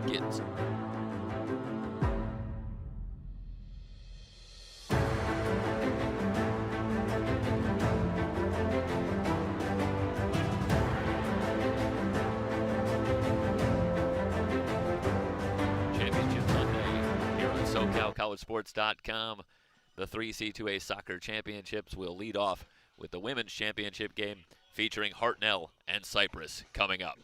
Gibbs. Championship Sunday here on SoCalCollegeSports.com. The 3C2A Soccer Championships will lead off with the Women's Championship game featuring Hartnell and Cypress coming up.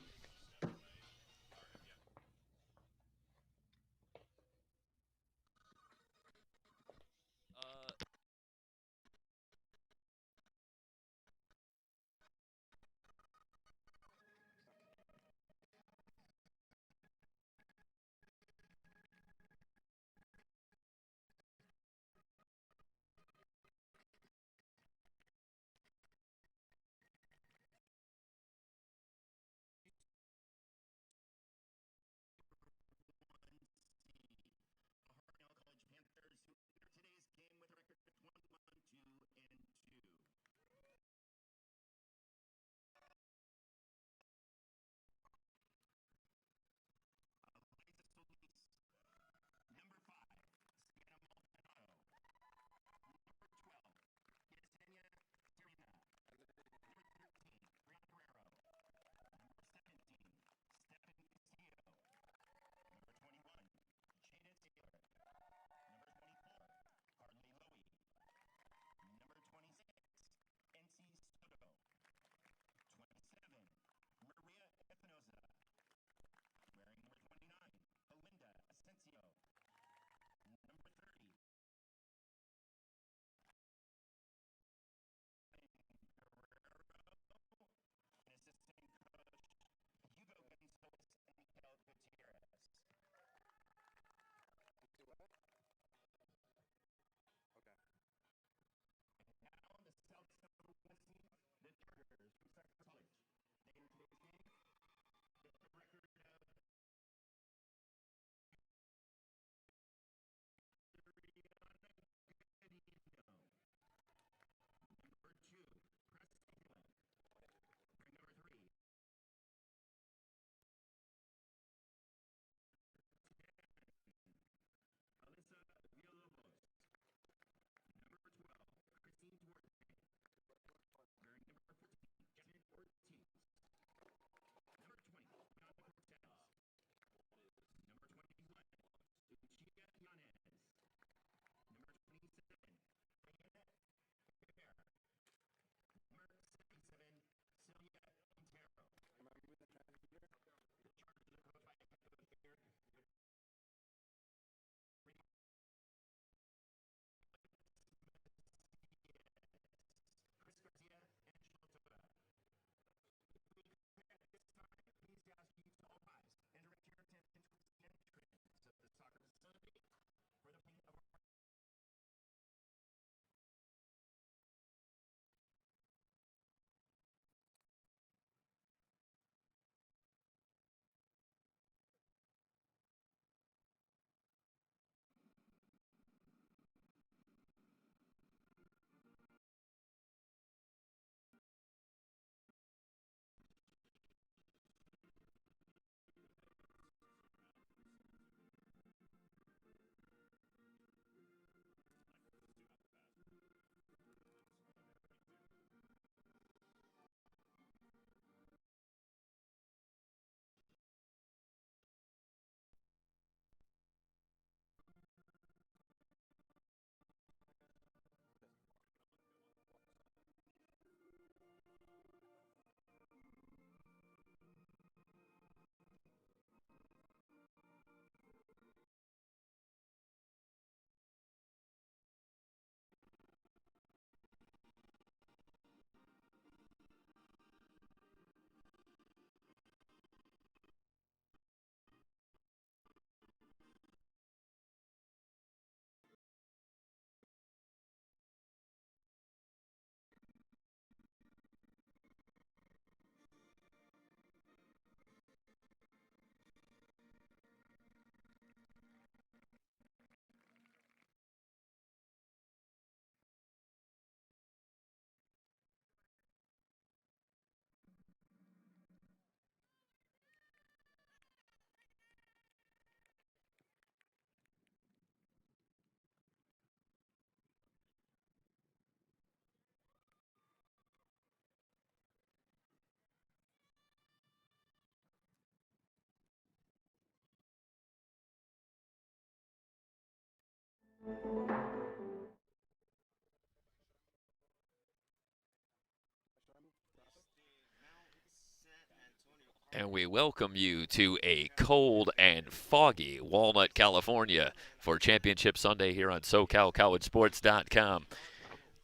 And we welcome you to a cold and foggy Walnut, California for Championship Sunday here on SoCalCollegeSports.com.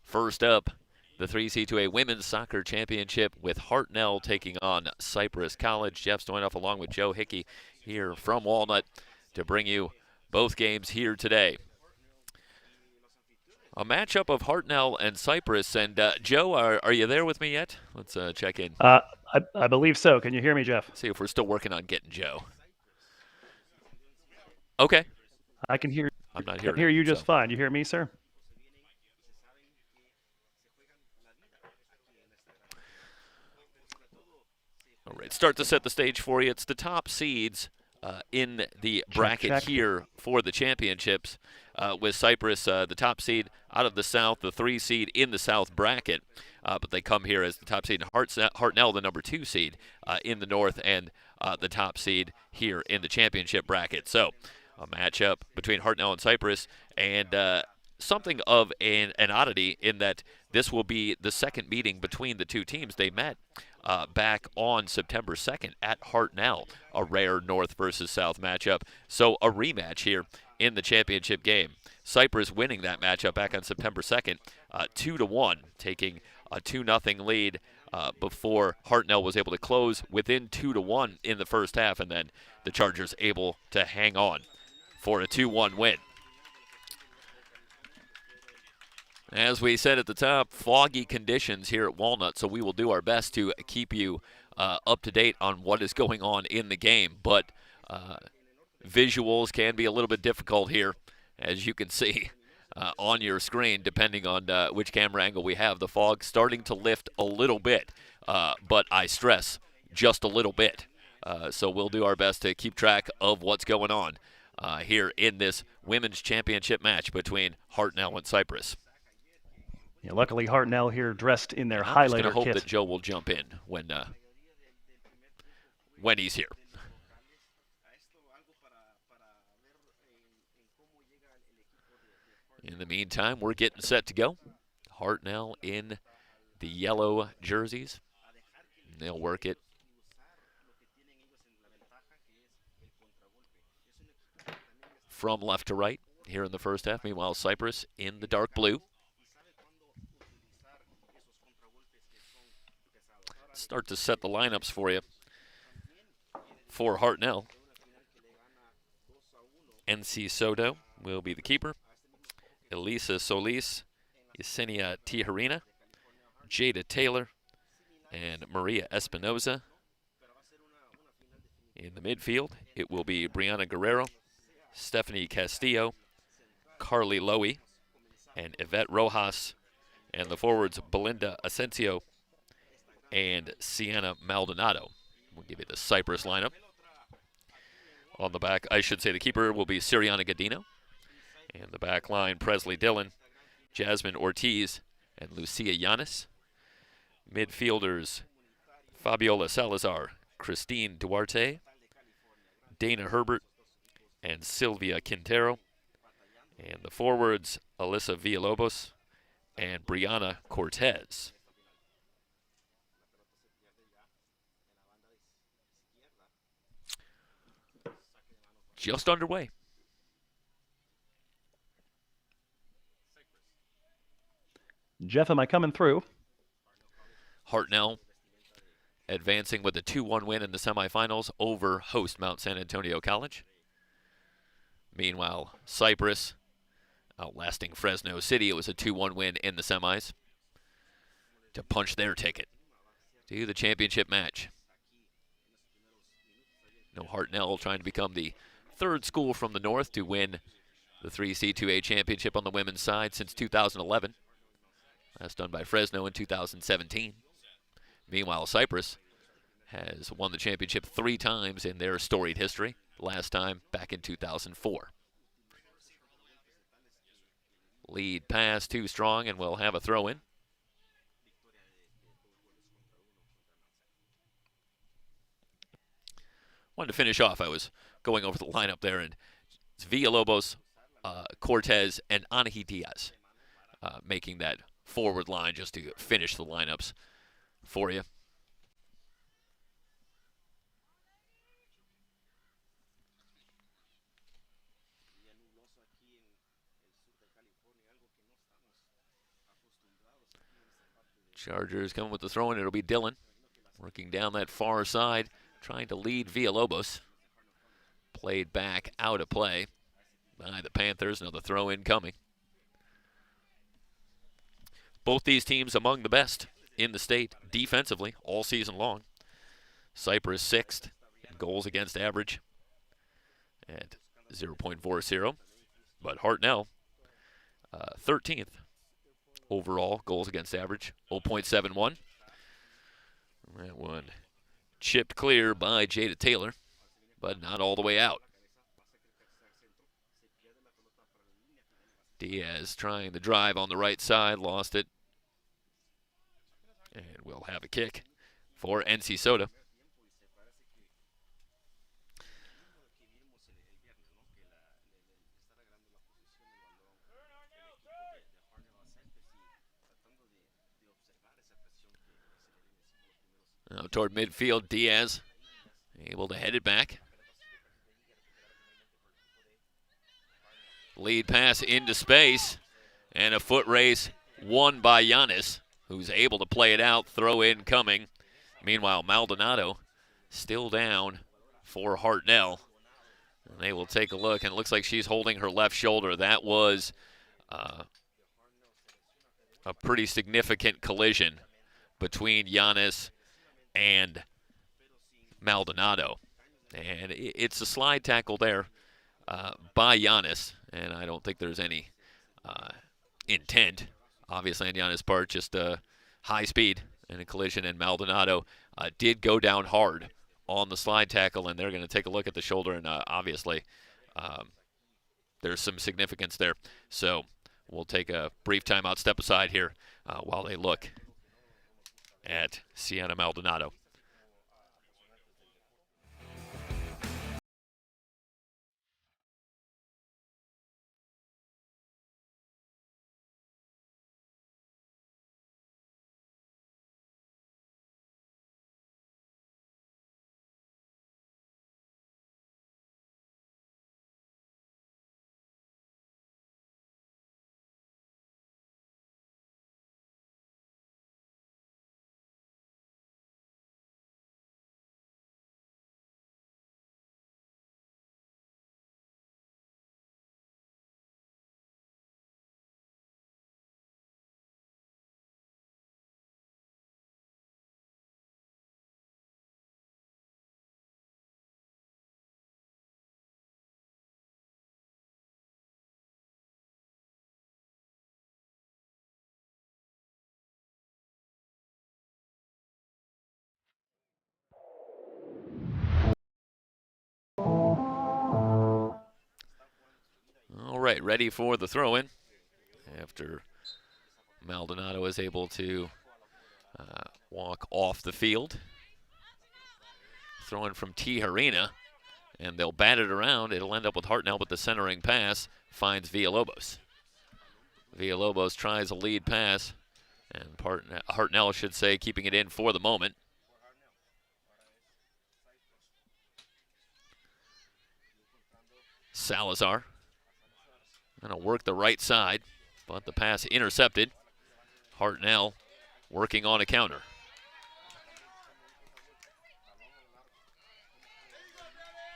First up, the 3C2A Women's Soccer Championship with Hartnell taking on Cypress College. Jeff Stoynoff along with Joe Hickey here from Walnut to bring you both games here today. A matchup of Hartnell and Cypress. And Joe, are you there with me yet? Let's check in. I believe so. Can you hear me, Jeff? See if we're still working on getting Joe. Okay. I can hear. I'm not I hearing can hear you him, just so. fine. You hear me, sir? All right, start to set the stage for you. It's the top seeds in the bracket check. here for the championships with Cypress, the top seed out of the South, the 3 seed in the South bracket. But they come here as the top seed, and Hartnell, the number 2 seed in the North, and the top seed here in the championship bracket. So a matchup between Hartnell and Cypress, and something of an oddity in that this will be the second meeting between the two teams. They met back on September 2nd at Hartnell, a rare North versus South matchup. So a rematch here in the championship game. Cypress winning that matchup back on September 2nd, 2-1, taking a 2-0 lead before Hartnell was able to close within 2-1 in the first half, and then the Chargers able to hang on for a 2-1 win. As we said at the top, foggy conditions here at Walnut, so we will do our best to keep you up to date on what is going on in the game. But visuals can be a little bit difficult here, as you can see on your screen, depending on which camera angle we have. The fog starting to lift a little bit, but I stress just a little bit. So we'll do our best to keep track of what's going on here in this women's championship match between Hartnell and Cypress. Yeah, luckily, Hartnell here dressed in their I'm highlighter just going to hope kit. that Joe will jump in when he's here. In the meantime, we're getting set to go. Hartnell in the yellow jerseys. They'll work it. From left to right here in the first half. Meanwhile, Cypress in the dark blue. Start to set the lineups for you for Hartnell. NC Soto will be the keeper. Elisa Solis, Yesenia Tijerina, Jada Taylor, and Maria Espinoza. In the midfield, it will be Brianna Guerrero, Stephanie Castillo, Carly Lowy, and Yvette Rojas. And the forwards, Belinda Asensio and Sienna Maldonado. We'll give you the Cypress lineup. On the back, I should say the keeper will be Siriana Gadino. And the back line, Presley Dillon, Jasmine Ortiz, and Lucia Yanis. Midfielders, Fabiola Salazar, Christine Duarte, Dana Herbert, and Sylvia Quintero. And the forwards, Alyssa Villalobos and Brianna Cortez. Just underway. Jeff, am I coming through? Hartnell advancing with a 2-1 win in the semifinals over host Mount San Antonio College. Meanwhile, Cypress outlasting Fresno City. It was a 2-1 win in the semis to punch their ticket to the championship match. No, Hartnell trying to become the third school from the north to win the 3C2A championship on the women's side since 2011. That's done by Fresno in 2017. Meanwhile, Cypress has won the championship 3 times in their storied history, last time back in 2004. Lead pass too strong, and we'll have a throw-in. Wanted to finish off. I was going over the lineup there, and it's Villalobos Cortez, and Anahi Diaz, making that forward line just to finish the lineups for you. Chargers coming with the throw in. It'll be Dillon working down that far side, trying to lead Villalobos. Played back out of play by the Panthers. Another throw in coming. Both these teams among the best in the state defensively all season long. Cypress 6th in goals against average at 0.40, but Hartnell 13th overall goals against average, 0.71. That one chipped clear by Jada Taylor, but not all the way out. Diaz trying the drive on the right side, lost it. And we'll have a kick for NC Soda. Now toward midfield, Diaz able to head it back. Lead pass into space, and a foot race won by Giannis, who's able to play it out. Throw in coming. Meanwhile, Maldonado still down for Hartnell. And they will take a look, and it looks like she's holding her left shoulder. That was a pretty significant collision between Giannis and Maldonado. And it's a slide tackle there by Giannis, and I don't think there's any intent, obviously, on Giannis' part, just high speed and a collision, and Maldonado did go down hard on the slide tackle, and they're going to take a look at the shoulder, and obviously there's some significance there. So we'll take a brief timeout, step aside here while they look at Sienna Maldonado. All right, ready for the throw-in after Maldonado is able to walk off the field. Throwing from Tijerina, and they'll bat it around. It'll end up with Hartnell, but the centering pass finds Villalobos. Villalobos tries a lead pass, and Hartnell should say keeping it in for the moment. Salazar going to work the right side, but the pass intercepted. Hartnell working on a counter.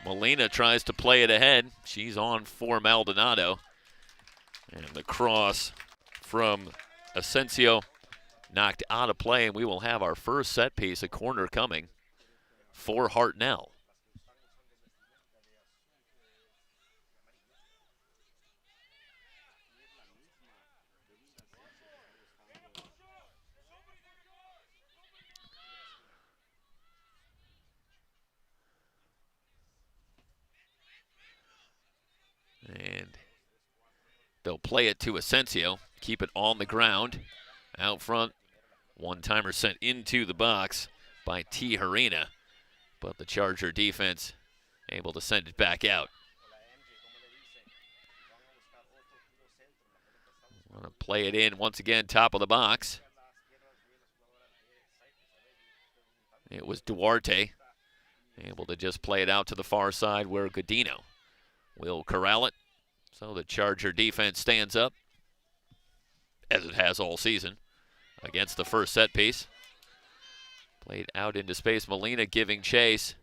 Molina tries to play it ahead. She's on for Maldonado. And the cross from Asensio knocked out of play, and we will have our first set piece, a corner coming for Hartnell. And they'll play it to Asensio, keep it on the ground. Out front, one-timer sent into the box by Tijerina, but the Charger defense able to send it back out. Want to play it in once again, top of the box. It was Duarte, able to just play it out to the far side where Godino will corral it. So the Charger defense stands up, as it has all season, against the first set piece. Played out into space, Molina giving chase,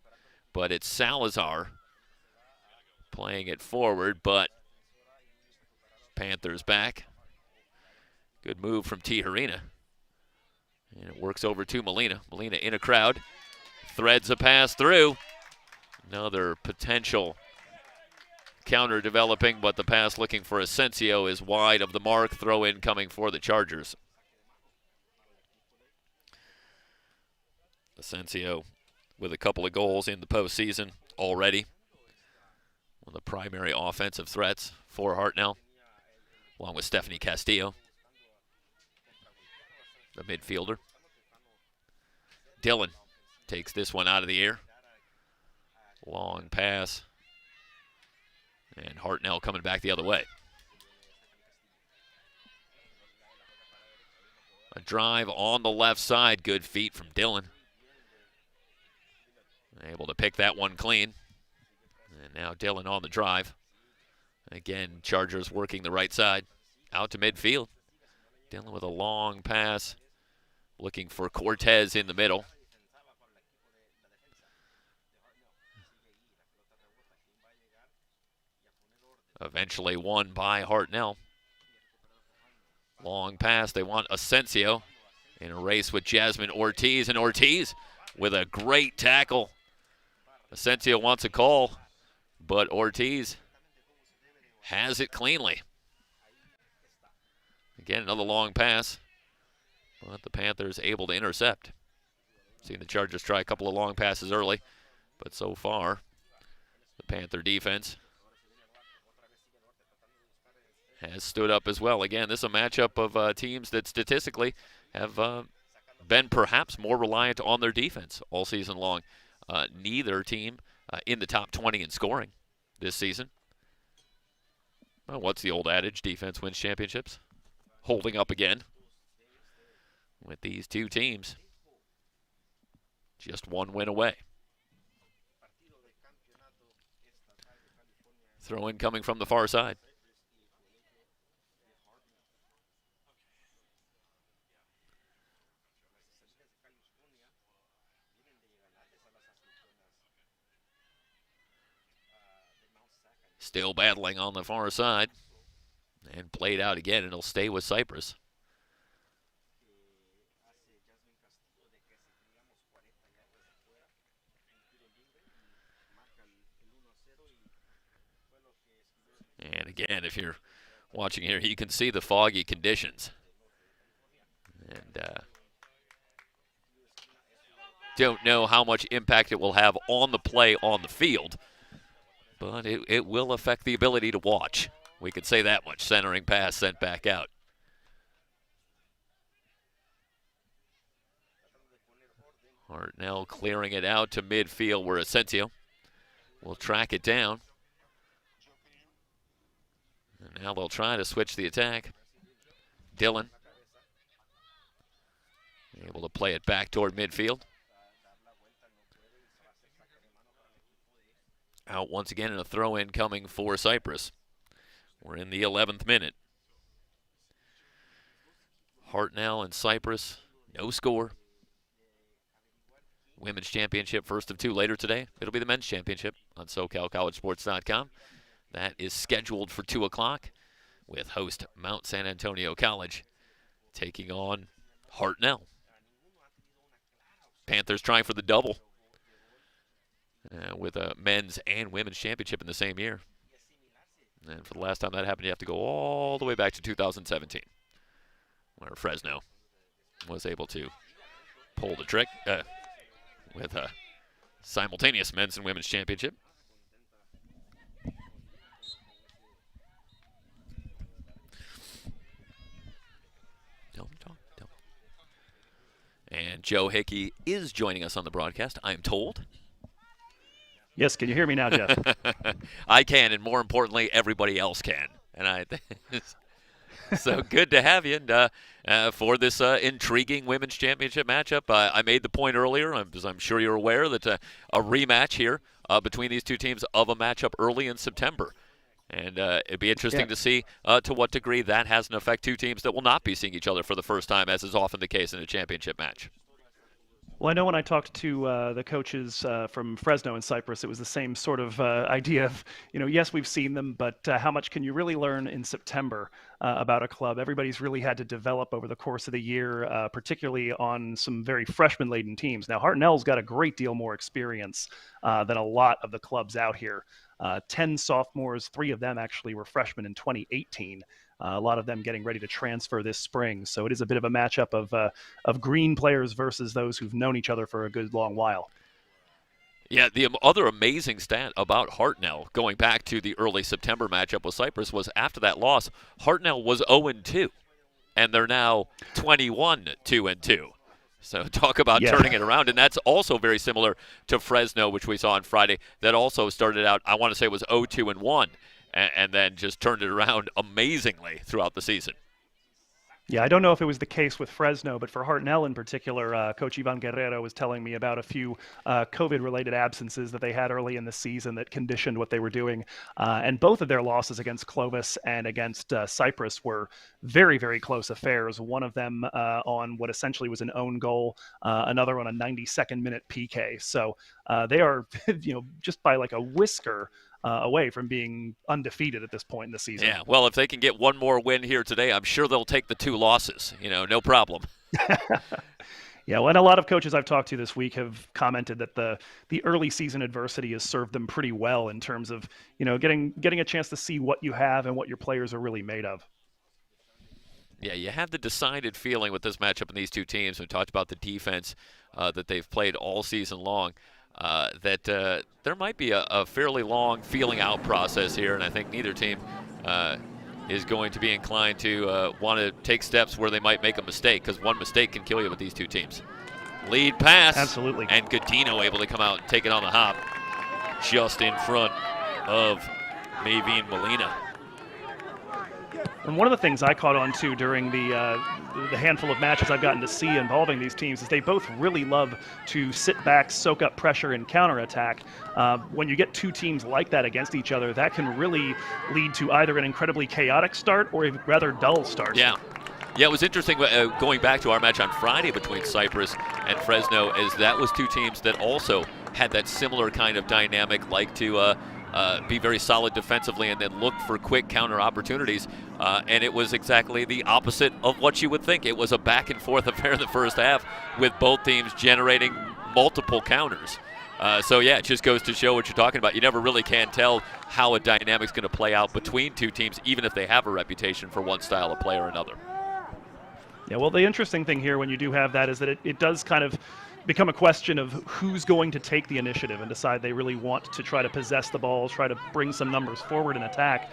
but it's Salazar playing it forward, but Panthers back. Good move from Tijerina. And it works over to Molina. Molina in a crowd. Threads a pass through. Another potential counter developing, but the pass looking for Asensio is wide of the mark. Throw in coming for the Chargers. Asensio with a couple of goals in the postseason already. One of the primary offensive threats for Hartnell, along with Stephanie Castillo, the midfielder. Dillon takes this one out of the air. Long pass. And Hartnell coming back the other way. A drive on the left side. Good feet from Dillon. Able to pick that one clean. And now Dillon on the drive. Again, Chargers working the right side. Out to midfield. Dillon with a long pass. Looking for Cortez in the middle. Eventually won by Hartnell. Long pass. They want Asensio in a race with Jasmine Ortiz. And Ortiz with a great tackle. Asensio wants a call, but Ortiz has it cleanly. Again, another long pass, but the Panthers able to intercept. Seen the Chargers try a couple of long passes early, but so far, the Panther defense has stood up as well. Again, this is a matchup of teams that statistically have been perhaps more reliant on their defense all season long. Neither team in the top 20 in scoring this season. Well, what's the old adage? Defense wins championships. Holding up again with these two teams. Just one win away. Throw in coming from the far side. Still battling on the far side. And played out again, and it'll stay with Cypress. And again, if you're watching here, you can see the foggy conditions. And don't know how much impact it will have on the play on the field, but it will affect the ability to watch. We can say that much. Centering pass sent back out. Hartnell clearing it out to midfield where Asensio will track it down. And now they'll try to switch the attack. Dillon able to play it back toward midfield. Out once again, and a throw-in coming for Cypress. We're in the 11th minute. Hartnell and Cypress, no score. Women's championship, first of two later today. It'll be the men's championship on SoCalCollegeSports.com. That is scheduled for 2 o'clock with host Mount San Antonio College taking on Hartnell. Panthers trying for the double with a men's and women's championship in the same year. And for the last time that happened, you have to go all the way back to 2017, where Fresno was able to pull the trick with a simultaneous men's and women's championship. And Joe Hickey is joining us on the broadcast, I'm told. Yes, can you hear me now, Jeff? I can, and more importantly, everybody else can. And So good to have you. And for this intriguing women's championship matchup, I made the point earlier, as I'm sure you're aware, that a rematch here between these two teams of a matchup early in September. And it'd be interesting to see to what degree that has an effect. Two teams that will not be seeing each other for the first time, as is often the case in a championship match. Well, I know when I talked to the coaches from Fresno and Cypress, it was the same sort of idea of, yes, we've seen them, but how much can you really learn in September about a club? Everybody's really had to develop over the course of the year, particularly on some very freshman-laden teams. Now, Hartnell's got a great deal more experience than a lot of the clubs out here. 10 sophomores, 3 of them actually were freshmen in 2018. A lot of them getting ready to transfer this spring. So it is a bit of a matchup of green players versus those who've known each other for a good long while. Yeah, the other amazing stat about Hartnell, going back to the early September matchup with Cypress, was after that loss, Hartnell was 0-2, and they're now 21-2-2. So talk about turning it around, and that's also very similar to Fresno, which we saw on Friday, that also started out, I want to say it was 0-2-1. And then just turned it around amazingly throughout the season. Yeah, I don't know if it was the case with Fresno, but for Hartnell in particular, Coach Ivan Guerrero was telling me about a few COVID-related absences that they had early in the season that conditioned what they were doing. And both of their losses against Clovis and against Cypress were very, very close affairs. One of them on what essentially was an own goal, another on a 92nd minute PK. So they are, just by like a whisker away from being undefeated at this point in the season. Yeah, well, if they can get one more win here today, I'm sure they'll take the 2 losses. No problem. Yeah, well, and a lot of coaches I've talked to this week have commented that the early season adversity has served them pretty well in terms of, getting a chance to see what you have and what your players are really made of. Yeah, you have the decided feeling with this matchup in these two teams. We talked about the defense that they've played all season long. That there might be a fairly long feeling out process here, and I think neither team is going to be inclined to want to take steps where they might make a mistake, because one mistake can kill you with these two teams. Lead pass. Absolutely. And Godino able to come out and take it on the hop just in front of Maveen Molina. And one of the things I caught on to during the handful of matches I've gotten to see involving these teams is they both really love to sit back, soak up pressure, and counterattack. When you get two teams like that against each other, that can really lead to either an incredibly chaotic start or a rather dull start. Yeah, it was interesting going back to our match on Friday between Cypress and Fresno, as that was two teams that also had that similar kind of dynamic, like to be very solid defensively and then look for quick counter opportunities. And it was exactly the opposite of what you would think. It was a back and forth affair in the first half with both teams generating multiple counters. So yeah, it just goes to show what you're talking about. You never really can tell how a dynamic's going to play out between two teams, even if they have a reputation for one style of play or another. Yeah, well, the interesting thing here when you do have that is that it does kind of become a question of who's going to take the initiative and decide they really want to try to possess the ball, try to bring some numbers forward in attack.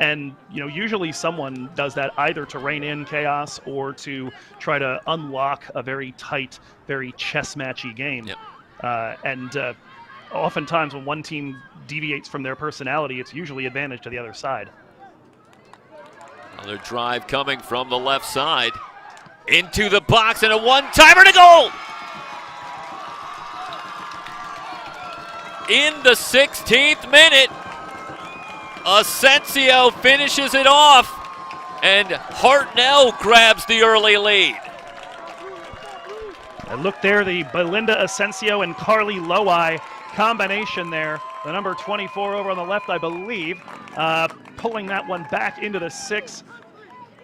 And usually someone does that either to rein in chaos or to try to unlock a very tight, very chess matchy game. Yep. And oftentimes when one team deviates from their personality, it's usually advantage to the other side. Another drive coming from the left side. Into the box and a one-timer to goal! In the 16th minute, Asensio finishes it off, and Hartnell grabs the early lead. And look there, the Belinda Asensio and Carly Lowy combination there. The number 24 over on the left, I believe, pulling that one back into the 6.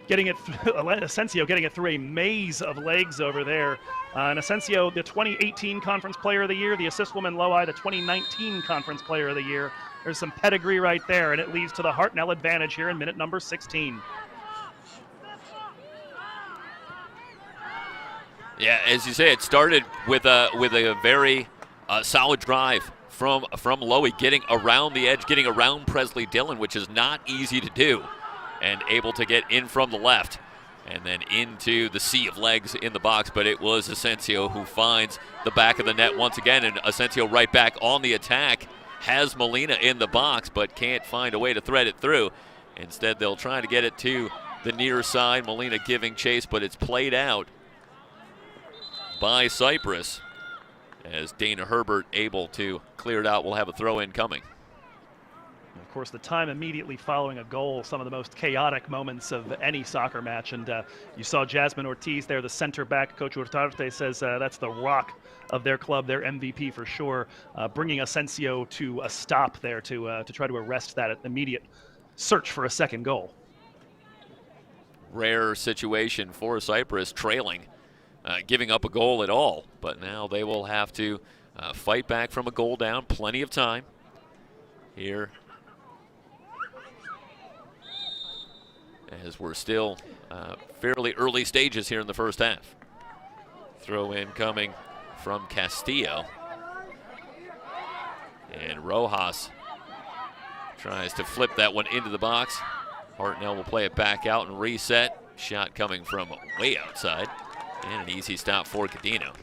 Asensio getting it through a maze of legs over there. And Asensio, the 2018 Conference Player of the Year, the assist woman Lowy, the 2019 Conference Player of the Year. There's some pedigree right there, and it leads to the Hartnell advantage here in minute number 16. Yeah, as you say, it started with a very solid drive from Lowy, getting around the edge, getting around Presley Dillon, which is not easy to do, and able to get in from the left and then into the sea of legs in the box. But it was Asensio who finds the back of the net once again, and Asensio right back on the attack, has Molina in the box but can't find a way to thread it through. Instead, they'll try to get it to the near side. Molina giving chase, but it's played out by Cypress as Dana Herbert able to clear it out. We'll have a throw-in coming. Of course, the time immediately following a goal, some of the most chaotic moments of any soccer match. And you saw Jasmine Ortiz there, the center back. Coach Urtarte says that's the rock of their club, their MVP for sure, bringing Asensio to a stop there to try to arrest that immediate search for a second goal. Rare situation for Cypress, trailing, giving up a goal at all. But now they will have to fight back from a goal down. Plenty of time here, as we're still fairly early stages here in the first half. Throw in coming from Castillo. And Rojas tries to flip that one into the box. Hartnell will play it back out and reset. Shot coming from way outside. And an easy stop for Cadino.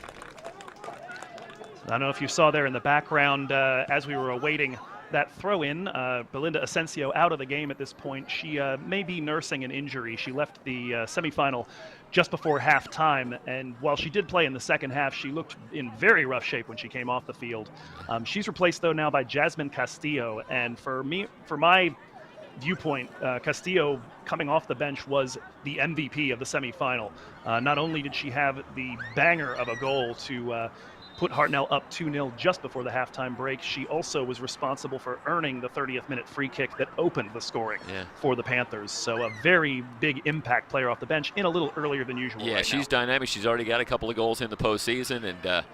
I don't know if you saw there in the background as we were awaiting that throw-in, Belinda Asensio out of the game at this point. She may be nursing an injury. She left the semifinal just before halftime, and while she did play in the second half, she looked in very rough shape when she came off the field. She's replaced, though, now by Jasmine Castillo, and for my viewpoint, Castillo coming off the bench was the MVP of the semifinal. Not only did she have the banger of a goal to put Hartnell up 2-0 just before the halftime break, she also was responsible for earning the 30th minute free kick that opened the scoring for the Panthers. So a very big impact player off the bench in a little earlier than usual. Yeah, right she's now. dynamic. She's already got a couple of goals in the postseason, and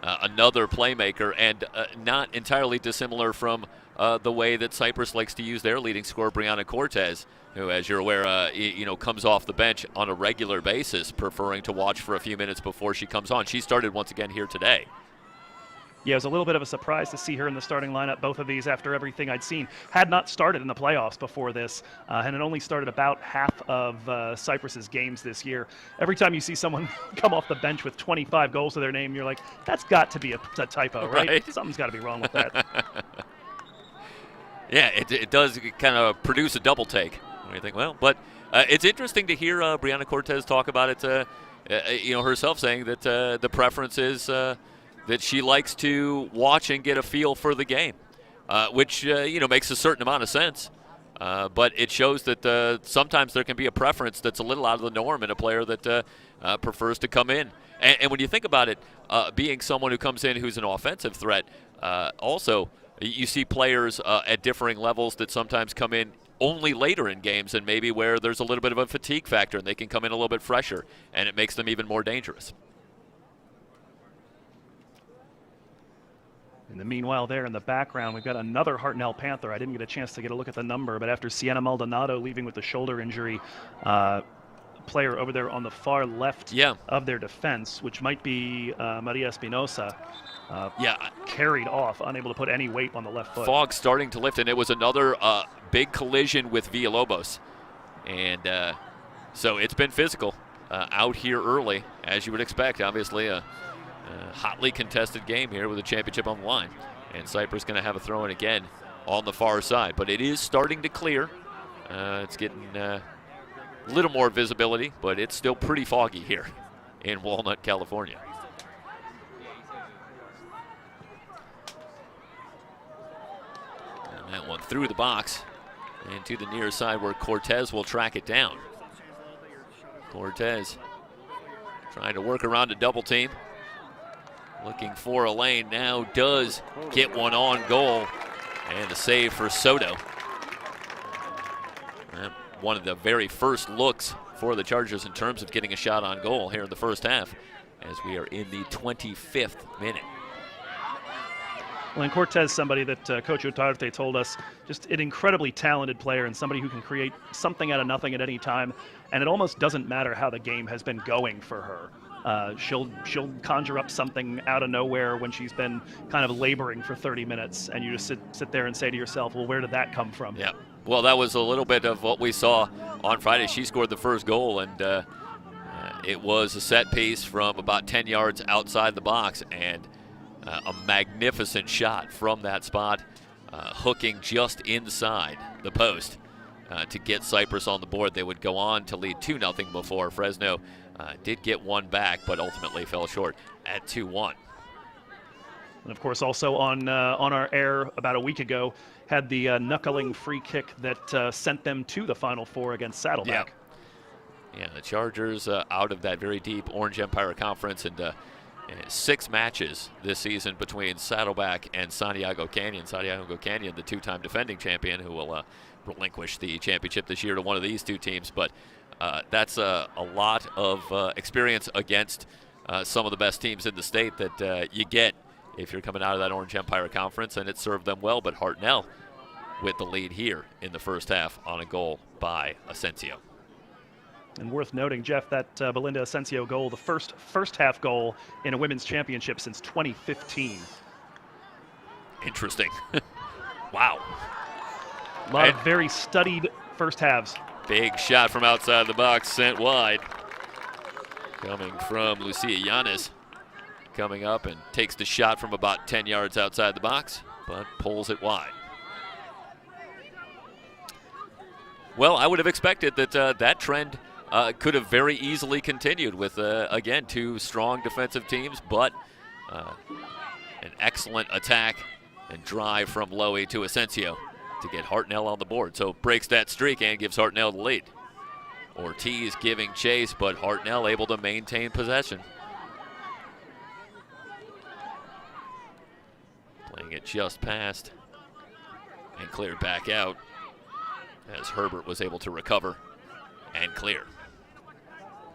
another playmaker, and not entirely dissimilar from the way that Cypress likes to use their leading scorer, Brianna Cortez, who, as you're aware, comes off the bench on a regular basis, preferring to watch for a few minutes before she comes on. She started once again here today. Yeah, it was a little bit of a surprise to see her in the starting lineup. Both of these, after everything I'd seen, had not started in the playoffs before this, and it only started about half of Cypress's games this year. Every time you see someone come off the bench with 25 goals to their name, you're like, that's got to be a typo, right? Something's got to be wrong with that. Yeah, it does kind of produce a double take. You think, well, but it's interesting to hear Brianna Cortez talk about it, herself saying that the preference is that she likes to watch and get a feel for the game, which, makes a certain amount of sense. But it shows that sometimes there can be a preference that's a little out of the norm in a player that prefers to come in. And when you think about it, being someone who comes in who's an offensive threat, also you see players at differing levels that sometimes come in only later in games, and maybe where there's a little bit of a fatigue factor and they can come in a little bit fresher, and it makes them even more dangerous. In the meanwhile, there in the background, we've got another Hartnell Panther. I didn't get a chance to get a look at the number, but after Sienna Maldonado leaving with the shoulder injury, player over there on the far left of their defense, which might be Maria Espinosa, carried off, unable to put any weight on the left foot. Fog starting to lift, and it was another big collision with Villalobos. And so it's been physical out here early, as you would expect. Obviously, a hotly contested game here with a championship on the line. And Cypress going to have a throw-in again on the far side. But it is starting to clear. It's getting a little more visibility, but it's still pretty foggy here in Walnut, California. And that one through the box and to the near side where Cortez will track it down. Cortez trying to work around a double team. Looking for a lane, now does get one on goal, and the save for Soto. One of the very first looks for the Chargers in terms of getting a shot on goal here in the first half, as we are in the 25th minute. Well, and Cortez, somebody that Coach Utarte told us, just an incredibly talented player and somebody who can create something out of nothing at any time, and it almost doesn't matter how the game has been going for her. She'll conjure up something out of nowhere when she's been kind of laboring for 30 minutes, and you just sit there and say to yourself, well, where did that come from? Yeah, well, that was a little bit of what we saw on Friday. She scored the first goal, and it was a set piece from about 10 yards outside the box, and a magnificent shot from that spot, hooking just inside the post. to get Cypress on the board. They would go on to lead 2-0 before. Fresno did get one back, but ultimately fell short at 2-1. And of course, also on our air about a week ago, had the knuckling free kick that sent them to the Final Four against Saddleback. Yeah, the Chargers out of that very deep Orange Empire Conference, and 6 matches this season between Saddleback and Santiago Canyon. Santiago Canyon, the 2-time defending champion, who will relinquish the championship this year to one of these 2 teams. But that's a lot of experience against some of the best teams in the state that you get if you're coming out of that Orange Empire Conference, and it served them well. But Hartnell with the lead here in the first half on a goal by Asensio. And worth noting, Jeff, that Belinda Asensio goal, the first half goal in a women's championship since 2015. Interesting. Wow. A lot of very studied first halves. Big shot from outside the box, sent wide. Coming from Lucia Yanes. Coming up and takes the shot from about 10 yards outside the box, but pulls it wide. Well, I would have expected that that trend could have very easily continued with, again, 2 strong defensive teams, but an excellent attack and drive from Lowy to Asensio to get Hartnell on the board. So breaks that streak and gives Hartnell the lead. Ortiz giving chase, but Hartnell able to maintain possession. Playing it just past and cleared back out as Herbert was able to recover and clear.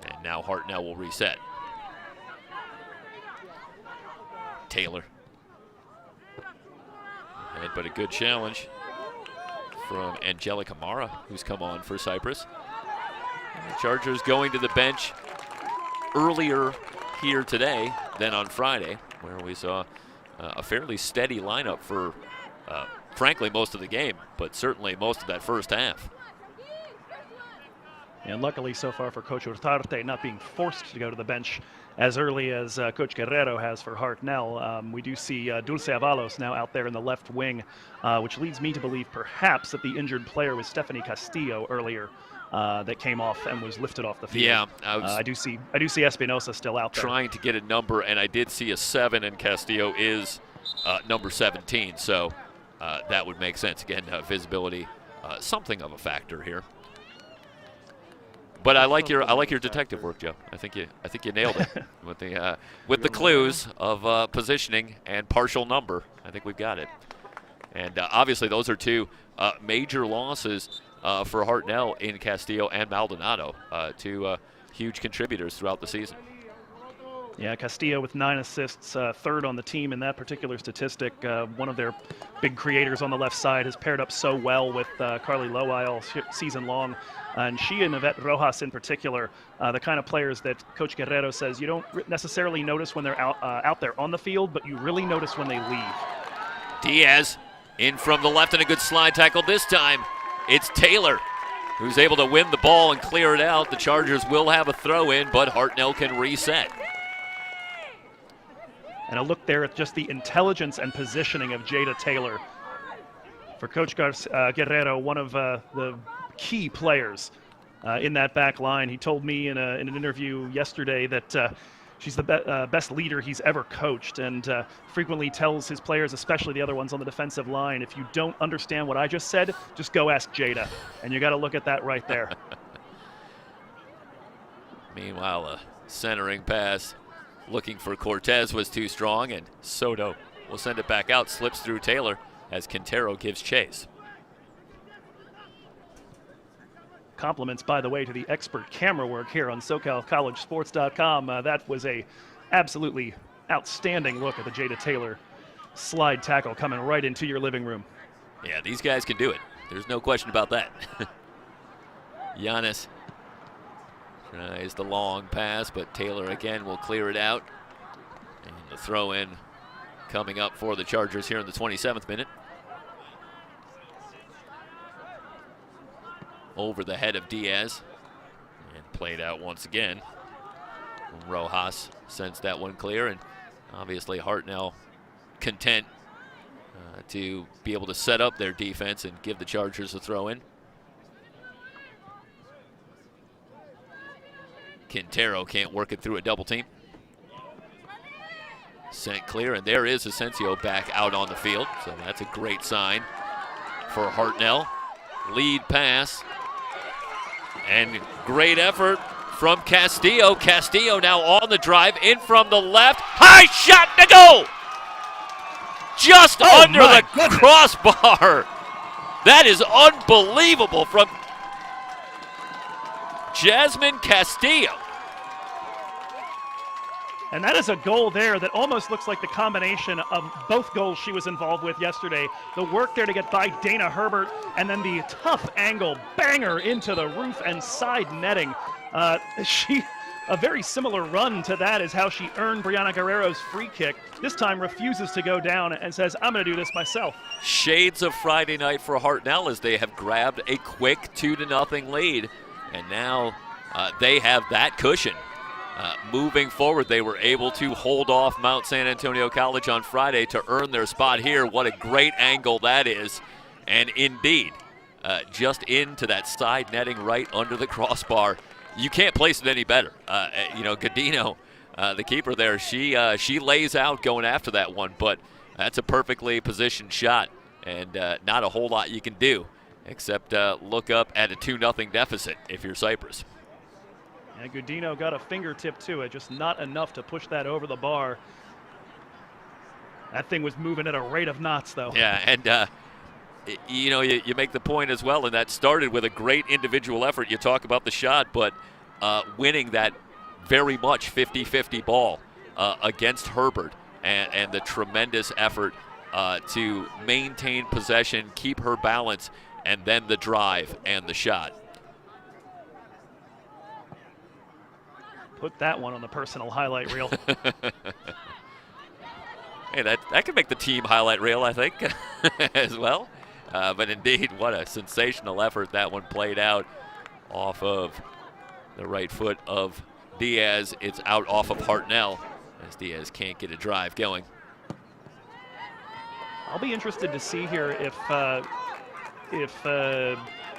And now Hartnell will reset. Taylor. But a good challenge from Angelica Mara, who's come on for Cypress. And the Chargers going to the bench earlier here today than on Friday, where we saw a fairly steady lineup for, frankly, most of the game, but certainly most of that first half. And luckily so far for Coach Urtarte, not being forced to go to the bench as early as Coach Guerrero has for Hartnell. We do see Dulce Avalos now out there in the left wing, which leads me to believe perhaps that the injured player was Stephanie Castillo earlier that came off and was lifted off the field. Yeah, I do see Espinosa still out there. Trying to get a number, and I did see a 7, and Castillo is number 17, so that would make sense. Again, visibility, something of a factor here. But I like your detective work, Joe. I think you nailed it with the clues of positioning and partial number. I think we've got it. And obviously, those are 2 major losses for Hartnell in Castillo and Maldonado, 2 huge contributors throughout the season. Yeah, Castillo with 9 assists, 3rd on the team in that particular statistic. One of their big creators on the left side has paired up so well with Carly Lowy all season long. And she and Yvette Rojas in particular, the kind of players that Coach Guerrero says you don't necessarily notice when they're out there on the field, but you really notice when they leave. Diaz in from the left and a good slide tackle this time. It's Taylor who's able to win the ball and clear it out. The Chargers will have a throw in, but Hartnell can reset. And a look there at just the intelligence and positioning of Jada Taylor. For Coach Guerrero, one of the key players in that back line. He told me in an interview yesterday that she's the best leader he's ever coached, and frequently tells his players, especially the other ones on the defensive line, if you don't understand what I just said, just go ask Jada. And you got to look at that right there. Meanwhile, a centering pass looking for Cortez was too strong, and Soto will send it back out, slips through Taylor as Quintero gives chase. Compliments, by the way, to the expert camera work here on SoCalCollegeSports.com. That was a absolutely outstanding look at the Jada Taylor slide tackle coming right into your living room. Yeah, these guys can do it. There's no question about that. Giannis tries the long pass, but Taylor again will clear it out. And the throw in coming up for the Chargers here in the 27th minute. Over the head of Diaz and played out once again. Rojas sends that one clear, and obviously Hartnell content to be able to set up their defense and give the Chargers a throw in. Quintero can't work it through a double team. Sent clear, and there is Asensio back out on the field, so that's a great sign for Hartnell. Lead pass, and great effort from Castillo. Castillo now on the drive, in from the left, high shot to go! Just under the crossbar. That is unbelievable from Jasmine Castillo. And that is a goal there that almost looks like the combination of both goals she was involved with yesterday. The work there to get by Dana Herbert, and then the tough angle banger into the roof and side netting. A very similar run to that is how she earned Brianna Guerrero's free kick. This time refuses to go down and says, I'm going to do this myself. Shades of Friday night for Hartnell as they have grabbed a quick 2-0 lead. And now they have that cushion. Moving forward, they were able to hold off Mount San Antonio College on Friday to earn their spot here. What a great angle that is. And indeed, just into that side netting right under the crossbar. You can't place it any better. Godino, the keeper there, she lays out going after that one, but that's a perfectly positioned shot, and not a whole lot you can do except look up at a 2-0 deficit if you're Cypress. And Godino got a fingertip to it, just not enough to push that over the bar. That thing was moving at a rate of knots, though. Yeah, and you make the point as well, and that started with a great individual effort. You talk about the shot, but winning that very much 50-50 ball against Herbert, and the tremendous effort to maintain possession, keep her balance, and then the drive and the shot. Put that one on the personal highlight reel. Hey, that could make the team highlight reel, I think, as well. But indeed, what a sensational effort that one played out off of the right foot of Diaz. It's out off of Hartnell as Diaz can't get a drive going. I'll be interested to see here if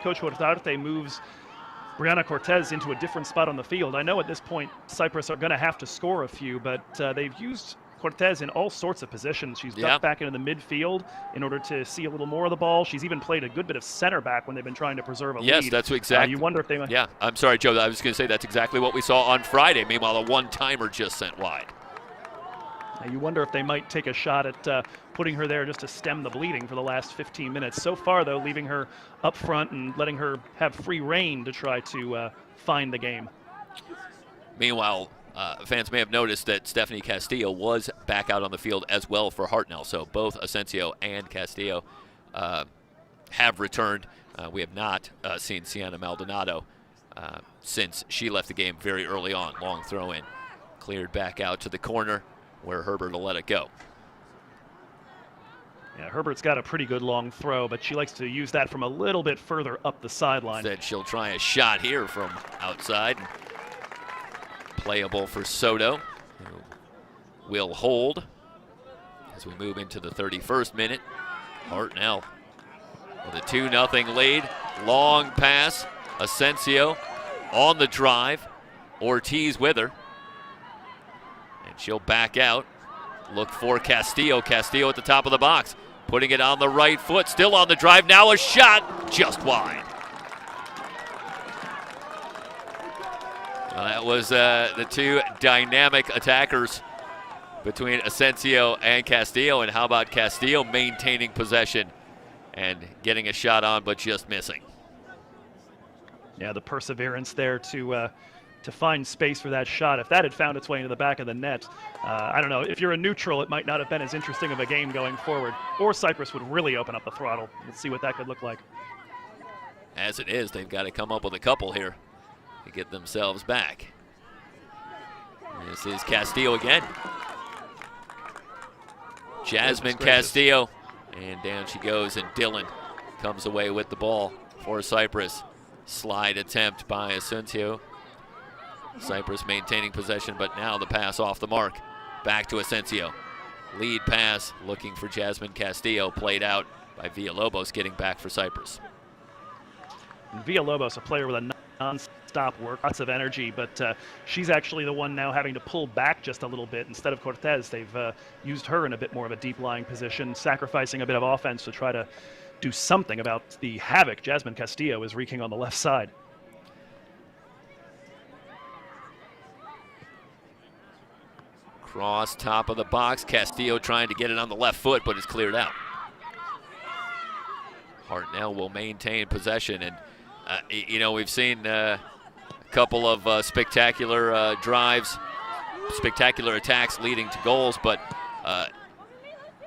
Coach Huertarte moves Brianna Cortez into a different spot on the field. I know at this point Cypress are going to have to score a few, but they've used Cortez in all sorts of positions. She's ducked back into the midfield in order to see a little more of the ball. She's even played a good bit of center back when they've been trying to preserve a lead. Yes, that's exactly. You wonder if they might. Yeah, I'm sorry, Joe. I was going to say that's exactly what we saw on Friday. Meanwhile, a one-timer just sent wide. You wonder if they might take a shot at putting her there just to stem the bleeding for the last 15 minutes. So far, though, leaving her up front and letting her have free reign to try to find the game. Meanwhile, fans may have noticed that Stephanie Castillo was back out on the field as well for Hartnell. So both Asensio and Castillo have returned. We have not seen Sienna Maldonado since she left the game very early on. Long throw in, cleared back out to the corner where Herbert will let it go. Yeah, Herbert's got a pretty good long throw, but she likes to use that from a little bit further up the sideline. Instead, she'll try a shot here from outside. Playable for Soto, who will hold as we move into the 31st minute. Hartnell with a 2-0 lead. Long pass. Asensio on the drive. Ortiz with her. And she'll back out. Look for Castillo. Castillo at the top of the box. Putting it on the right foot. Still on the drive. Now a shot just wide. Well, that was the two dynamic attackers between Asensio and Castillo. And how about Castillo maintaining possession and getting a shot on, but just missing? Yeah, the perseverance there to find space for that shot. If that had found its way into the back of the net, I don't know. If you're a neutral, it might not have been as interesting of a game going forward. Or Cypress would really open up the throttle. Let's see what that could look like. As it is, they've got to come up with a couple here to get themselves back. This is Castillo again. Jasmine Castillo. And down she goes, and Dillon comes away with the ball for Cypress. Slide attempt by Asensio. Cypress maintaining possession, but now the pass off the mark. Back to Asensio. Lead pass, looking for Jasmine Castillo, played out by Villalobos, getting back for Cypress. And Villalobos, a player with a non-stop work, lots of energy, but she's actually the one now having to pull back just a little bit instead of Cortez. They've used her in a bit more of a deep lying position, sacrificing a bit of offense to try to do something about the havoc Jasmine Castillo is wreaking on the left side. Cross top of the box. Castillo trying to get it on the left foot, but it's cleared out. Hartnell will maintain possession, and we've seen a couple of spectacular drives, spectacular attacks leading to goals, but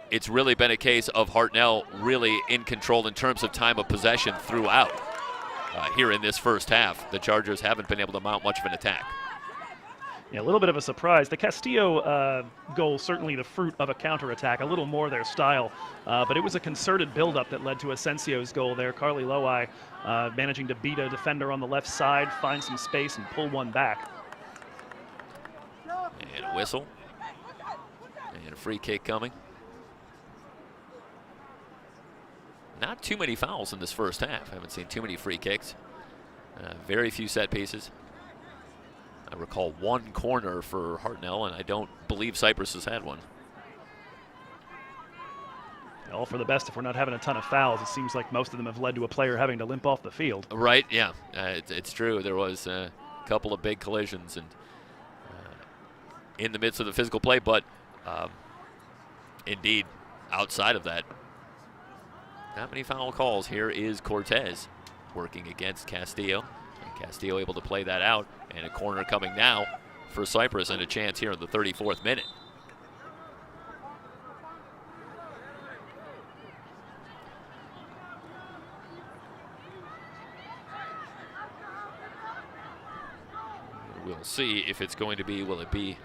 it's really been a case of Hartnell really in control in terms of time of possession throughout here in this first half. The Chargers haven't been able to mount much of an attack. Yeah, a little bit of a surprise. The Castillo goal, certainly the fruit of a counterattack, a little more their style, but it was a concerted buildup that led to Asensio's goal there. Carly Loai managing to beat a defender on the left side, find some space, and pull one back. And a whistle. And a free kick coming. Not too many fouls in this first half. I haven't seen too many free kicks. Very few set pieces. I recall one corner for Hartnell, and I don't believe Cypress has had one. All for the best if we're not having a ton of fouls. It seems like most of them have led to a player having to limp off the field. Right, yeah. It's true. There was a couple of big collisions and in the midst of the physical play, but indeed, outside of that, not many foul calls. Here is Cortez working against Castillo. And Castillo able to play that out. And a corner coming now for Cypress, and a chance here in the 34th minute. We'll see if it's going to be, will it be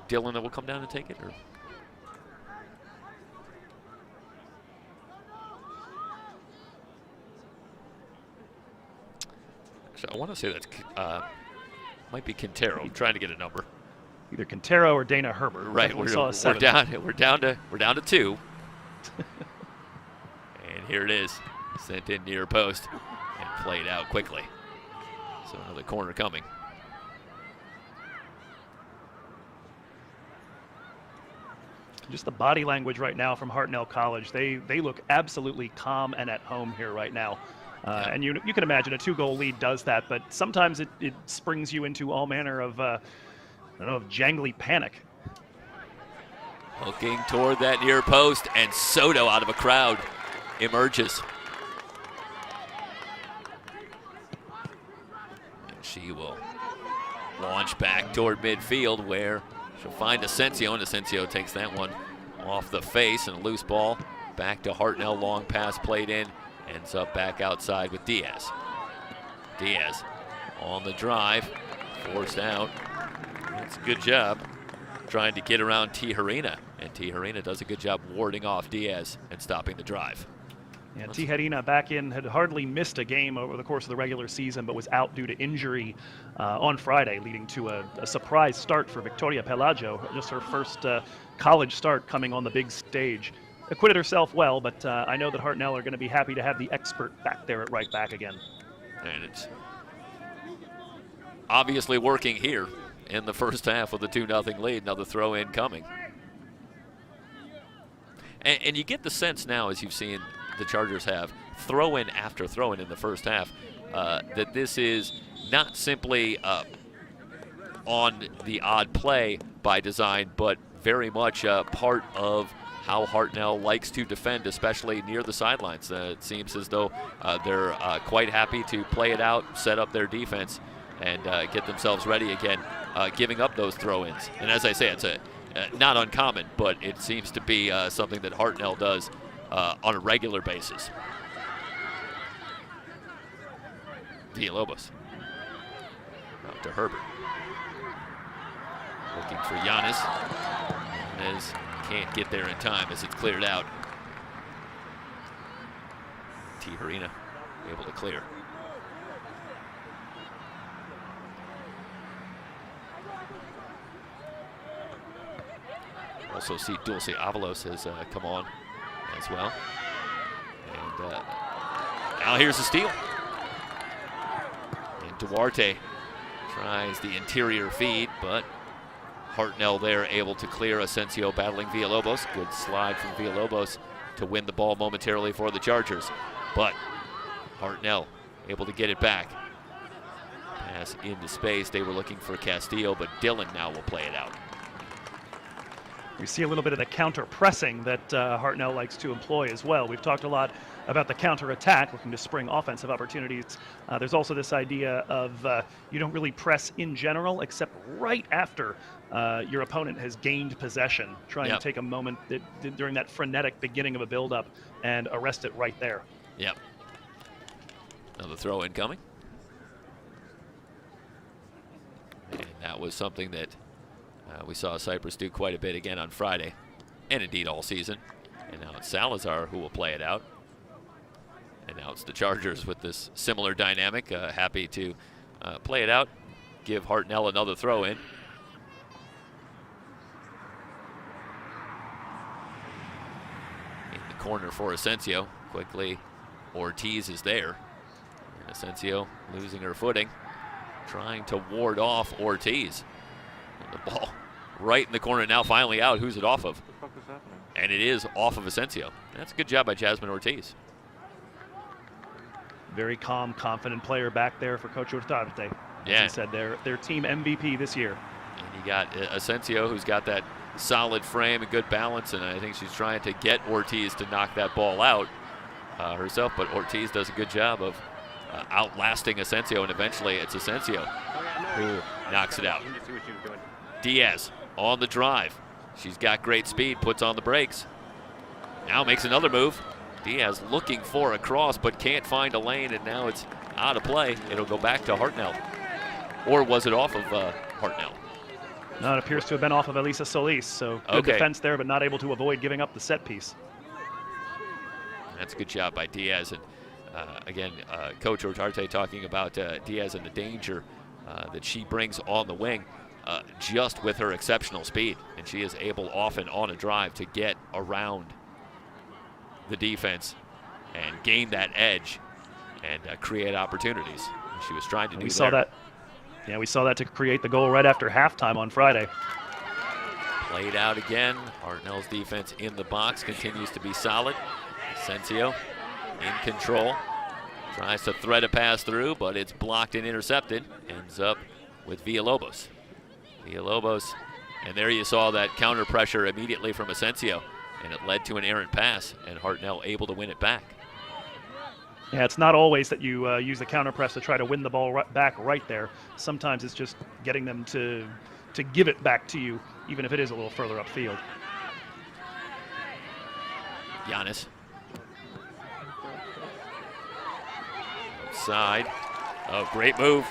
Dylan that will come down and take it? Or? I want to say that's might be Quintero. I'm trying to get a number. Either Quintero or Dana Herbert. Right, we're down to two. And here it is, sent in near post and played out quickly. So another corner coming. Just the body language right now from Hartnell College. They look absolutely calm and at home here right now. And you can imagine a 2-goal lead does that, but sometimes it springs you into all manner of, of jangly panic. Looking toward that near post, and Soto out of a crowd emerges. And she will launch back toward midfield where she'll find Asensio, and Asensio takes that one off the face, and a loose ball back to Hartnell. Long pass played in. Ends up back outside with Diaz. Diaz on the drive, forced out. That's a good job trying to get around Tijerina, and Tijerina does a good job warding off Diaz and stopping the drive. Yeah, Tijerina back in, had hardly missed a game over the course of the regular season, but was out due to injury on Friday, leading to a surprise start for Victoria Pelaggio, just her first college start coming on the big stage. Acquitted herself well, but I know that Hartnell are going to be happy to have the expert back there at right back again. And it's obviously working here in the first half with the 2-0 lead. Another throw-in coming. And you get the sense now, as you've seen the Chargers have throw-in after throw-in in the first half, that this is not simply on the odd play by design, but very much part of how Hartnell likes to defend, especially near the sidelines. It seems as though they're quite happy to play it out, set up their defense, and get themselves ready again, giving up those throw-ins. And as I say, it's not uncommon, but it seems to be something that Hartnell does on a regular basis. Villalobos out to Herbert. Looking for Giannis. Giannis can't get there in time as it's cleared out. Tijerina able to clear. Also see Dulce Avalos has come on as well. And now here's the steal. Duarte tries the interior feed, but Hartnell there able to clear. Asensio battling Villalobos. Good slide from Villalobos to win the ball momentarily for the Chargers. But Hartnell able to get it back. Pass into space. They were looking for Castillo, but Dillon now will play it out. We see a little bit of the counter pressing that Hartnell likes to employ as well. We've talked a lot about the counter attack, looking to spring offensive opportunities. There's also this idea of you don't really press in general, except right after your opponent has gained possession, trying to take a moment during that frenetic beginning of a buildup and arrest it right there. Yep. Another throw incoming. And that was something that we saw Cypress do quite a bit again on Friday, and indeed all season. And now it's Salazar who will play it out. And now it's the Chargers with this similar dynamic, happy to play it out, give Hartnell another throw in. In the corner for Asensio. Quickly, Ortiz is there. And Asensio losing her footing, trying to ward off Ortiz. And the ball right in the corner now, finally out. Who's it off of? What the fuck is happening? And it is off of Asensio. That's a good job by Jasmine Ortiz. Very calm, confident player back there for Coach Urdarte. Yeah. As he said, their team MVP this year. And you got Asensio, who's got that solid frame and good balance, and I think she's trying to get Ortiz to knock that ball out herself, but Ortiz does a good job of outlasting Asensio, and eventually it's Asensio who knocks it out. Diaz on the drive. She's got great speed, puts on the brakes. Now makes another move. Diaz looking for a cross, but can't find a lane, and now it's out of play. It'll go back to Hartnell. Or was it off of Hartnell? No, it appears to have been off of Elisa Solis, so good defense there, but not able to avoid giving up the set piece. That's a good job by Diaz. And again, Coach Urdarte talking about Diaz and the danger that she brings on the wing just with her exceptional speed. And she is able often on a drive to get around the defense and gain that edge and create opportunities. And she was trying to do that. We saw that. Yeah, we saw that to create the goal right after halftime on Friday. Played out again. Hartnell's defense in the box continues to be solid. Asensio in control. Tries to thread a pass through, but it's blocked and intercepted. Ends up with Villalobos. Villalobos, and there you saw that counter pressure immediately from Asensio, and it led to an errant pass, and Hartnell able to win it back. Yeah, it's not always that you use the counter press to try to win the ball back right there. Sometimes it's just getting them to give it back to you, even if it is a little further upfield. Giannis. Outside. Oh, great move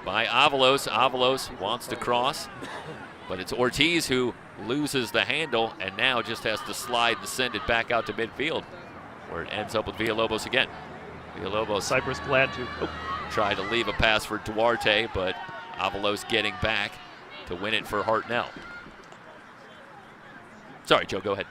by Avalos. Avalos wants to cross, but it's Ortiz who loses the handle and now just has to slide and send it back out to midfield, where it ends up with Villalobos again. Villalobos, Cypress glad to try to leave a pass for Duarte, but Avalos getting back to win it for Hartnell. Sorry, Joe, go ahead.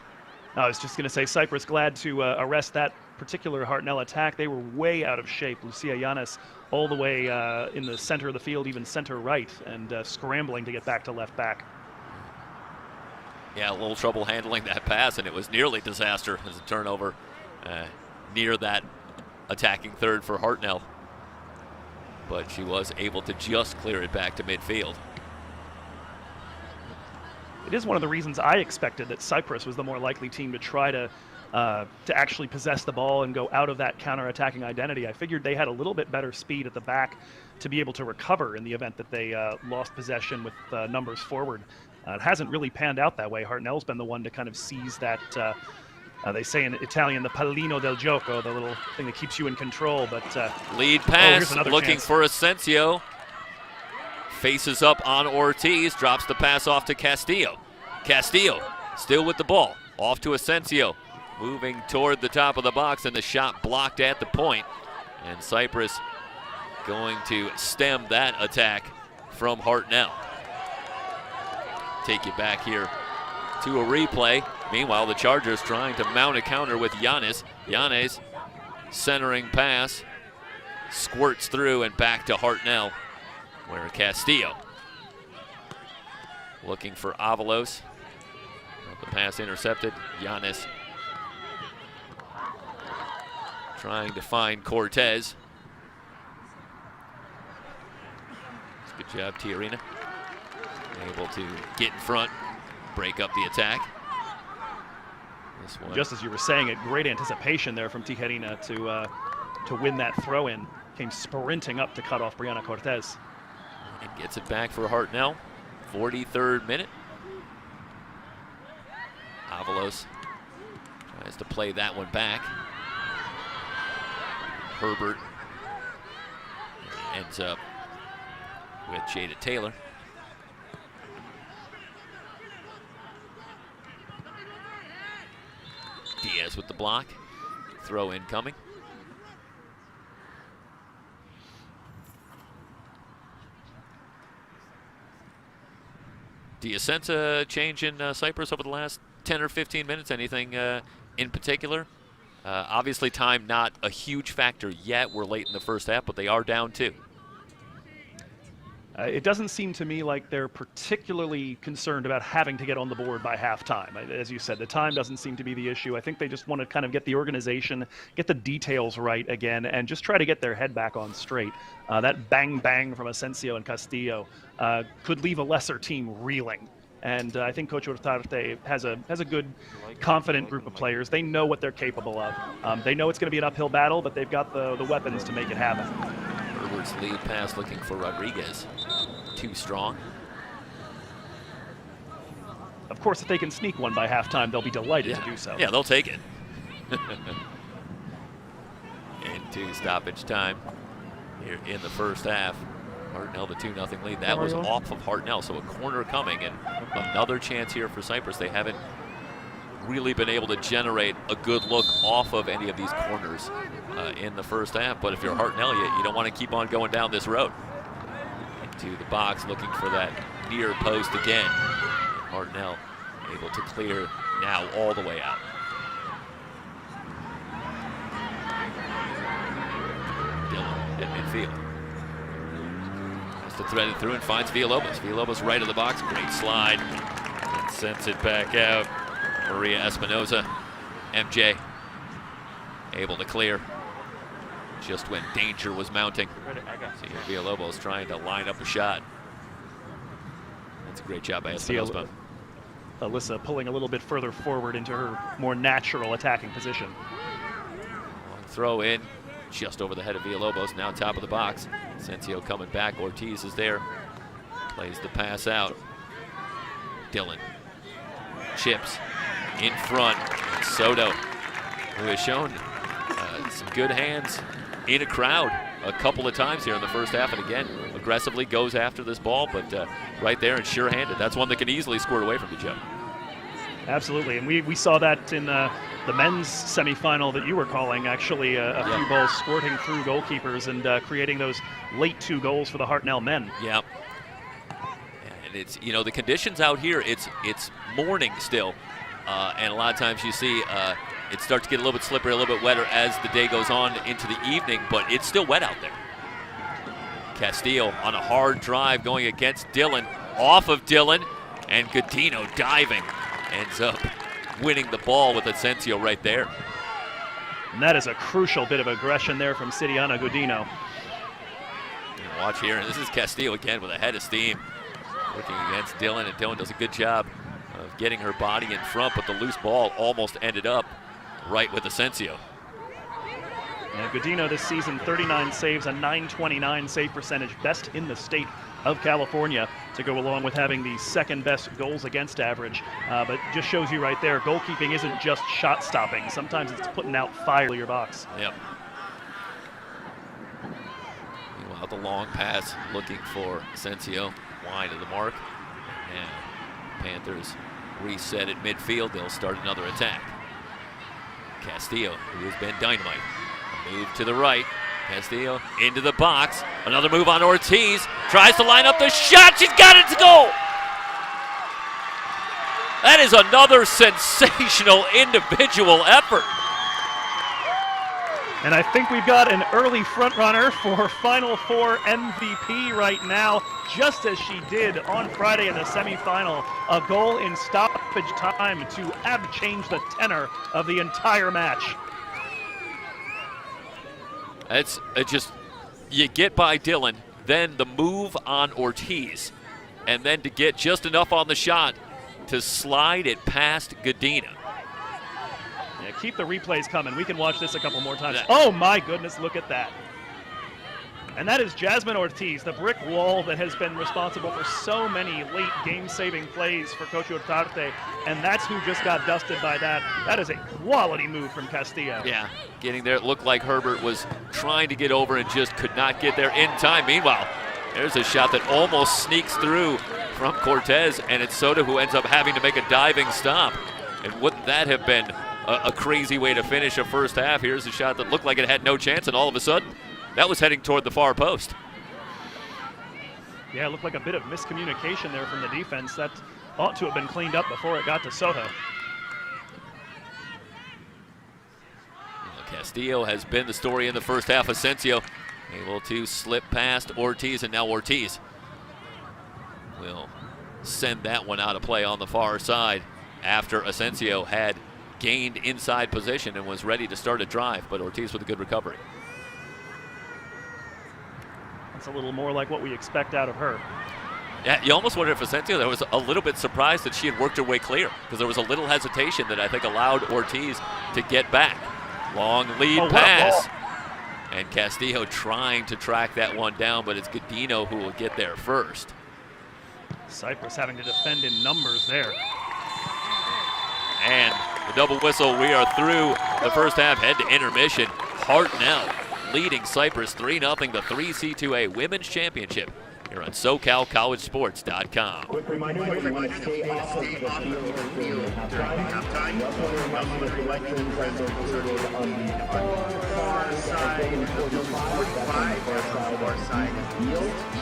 I was just going to say, Cypress glad to arrest that particular Hartnell attack. They were way out of shape. Lucia Yanis all the way in the center of the field, even center right, and scrambling to get back to left back. Yeah, a little trouble handling that pass, and it was nearly disaster as a turnover near that attacking third for Hartnell. But she was able to just clear it back to midfield. It is one of the reasons I expected that Cypress was the more likely team to try to actually possess the ball and go out of that counter-attacking identity. I figured they had a little bit better speed at the back to be able to recover in the event that they lost possession with numbers forward. It hasn't really panned out that way. Hartnell's been the one to kind of seize that, they say in Italian, the pallino del gioco, the little thing that keeps you in control. But lead pass, looking chance for Asensio. Faces up on Ortiz, drops the pass off to Castillo. Castillo still with the ball, off to Asensio. Moving toward the top of the box, and the shot blocked at the point. And Cypress going to stem that attack from Hartnell. Take you back here to a replay. Meanwhile, the Chargers trying to mount a counter with Giannis. Giannis centering pass. squirts through and back to Hartnell, where Castillo looking for Avalos. The pass intercepted. Giannis trying to find Cortez. Good job, Tiarina. Able to get in front, break up the attack. This one. Just as you were saying it, great anticipation there from Tijerina to win that throw-in. Came sprinting up to cut off Brianna Cortez. And gets it back for Hartnell. 43rd minute. Avalos tries to play that one back. Herbert ends up with Jada Taylor. Diaz with the block. Throw incoming. Do you sense a change in Cypress over the last 10 or 15 minutes? Anything in particular? Obviously time not a huge factor yet. We're late in the first half, but they are down 2. It doesn't seem to me like they're particularly concerned about having to get on the board by halftime. As you said, the time doesn't seem to be the issue. I think they just want to kind of get the organization, get the details right again, and just try to get their head back on straight. That bang-bang from Asensio and Castillo could leave a lesser team reeling. And I think Coach Ortarte has a good, confident group of players. They know what they're capable of. They know it's going to be an uphill battle, but they've got the weapons to make it happen. Herbert's lead pass looking for Rodriguez. Too strong. Of course, if they can sneak one by halftime, they'll be delighted to do so. Yeah, they'll take it. Into stoppage time here in the first half. Hartnell, the 2-0 lead. That was off of Hartnell, so a corner coming, and another chance here for Cypress. They haven't really been able to generate a good look off of any of these corners in the first half. But if you're Hartnell, you don't want to keep on going down this road. Into the box, looking for that near post again. Hartnell able to clear now all the way out. Dillon at midfield. To thread it through and finds Villalobos. Villalobos right of the box, great slide. And sends it back out. Maria Espinoza, MJ, able to clear just when danger was mounting. See Villalobos trying to line up a shot. That's a great job by Espinoza. Alyssa pulling a little bit further forward into her more natural attacking position. Long throw in, just over the head of Villalobos, now top of the box. Asensio coming back, Ortiz is there. Plays the pass out. Dillon chips in front. Soto, who has shown some good hands in a crowd a couple of times here in the first half, and again, aggressively goes after this ball, but right there and sure-handed. That's one that can easily squirt away from you, Joe. Absolutely, and we saw that in the men's semifinal that you were calling, actually, a few balls squirting through goalkeepers and creating those late 2 goals for the Hartnell men. Yeah. And it's, you know, the conditions out here, it's morning still, and a lot of times you see it starts to get a little bit slippery, a little bit wetter as the day goes on into the evening, but it's still wet out there. Castillo on a hard drive going against Dillon, off of Dillon, and Godino diving. Ends up winning the ball with Asensio right there. And that is a crucial bit of aggression there from Siriana Godino. Watch here, and this is Castillo again with a head of steam. Working against Dillon, and Dillon does a good job of getting her body in front, but the loose ball almost ended up right with Asensio. And Godino this season, 39 saves, a .929 save percentage, best in the state of California, to go along with having the second best goals against average. But just shows you right there, goalkeeping isn't just shot stopping. Sometimes it's putting out fire to your box. Yep. Meanwhile, the long pass looking for Asensio, wide of the mark. And Panthers reset at midfield. They'll start another attack. Castillo, who has been dynamite. Move to the right. Castillo into the box. Another move on Ortiz. Tries to line up the shot. She's got it to goal. That is another sensational individual effort. And I think we've got an early frontrunner for Final Four MVP right now, just as she did on Friday in the semifinal. A goal in stoppage time to have changed the tenor of the entire match. It's just, you get by Dylan, then the move on Ortiz, and then to get just enough on the shot to slide it past Godina. Yeah, keep the replays coming. We can watch this a couple more times. Oh my goodness, look at that. And that is Jasmine Ortiz, the brick wall that has been responsible for so many late game-saving plays for Coach Ugarte, and that's who just got dusted by that. That is a quality move from Castillo. Yeah, getting there. It looked like Herbert was trying to get over and just could not get there in time. Meanwhile, there's a shot that almost sneaks through from Cortez, and it's Soto who ends up having to make a diving stop. And wouldn't that have been a crazy way to finish a first half? Here's a shot that looked like it had no chance, and all of a sudden, that was heading toward the far post. Yeah, it looked like a bit of miscommunication there from the defense. That ought to have been cleaned up before it got to Soto. Castillo has been the story in the first half. Asensio able to slip past Ortiz, and now Ortiz will send that one out of play on the far side after Asensio had gained inside position and was ready to start a drive, but Ortiz with a good recovery. That's a little more like what we expect out of her. Yeah, you almost wonder if Asensio was a little bit surprised that she had worked her way clear, because there was a little hesitation that I think allowed Ortiz to get back. Long lead pass. And Castillo trying to track that one down, but it's Godino who will get there first. Cypress having to defend in numbers there. And the double whistle, we are through the first half, head to intermission. Hartnell leading Cypress 3-0, the 3C2A Women's Championship here on SoCalCollegeSports.com. Quick reminder, you want to stay off of the field during halftime. You also want to remind you that the elections are located on the far side of the 45, far side of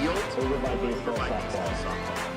Yield, over by baseball softball.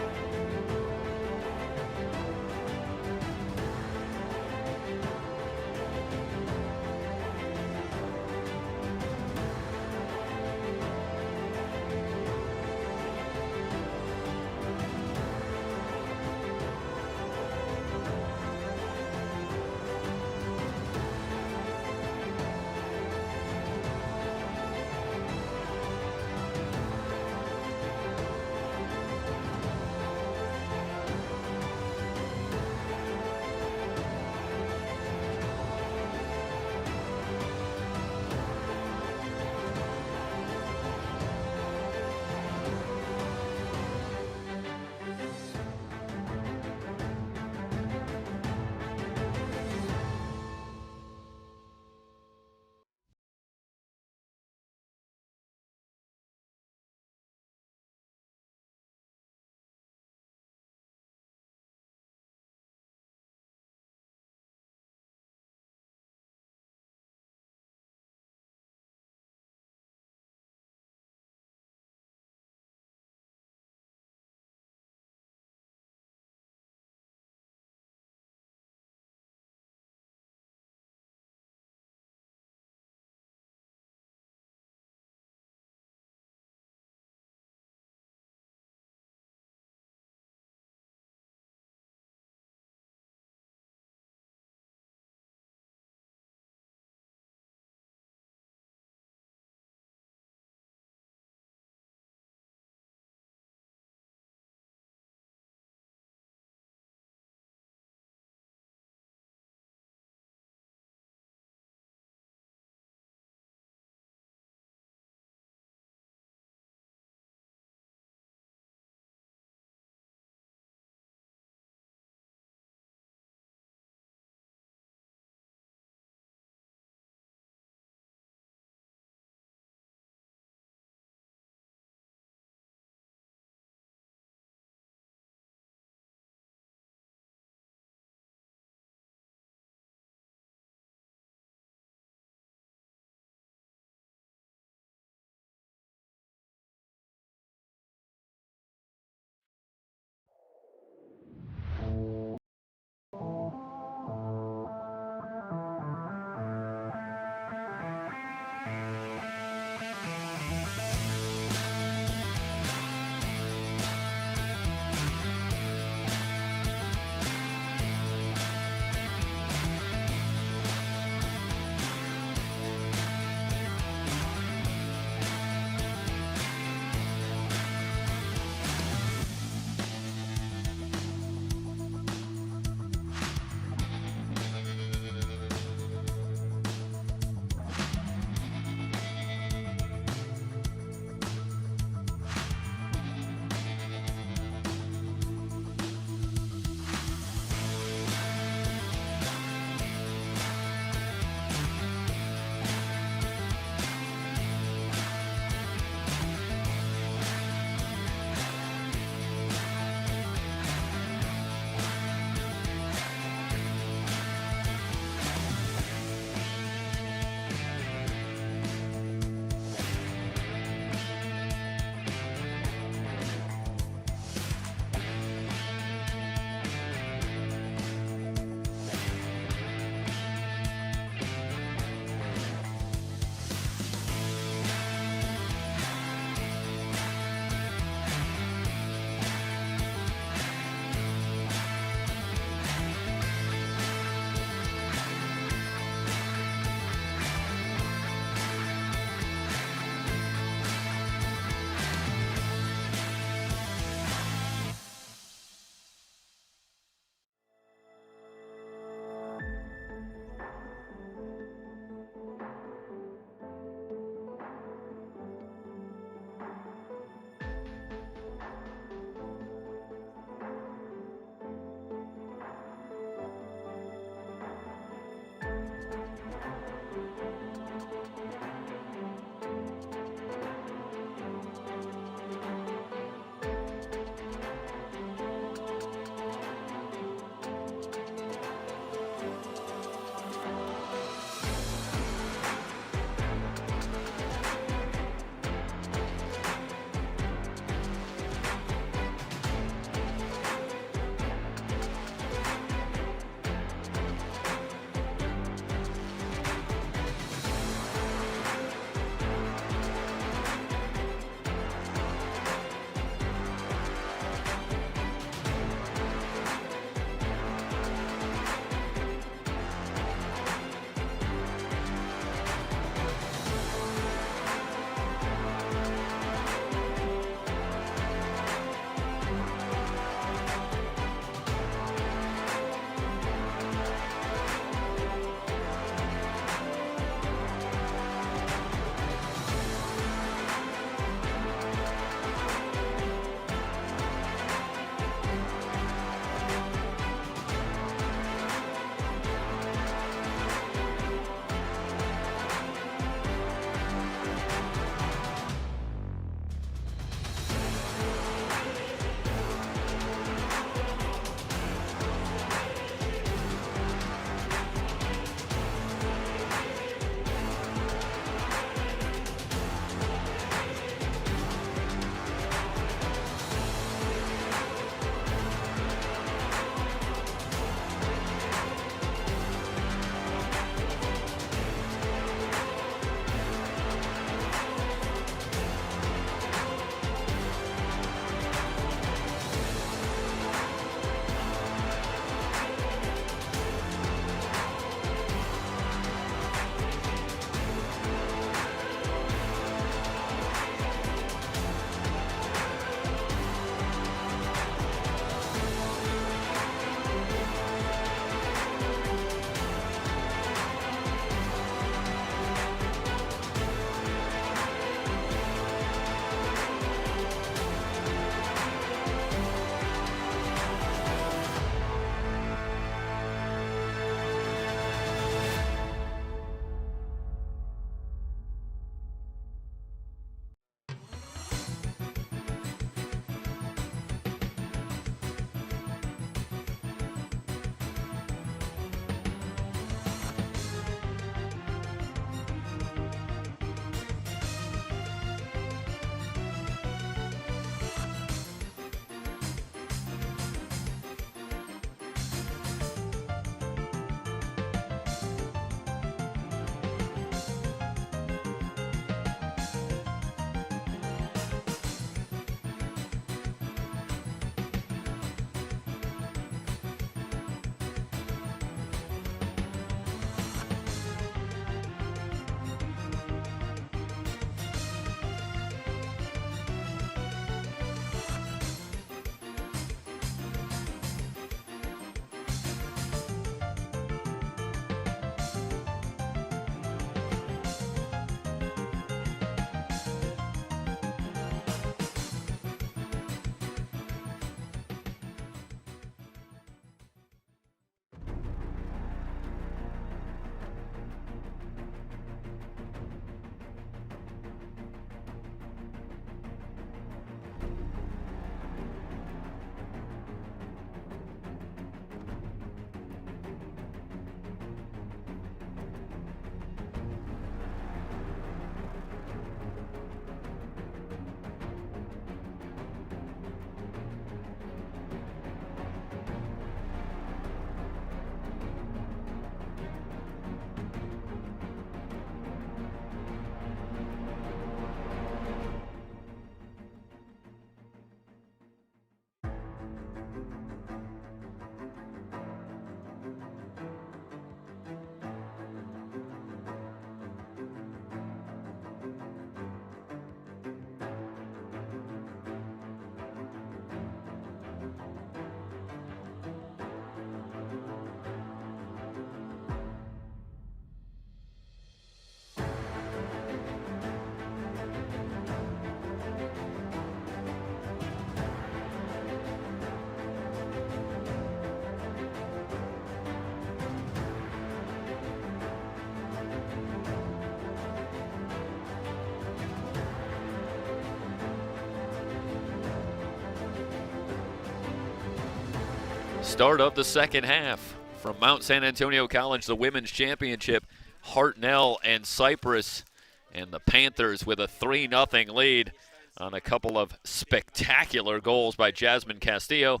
start of the second half. From Mount San Antonio College, the women's championship, Hartnell and Cypress, and the Panthers with a 3-0 lead on a couple of spectacular goals by Jasmine Castillo,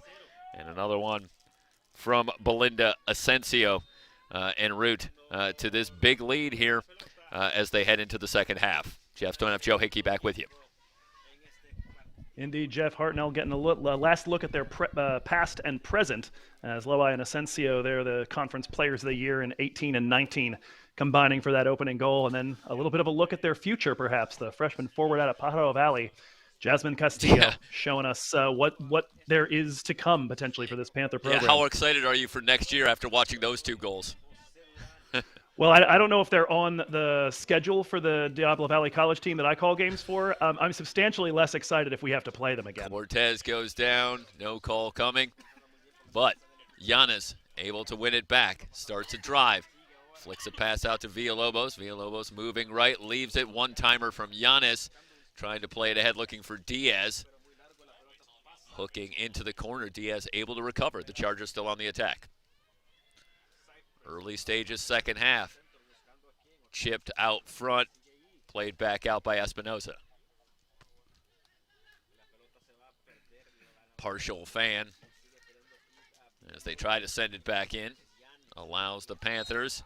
and another one from Belinda Asensio en route to this big lead here as they head into the second half. Jeff Stonehoff, Joe Hickey back with you. Indeed, Jeff. Hartnell getting a last look at their past and present, as Loai and Asensio, they're the conference players of the year in 18 and 19, combining for that opening goal, and then a little bit of a look at their future, perhaps. The freshman forward out of Pajaro Valley, Jasmine Castillo, showing us what there is to come potentially for this Panther program. Yeah, how excited are you for next year after watching those 2 goals? Well, I don't know if they're on the schedule for the Diablo Valley College team that I call games for. I'm substantially less excited if we have to play them again. Cortez goes down, no call coming, but Giannis able to win it back, starts a drive, flicks a pass out to Villalobos. Villalobos moving right, leaves it, one-timer from Giannis, trying to play it ahead, looking for Diaz. Hooking into the corner, Diaz able to recover. The Chargers still on the attack. Early stages, second half. Chipped out front, played back out by Espinoza. Partial fan as they try to send it back in. Allows the Panthers,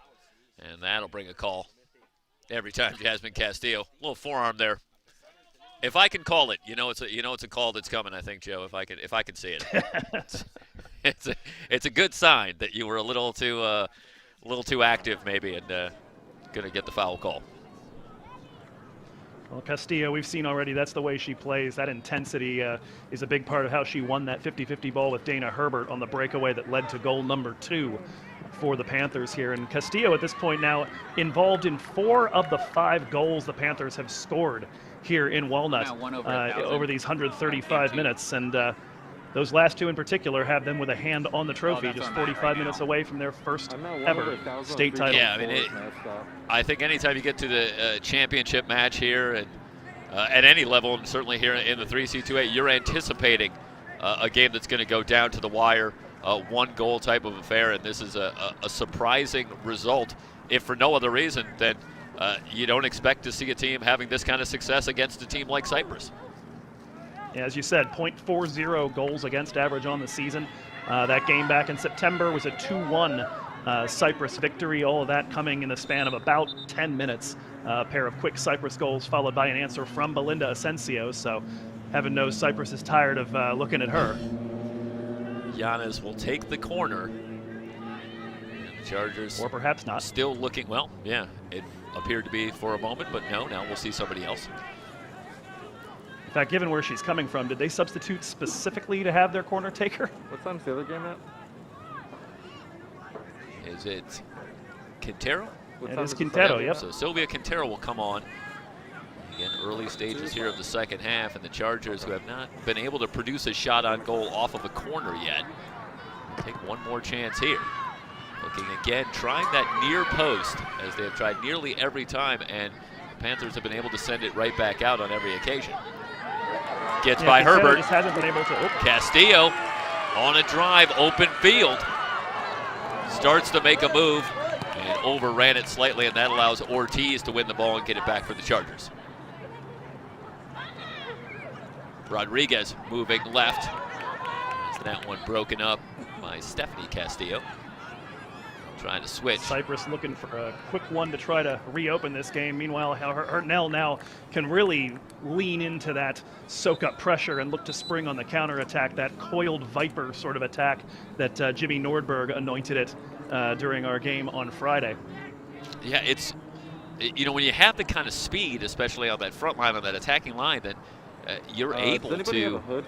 and that'll bring a call every time. Jasmine Castillo, little forearm there. If I can call it, it's a call that's coming. I think, Joe. If I can see it, it's a good sign that you were a little too active, maybe, and gonna get the foul call. Well, Castillo, we've seen already, that's the way she plays. That intensity is a big part of how she won that 50-50 ball with Dana Herbert on the breakaway that led to goal number 2 for the Panthers here. And Castillo at this point now involved in 4 of the 5 goals the Panthers have scored here in Walnut over these 135 minutes. And those last 2 in particular have them with a hand on the trophy, just 45 minutes away from their first ever state title. Yeah, I think anytime you get to the championship match here, and at any level, and certainly here in the 3C2A, you're anticipating a game that's going to go down to the wire, 1-goal type of affair, and this is a surprising result, if for no other reason than you don't expect to see a team having this kind of success against a team like Cypress. Yeah, as you said, .40 goals against average on the season. That game back in September was a 2-1 Cypress victory. All of that coming in the span of about 10 minutes. A pair of quick Cypress goals followed by an answer from Belinda Asensio. So heaven knows Cypress is tired of looking at her. Giannis will take the corner. And the Chargers, or perhaps not, still looking, well, yeah, it appeared to be for a moment, but no, now we'll see somebody else. In fact, given where she's coming from, did they substitute specifically to have their corner taker? What time's the other game at? Is it Quintero? It is Quintero, yep. So Sylvia Quintero will come on. Again, early stages here of the second half, and the Chargers, who have not been able to produce a shot on goal off of a corner yet, take one more chance here. Looking again, trying that near post, as they have tried nearly every time, and the Panthers have been able to send it right back out on every occasion. Gets by Herbert. Just hasn't been able to. Castillo on a drive, open field. Starts to make a move and overran it slightly, and that allows Ortiz to win the ball and get it back for the Chargers. Rodriguez moving left. That one broken up by Stephanie Castillo. Trying to switch. Cypress looking for a quick one to try to reopen this game. Meanwhile, Hartnell now can really lean into that soak-up pressure and look to spring on the counterattack, that coiled viper sort of attack that Jimmy Nordberg anointed it during our game on Friday. Yeah, it's, when you have the kind of speed, especially on that front line, on that attacking line, then you're able to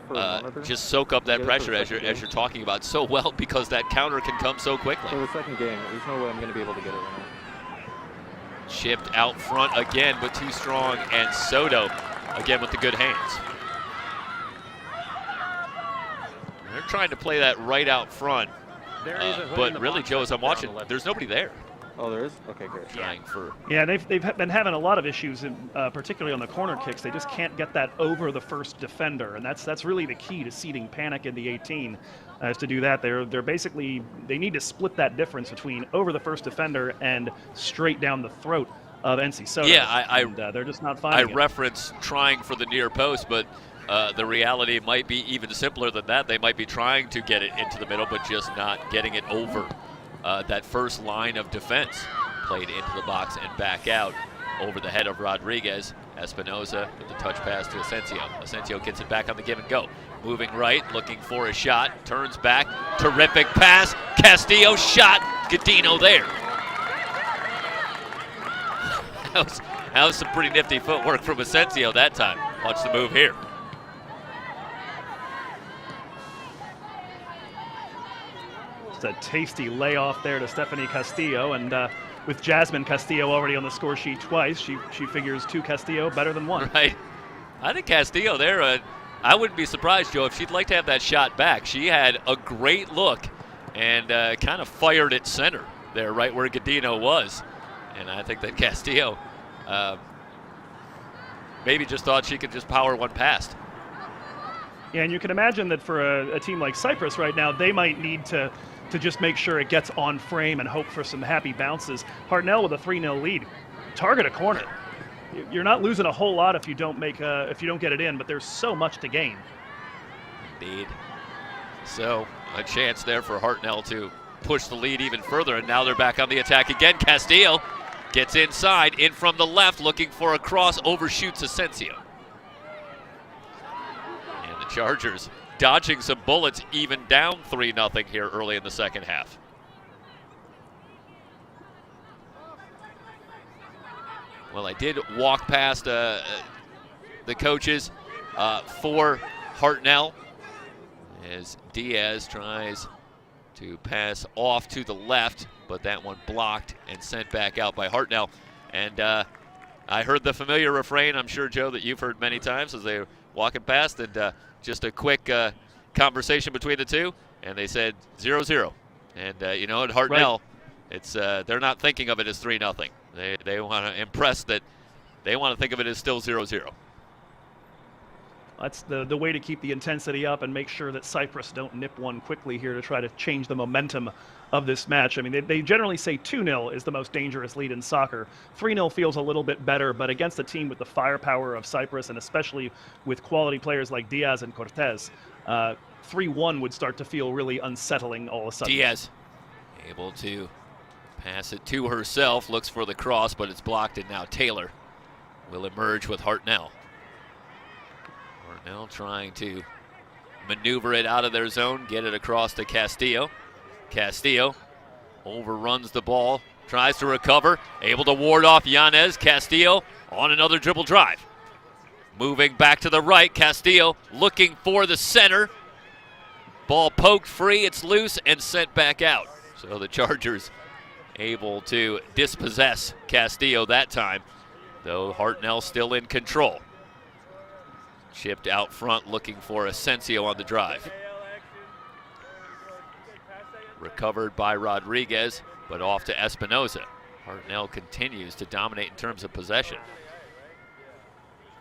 just soak up that pressure as you're talking about so well, because that counter can come so quickly. For the second game, there's no way I'm going to be able to get it right now. Chipped out front again, but too strong, and Soto again with the good hands. They're trying to play that right out front, but really, Joe, as I'm watching, there's nobody there. Oh, there is? Okay, great. Trying for. Yeah, they've been having a lot of issues, particularly on the corner kicks. They just can't get that over the first defender, and that's really the key to seeding panic in the 18. Is to do that, they're basically, they need to split that difference between over the first defender and straight down the throat of NC Soda. Yeah, they're just not finding it. I reference trying for the near post, but the reality might be even simpler than that. They might be trying to get it into the middle, but just not getting it over that first line of defense. Played into the box and back out over the head of Rodriguez. Espinoza with the touch pass to Asensio. Asensio gets it back on the give and go. Moving right, looking for a shot, turns back, terrific pass, Castillo shot, Gadino there. That was some pretty nifty footwork from Asensio that time. Watch the move here. Just a tasty layoff there to Stephanie Castillo, and with Jasmine Castillo already on the score sheet twice, she figures 2 Castillo better than 1. Right. I think Castillo there, I wouldn't be surprised, Joe, if she'd like to have that shot back. She had a great look and kind of fired at center there, right where Gadino was. And I think that Castillo maybe just thought she could just power one past. Yeah, and you can imagine that for a team like Cypress right now, they might need to just make sure it gets on frame and hope for some happy bounces. Hartnell with a 3-0 lead. Target a corner. You're not losing a whole lot if you don't get it in, but there's so much to gain. Indeed. So a chance there for Hartnell to push the lead even further, and now they're back on the attack again. Castillo gets inside, in from the left, looking for a cross, overshoots Asensio. And the Chargers dodging some bullets, even down 3-0 here early in the second half. Well, I did walk past the coaches for Hartnell as Diaz tries to pass off to the left, but that one blocked and sent back out by Hartnell. And I heard the familiar refrain, I'm sure, Joe, that you've heard many times as they were walking past, and just a quick conversation between the two, and they said 0-0. And you know, at Hartnell, right, it's they're not thinking of it as 3-0. They want to impress that they want to think of it as still 0-0. That's the way to keep the intensity up and make sure that Cypress don't nip one quickly here to try to change the momentum of this match. I mean, they generally say 2-0 is the most dangerous lead in soccer. 3-0 feels a little bit better, but against a team with the firepower of Cypress, and especially with quality players like Diaz and Cortez, 3-1 would start to feel really unsettling all of a sudden. Diaz able to pass it to herself, looks for the cross, but it's blocked, and now Taylor will emerge with Hartnell. Hartnell trying to maneuver it out of their zone, get it across to Castillo. Castillo overruns the ball, tries to recover, able to ward off Yanez. Castillo on another dribble drive. Moving back to the right, Castillo looking for the center. Ball poked free, it's loose and sent back out. So the Chargers able to dispossess Castillo that time, though Hartnell still in control. Chipped out front, looking for Asensio on the drive. Recovered by Rodriguez, but off to Espinoza. Hartnell continues to dominate in terms of possession.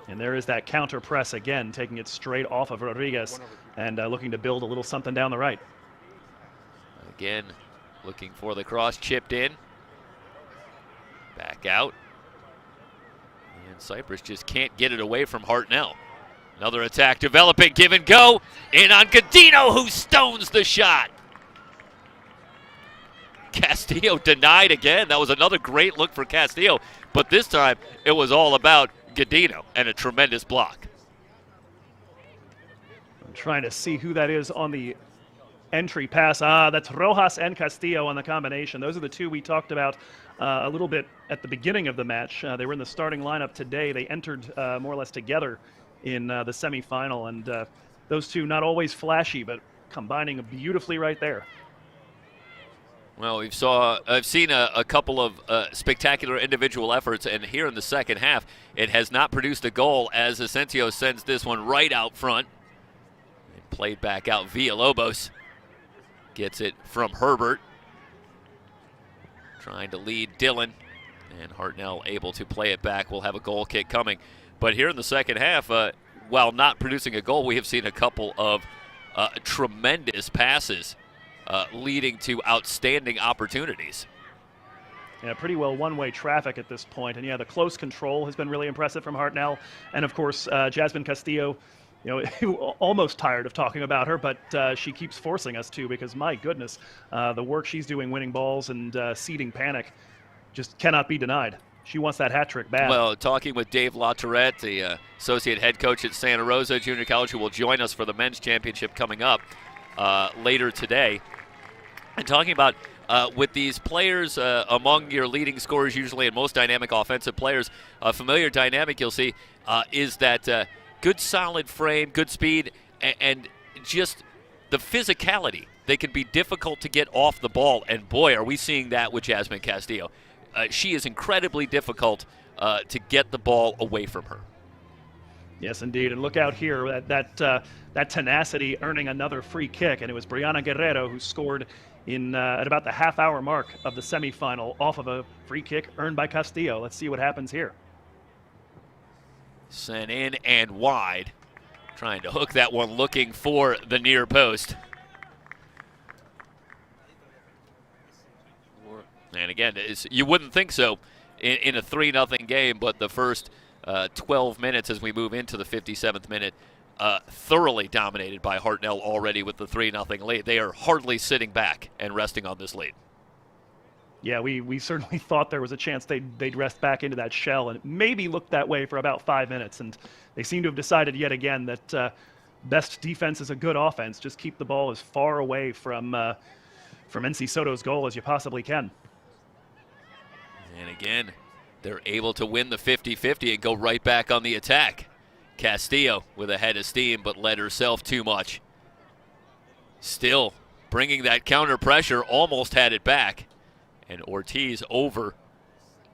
And there is that counter press again, taking it straight off of Rodriguez and looking to build a little something down the right. Again, looking for the cross, chipped in. Back out. And Cypress just can't get it away from Hartnell. Another attack developing, give and go. In on Gadino, who stones the shot. Castillo denied again. That was another great look for Castillo, but this time it was all about Gadino and a tremendous block. I'm trying to see who that is on the entry pass. That's Rojas and Castillo on the combination. Those are the two we talked about a little bit at the beginning of the match. They were in the starting lineup today. They entered more or less together in the semifinal, and those two not always flashy, but combining beautifully right there. Well, I've seen a couple of spectacular individual efforts, and here in the second half, it has not produced a goal as Asensio sends this one right out front. And played back out. Villalobos gets it from Herbert. trying to lead Dillon, and Hartnell able to play it back. We'll have a goal kick coming. But here in the second half, while not producing a goal, we have seen a couple of tremendous passes leading to outstanding opportunities. Yeah, pretty well one-way traffic at this point. And yeah, the close control has been really impressive from Hartnell. And of course, Jasmine Castillo, almost tired of talking about her, but she keeps forcing us to, because my goodness, the work she's doing winning balls and seeding panic just cannot be denied. She wants that hat trick bad. Well, talking with Dave LaTourette, the associate head coach at Santa Rosa Junior College, who will join us for the men's championship coming up later today, and talking about with these players among your leading scorers usually and most dynamic offensive players, a familiar dynamic you'll see is that good solid frame, good speed, and just the physicality. They can be difficult to get off the ball, and boy, are we seeing that with Jasmine Castillo. She is incredibly difficult to get the ball away from her. Yes, indeed. And look out here, that tenacity earning another free kick, and it was Brianna Guerrero who scored at about the half-hour mark of the semifinal off of a free kick earned by Castillo. Let's see what happens here. Sent in and wide. Trying to hook that one, looking for the near post. And again, you wouldn't think so in a 3-0 game, but the first 12 minutes as we move into the 57th minute, thoroughly dominated by Hartnell already with the 3-0 lead. They are hardly sitting back and resting on this lead. Yeah, we certainly thought there was a chance they'd rest back into that shell, and it maybe looked that way for about 5 minutes. And they seem to have decided yet again that best defense is a good offense. Just keep the ball as far away from NC Soto's goal as you possibly can. And again, they're able to win the 50-50 and go right back on the attack. Castillo with a head of steam, but led herself too much. Still bringing that counter pressure, almost had it back. And Ortiz over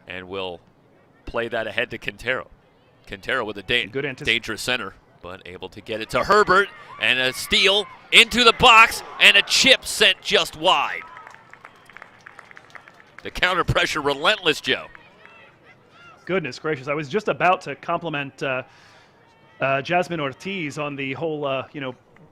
and will play that ahead to Quintero. Quintero with a dangerous center, but able to get it to Herbert, and a steal into the box, and a chip sent just wide. The counter pressure relentless, Joe. Goodness gracious, I was just about to compliment Jasmine Ortiz on the whole,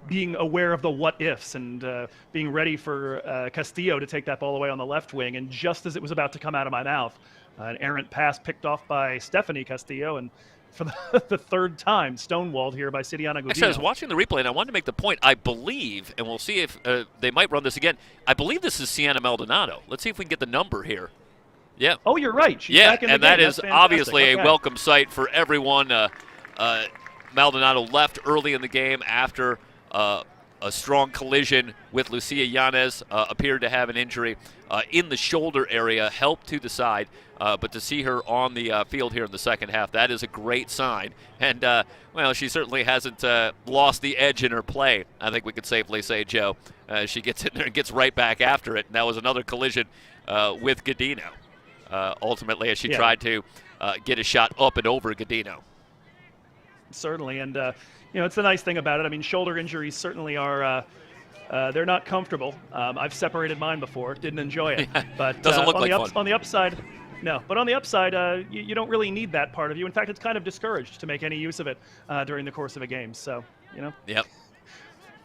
being aware of the what-ifs and being ready for Castillo to take that ball away on the left wing. And just as it was about to come out of my mouth, an errant pass picked off by Stephanie Castillo, and for the third time, stonewalled here by Siriana Gudino. Actually, I was watching the replay, and I wanted to make the point, I believe, and we'll see if they might run this again, I believe this is Sienna Maldonado. Let's see if we can get the number here. Yeah. Oh, you're right. She's yeah, back in the and game. that is obviously okay. A welcome sight for everyone. Maldonado left early in the game after a strong collision with Lucia Yanez, appeared to have an injury in the shoulder area, helped to the side, but to see her on the field here in the second half, that is a great sign. And, she certainly hasn't lost the edge in her play, I think we could safely say, Joe. She gets in there and gets right back after it, and that was another collision with Godino, ultimately, as she tried to get a shot up and over Godino. Certainly, and it's the nice thing about it. I mean, shoulder injuries certainly are they're not comfortable. I've separated mine before, didn't enjoy it. But doesn't look like fun. On the upside, no. But on the upside, you don't really need that part of you. In fact, it's kind of discouraged to make any use of it during the course of a game. So, Yep.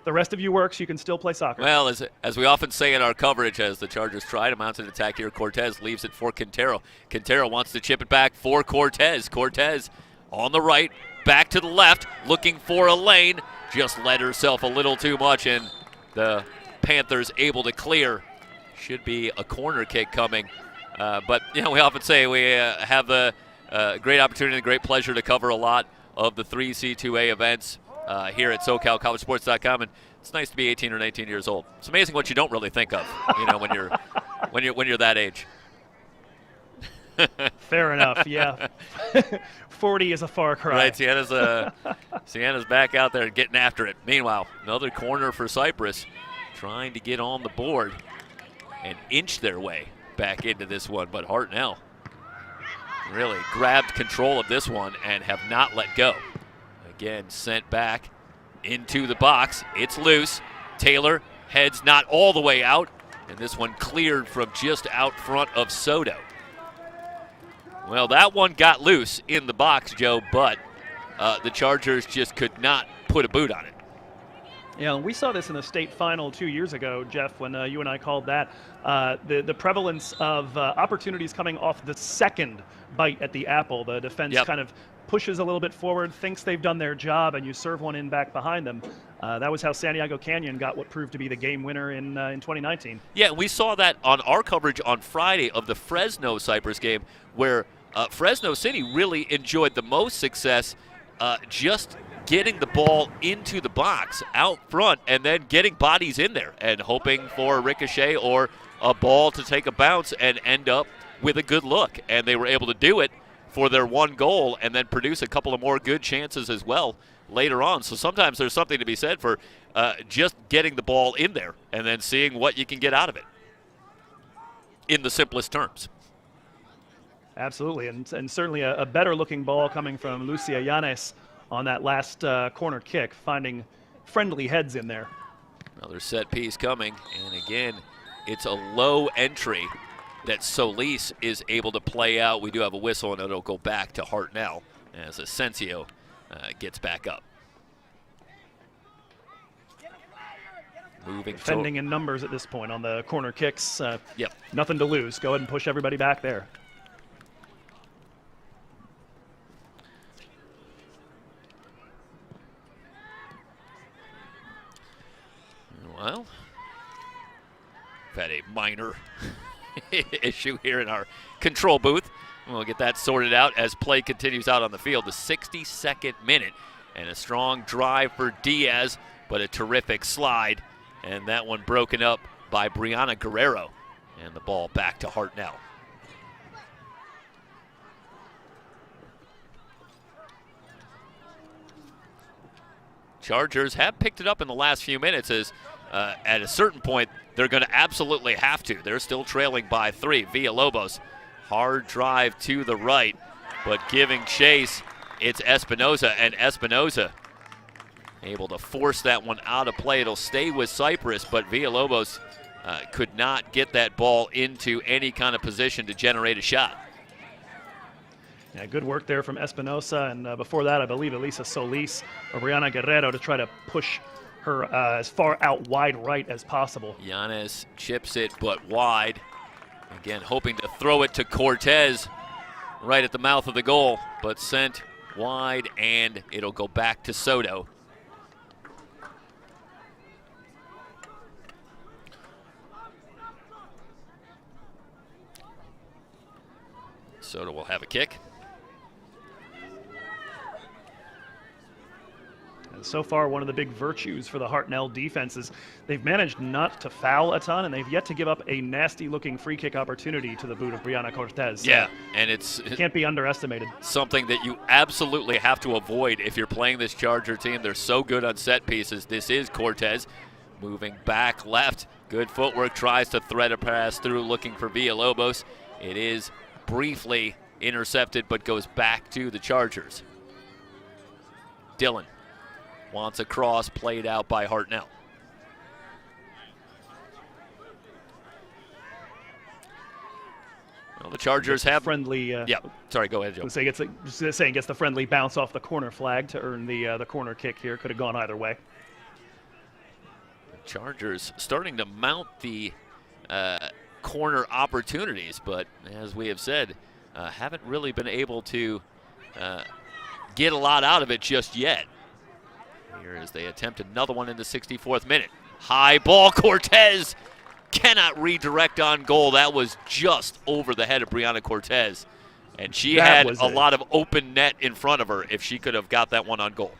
The rest of you works, you can still play soccer. Well, as we often say in our coverage, as the Chargers try to mount an attack here, Cortez leaves it for Quintero. Quintero wants to chip it back for Cortez. Cortez on the right, back to the left, looking for a lane. Just led herself a little too much, and the Panthers able to clear. Should be a corner kick coming. But, we often say we have the great opportunity and great pleasure to cover a lot of the 3C2A events here at SoCalCollegeSports.com, and it's nice to be 18 or 19 years old. It's amazing what you don't really think of, when you're that age. Fair enough, yeah. 40 is a far cry. Right, Sienna's back out there getting after it. Meanwhile, another corner for Cypress, trying to get on the board and inch their way back into this one. But Hartnell really grabbed control of this one and have not let go. Again, sent back into the box. It's loose. Taylor heads not all the way out. And this one cleared from just out front of Soto. Well, that one got loose in the box, Joe, but the Chargers just could not put a boot on it. Yeah, we saw this in the state final 2 years ago, Jeff, when you and I called that. The prevalence of opportunities coming off the second bite at the apple. The defense kind of pushes a little bit forward, thinks they've done their job, and you serve one in back behind them. That was how San Diego Canyon got what proved to be the game winner in 2019. Yeah, we saw that on our coverage on Friday of the Fresno-Cypress game, where Fresno City really enjoyed the most success just getting the ball into the box out front and then getting bodies in there and hoping for a ricochet or a ball to take a bounce and end up with a good look. And they were able to do it for their one goal and then produce a couple of more good chances as well later on. So sometimes there's something to be said for just getting the ball in there and then seeing what you can get out of it in the simplest terms. Absolutely, and certainly a better-looking ball coming from Lucia Yanes on that last corner kick, finding friendly heads in there. Another set piece coming, and again, it's a low entry that Solis is able to play out. We do have a whistle, and it'll go back to Hartnell as Asensio gets back up. Moving defending in numbers at this point on the corner kicks. Yep. Nothing to lose. Go ahead and push everybody back there. Well, we've had a minor issue here in our control booth. We'll get that sorted out as play continues out on the field. The 62nd minute, and a strong drive for Diaz, but a terrific slide. And that one broken up by Brianna Guerrero. And the ball back to Hartnell. Chargers have picked it up in the last few minutes as at a certain point they're going to absolutely have to. They're still trailing by 3. Villalobos, hard drive to the right, but giving chase, it's Espinoza, and Espinoza able to force that one out of play. It'll stay with Cypress, but Villalobos could not get that ball into any kind of position to generate a shot. Yeah, good work there from Espinosa, and before that, I believe Elisa Solis or Brianna Guerrero to try to push her as far out wide right as possible. Yanes chips it, but wide. Again, hoping to throw it to Cortez right at the mouth of the goal, but sent wide, and it'll go back to Soto. Soto will have a kick. And so far, one of the big virtues for the Hartnell defense is they've managed not to foul a ton, and they've yet to give up a nasty-looking free kick opportunity to the boot of Brianna Cortez. Yeah, and it can't be underestimated. Something that you absolutely have to avoid if you're playing this Charger team. They're so good on set pieces. This is Cortez moving back left. Good footwork, tries to thread a pass through, looking for Villalobos. It is briefly intercepted, but goes back to the Chargers. Dillon wants a cross played out by Hartnell. Well, the Chargers have friendly. Yeah, sorry, go ahead, Joe. Gets the friendly bounce off the corner flag to earn the corner kick here. Could have gone either way. The Chargers starting to mount the corner opportunities, but as we have said, haven't really been able to get a lot out of it just yet. Here as they attempt another one in the 64th minute. High ball, Cortez cannot redirect on goal. That was just over the head of Brianna Cortez, and she had a lot of open net in front of her if she could have got that one on goal.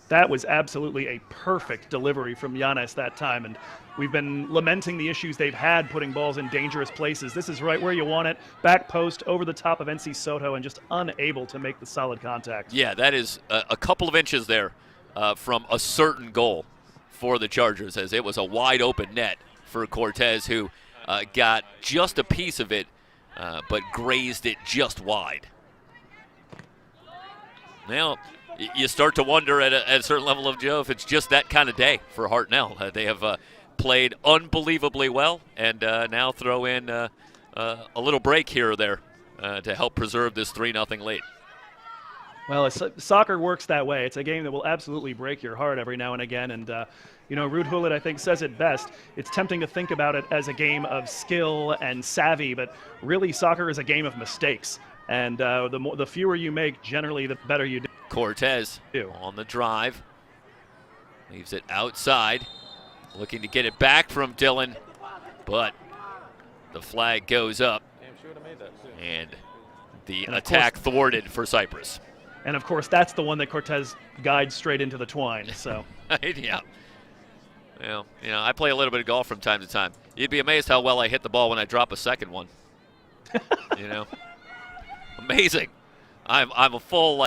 That was absolutely a perfect delivery from Yanes that time, and we've been lamenting the issues they've had putting balls in dangerous places. This is right where you want it. Back post, over the top of NC Soto, and just unable to make the solid contact. Yeah, that is a couple of inches there from a certain goal for the Chargers, as it was a wide open net for Cortez, who got just a piece of it, but grazed it just wide. Now, you start to wonder at a certain level of Joe if it's just that kind of day for Hartnell. They have played unbelievably well, and now throw in a little break here or there to help preserve this 3-0 lead. Well, soccer works that way. It's a game that will absolutely break your heart every now and again. And, Ruud Gullit, I think, says it best. It's tempting to think about it as a game of skill and savvy, but really soccer is a game of mistakes. And the fewer you make, generally, the better you do. Cortez on the drive. Leaves it outside. Looking to get it back from Dylan, but the flag goes up. Damn, she would have made that too. And the attack thwarted for Cypress. And, of course, that's the one that Cortez guides straight into the twine. So, yeah. Well, I play a little bit of golf from time to time. You'd be amazed how well I hit the ball when I drop a second one. Amazing. I'm a full,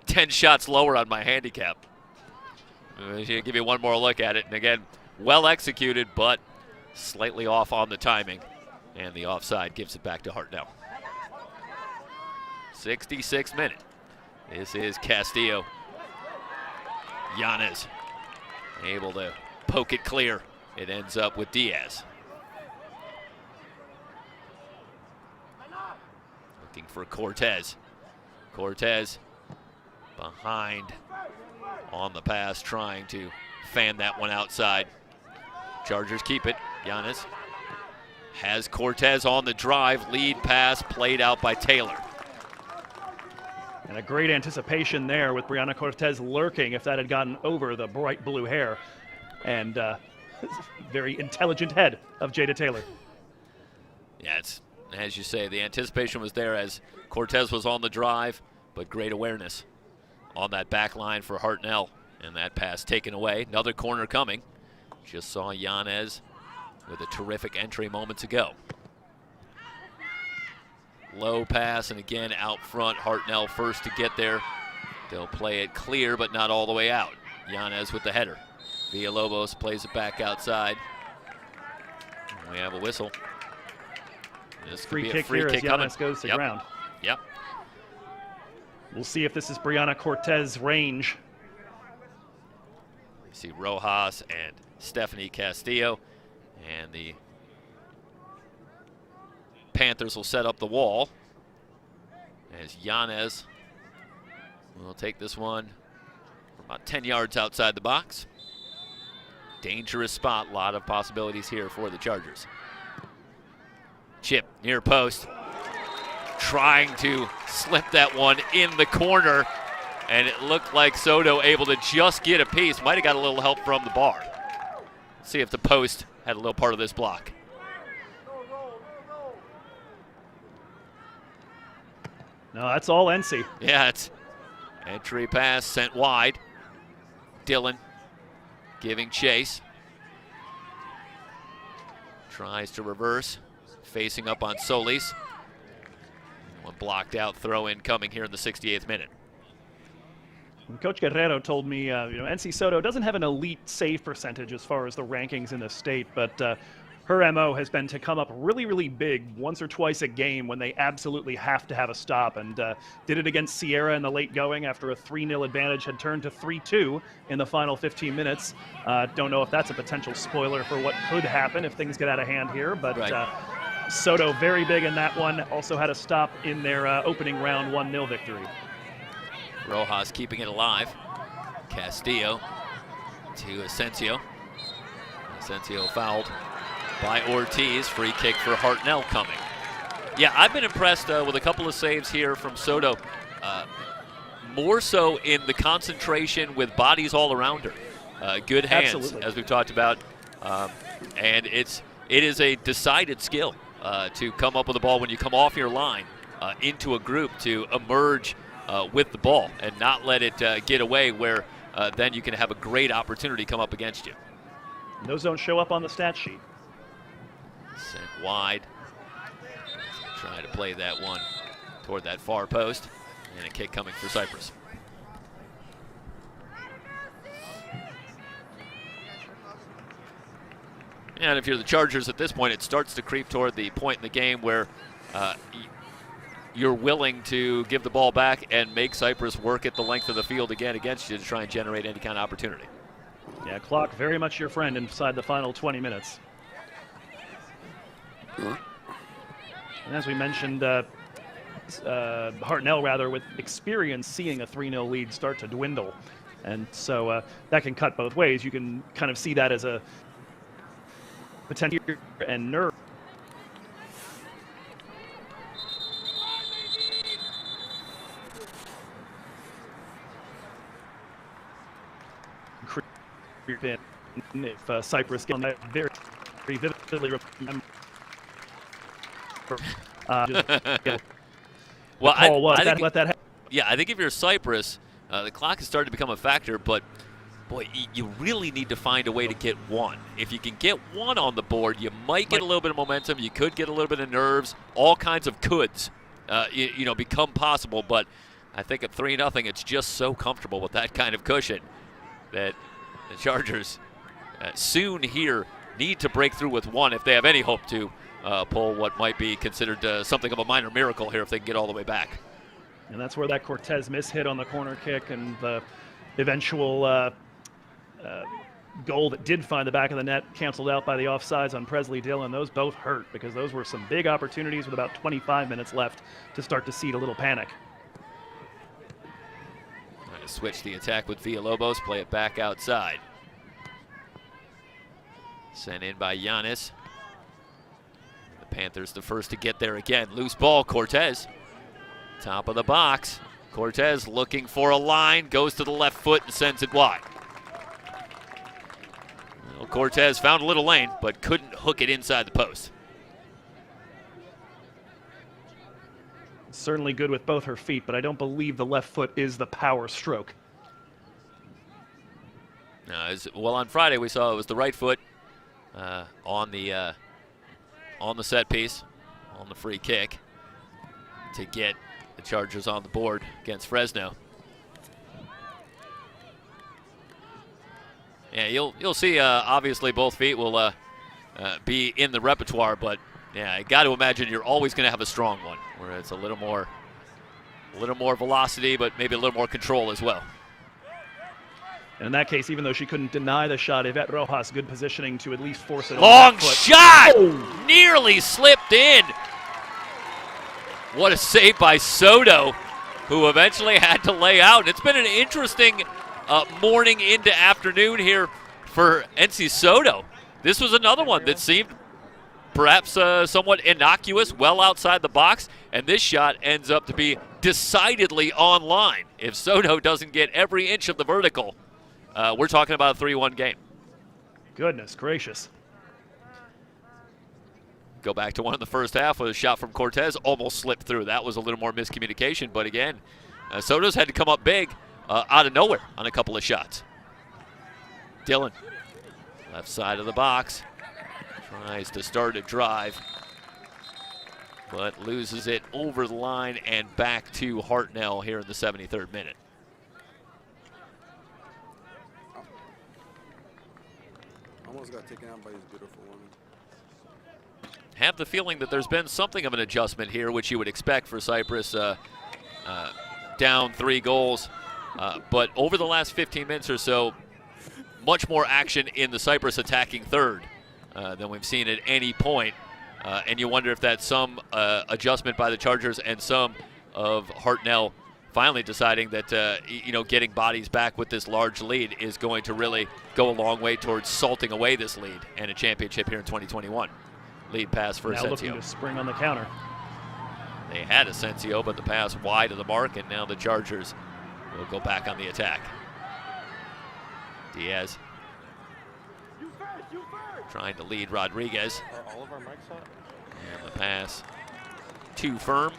10 shots lower on my handicap. I'll give you one more look at it. And again, well executed, but slightly off on the timing. And the offside gives it back to Hartnell. 66th minute. This is Castillo. Yanez able to poke it clear. It ends up with Diaz. Looking for Cortez. Cortez behind on the pass, trying to fan that one outside. Chargers keep it. Yanez has Cortez on the drive. Lead pass played out by Taylor. and a great anticipation there with Brianna Cortez lurking if that had gotten over the bright blue hair. And very intelligent head of Jada Taylor. Yeah, it's, as you say, the anticipation was there as Cortez was on the drive, but great awareness on that back line for Hartnell. And that pass taken away. Another corner coming. Just saw Yanez with a terrific entry moments ago. Low pass, and again out front, Hartnell first to get there. They'll play it clear, but not all the way out. Yanez with the header. Villalobos plays it back outside. And we have a whistle. This could be a free kick as coming. Yanez goes to ground. Yep. We'll see if this is Brianna Cortez range. We see Rojas and Stephanie Castillo, and the Panthers will set up the wall as Yanez will take this one about 10 yards outside the box. Dangerous spot, a lot of possibilities here for the Chargers. Chip near post, trying to slip that one in the corner, and it looked like Soto able to just get a piece. Might have got a little help from the bar. Let's see if the post had a little part of this block. No, that's all NC. Yeah, it's entry pass sent wide. Dylan giving chase. Tries to reverse, facing up on Solis. One blocked out, throw in coming here in the 68th minute. Coach Guerrero told me, NC Soto doesn't have an elite save percentage as far as the rankings in the state, but her MO has been to come up really, really big once or twice a game when they absolutely have to have a stop, and did it against Sierra in the late going after a 3-0 advantage had turned to 3-2 in the final 15 minutes. Don't know if that's a potential spoiler for what could happen if things get out of hand here, but Soto very big in that one. Also had a stop in their opening round 1-0 victory. Rojas keeping it alive. Castillo to Asensio. Asensio fouled by Ortiz. Free kick for Hartnell coming. Yeah, I've been impressed with a couple of saves here from Soto. More so in the concentration with bodies all around her. Good hands, as we've talked about. And it is a decided skill to come up with the ball when you come off your line into a group, to emerge with the ball and not let it get away where then you can have a great opportunity come up against you. Those don't show up on the stat sheet. Sent wide. Trying to play that one toward that far post. And a kick coming for Cypress. And if you're the Chargers at this point, it starts to creep toward the point in the game where you're willing to give the ball back and make Cypress work at the length of the field again against you to try and generate any kind of opportunity. Yeah, clock very much your friend inside the final 20 minutes. And as we mentioned, Hartnell, rather, with experience seeing a 3-0 lead start to dwindle. And so that can cut both ways. You can kind of see that as a potential and nerve. If Cypress get on that very vividly remember. Well, I think if you're Cypress, the clock is starting to become a factor, but boy, you really need to find a way to get one. If you can get one on the board, you might get a little bit of momentum. You could get a little bit of nerves. All kinds of coulds, become possible. But I think at 3-0, it's just so comfortable with that kind of cushion that the Chargers soon here need to break through with one if they have any hope to pull what might be considered something of a minor miracle here if they can get all the way back. And that's where that Cortez miss hit on the corner kick and the eventual goal that did find the back of the net canceled out by the offsides on Presley Dillon. Those both hurt because those were some big opportunities with about 25 minutes left to start to seed a little panic. Trying to switch the attack with Villalobos, play it back outside. Sent in by Giannis. The Panthers the first to get there again. Loose ball, Cortez. Top of the box. Cortez looking for a line, goes to the left foot and sends it wide. Well, Cortez found a little lane, but couldn't hook it inside the post. Certainly good with both her feet, but I don't believe the left foot is the power stroke. Well, on Friday we saw it was the right foot on the set piece, on the free kick to get the Chargers on the board against Fresno. Yeah, you'll see. Obviously, both feet will be in the repertoire, but yeah, I got to imagine you're always going to have a strong one, where it's a little more velocity, but maybe a little more control as well. And in that case, even though she couldn't deny the shot, Yvette Rojas, good positioning to at least force it. Long shot! Oh. Nearly slipped in. What a save by Soto, who eventually had to lay out. It's been an interesting morning into afternoon here for NC Soto. This was another one that seemed perhaps somewhat innocuous, well outside the box, and this shot ends up to be decidedly on line. If Soto doesn't get every inch of the vertical, we're talking about a 3-1 game. Goodness gracious. Go back to one in the first half with a shot from Cortez, almost slipped through. That was a little more miscommunication, but again, Soto's had to come up big out of nowhere on a couple of shots. Dillon, left side of the box, tries to start a drive, but loses it over the line and back to Hartnell here in the 73rd minute. Almost got taken out by his beautiful woman. Have the feeling that there's been something of an adjustment here, which you would expect for Cypress, down 3 goals. But over the last 15 minutes or so, much more action in the Cypress attacking third than we've seen at any point. And you wonder if that's some adjustment by the Chargers and some of Hartnell finally deciding that, getting bodies back with this large lead is going to really go a long way towards salting away this lead and a championship here in 2021. Lead pass for Asensio. Now looking to spring on the counter. They had Asensio, but the pass wide of the mark, and now the Chargers will go back on the attack. Diaz trying to lead Rodriguez. Are all of our mics on? And the pass too firm.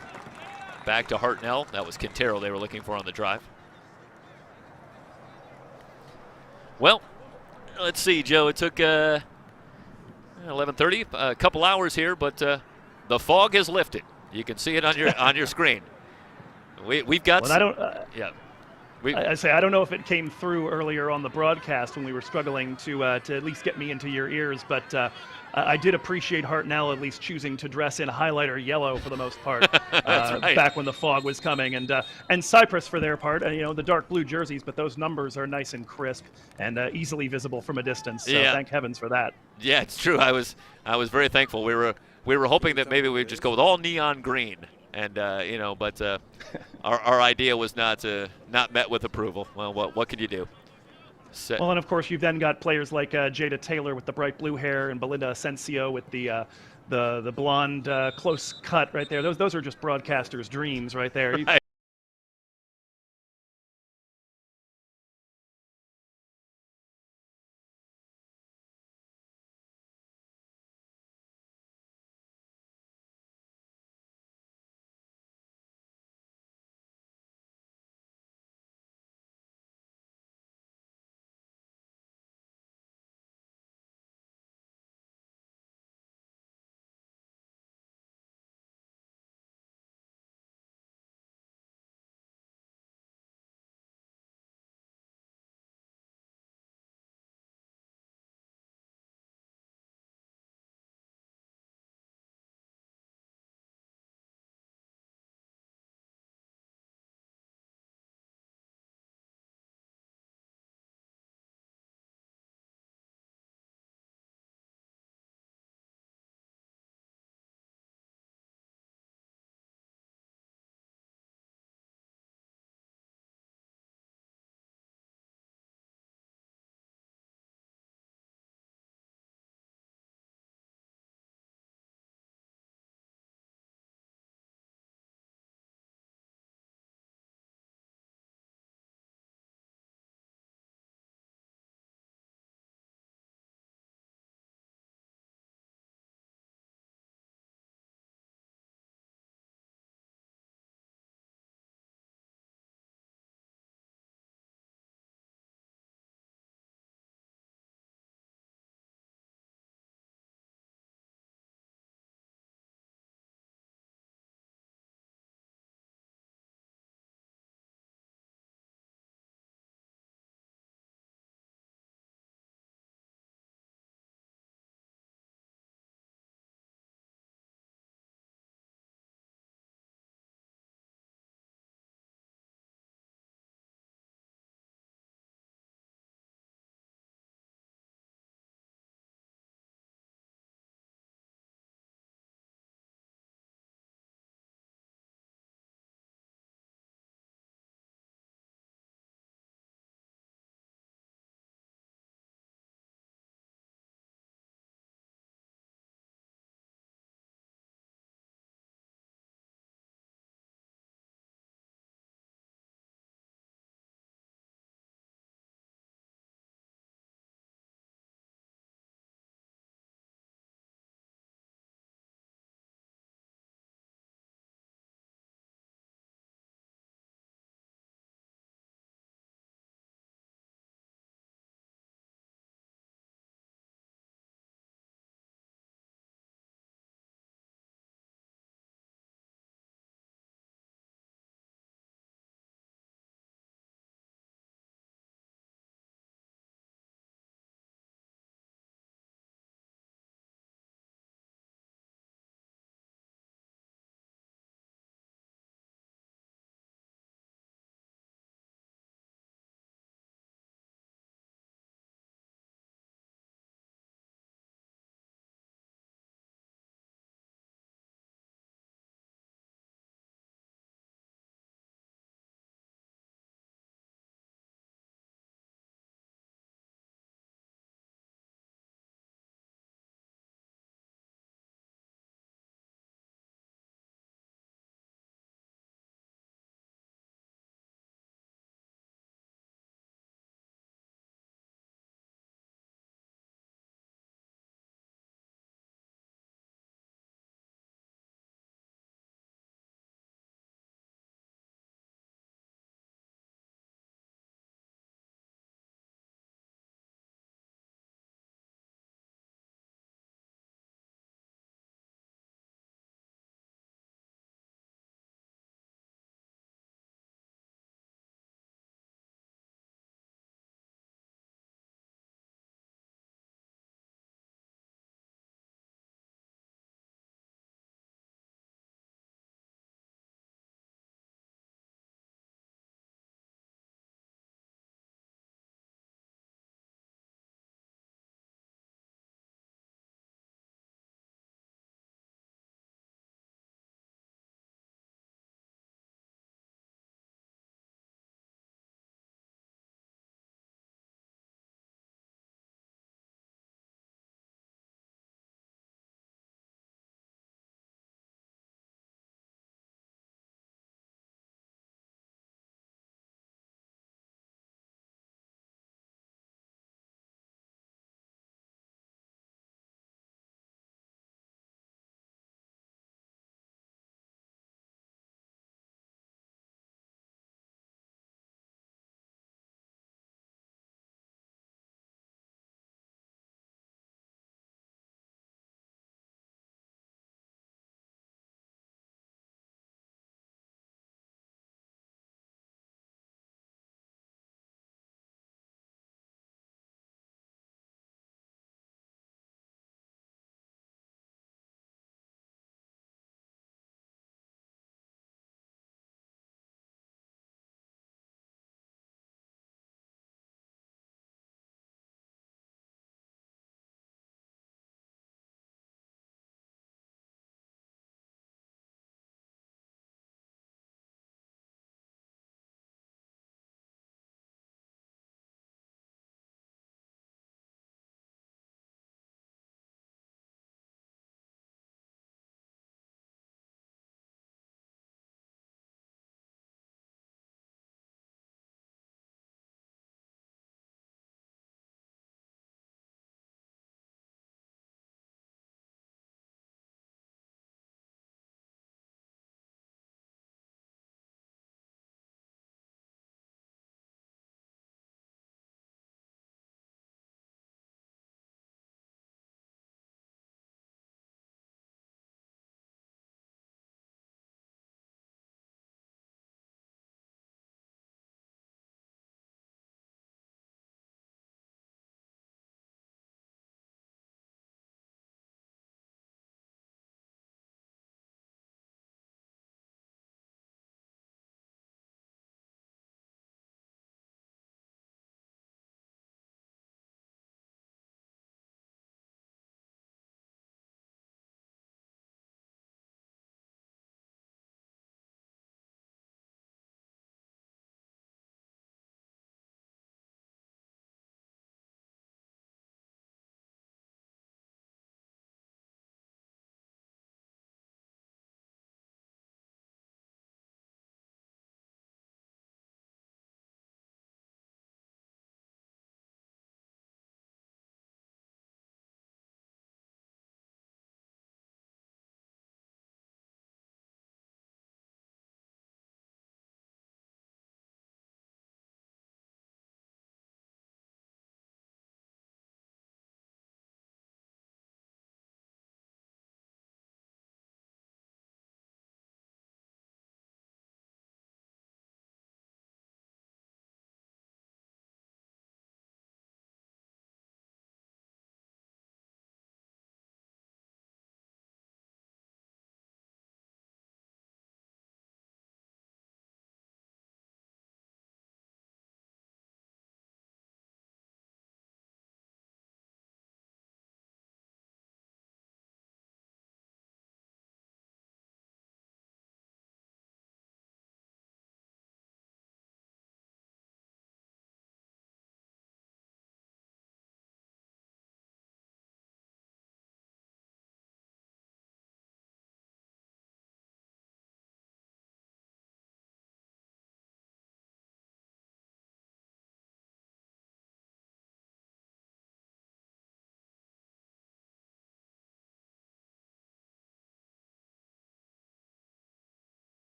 Back to Hartnell. That was Quintero they were looking for on the drive. Well, let's see, Joe. It took 11:30, a couple hours here, but the fog has lifted. You can see it on your on your screen. We've got. Well, yeah. We, I say I don't know if it came through earlier on the broadcast when we were struggling to at least get me into your ears, but I did appreciate Hartnell at least choosing to dress in highlighter yellow for the most part that's right. back when the fog was coming, and Cypress for their part, the dark blue jerseys, but those numbers are nice and crisp and easily visible from a distance. So Yeah. thank heavens for that. Yeah, it's true. I was very thankful. We were hoping that maybe we'd just go with all neon green, and but our idea was not met with approval. Well, what could you do? So, Well, and of course you've then got players like Jada Taylor with the bright blue hair and Belinda Asensio with the blonde close cut right there. Those are just broadcasters' dreams right there. right.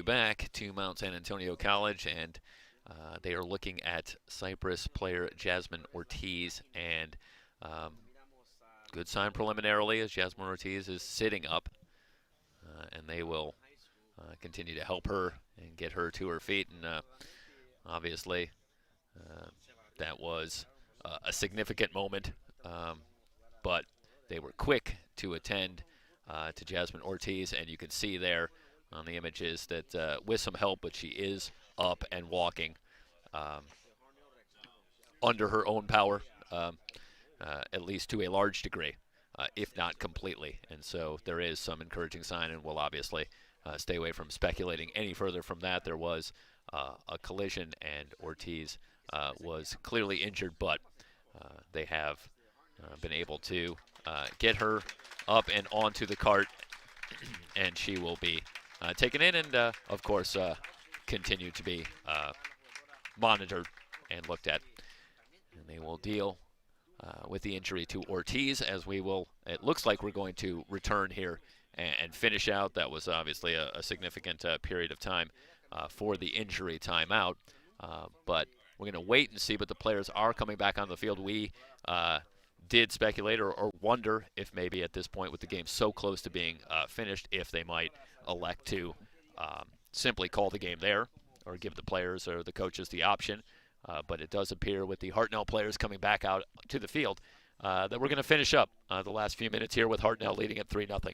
back to Mount San Antonio College, and they are looking at Cypress player Jasmine Ortiz, and good sign preliminarily as Jasmine Ortiz is sitting up, and they will continue to help her and get her to her feet. And obviously, that was a significant moment, but they were quick to attend to Jasmine Ortiz, and you can see there on the images that with some help, but she is up and walking under her own power, at least to a large degree, if not completely. And so there is some encouraging sign, and we'll obviously stay away from speculating any further from that. There was a collision, and Ortiz was clearly injured, but they have been able to get her up and onto the cart, and she will be taken in and, of course, continue to be monitored and looked at. And they will deal with the injury to Ortiz, as we will, it looks like we're going to return here and finish out. That was obviously a significant period of time for the injury timeout, but we're going to wait and see, but the players are coming back on the field. We did speculate or wonder if maybe at this point, with the game so close to being finished, if they might elect to simply call the game there or give the players or the coaches the option. But it does appear, with the Hartnell players coming back out to the field, that we're going to finish up the last few minutes here with Hartnell leading at 3-0.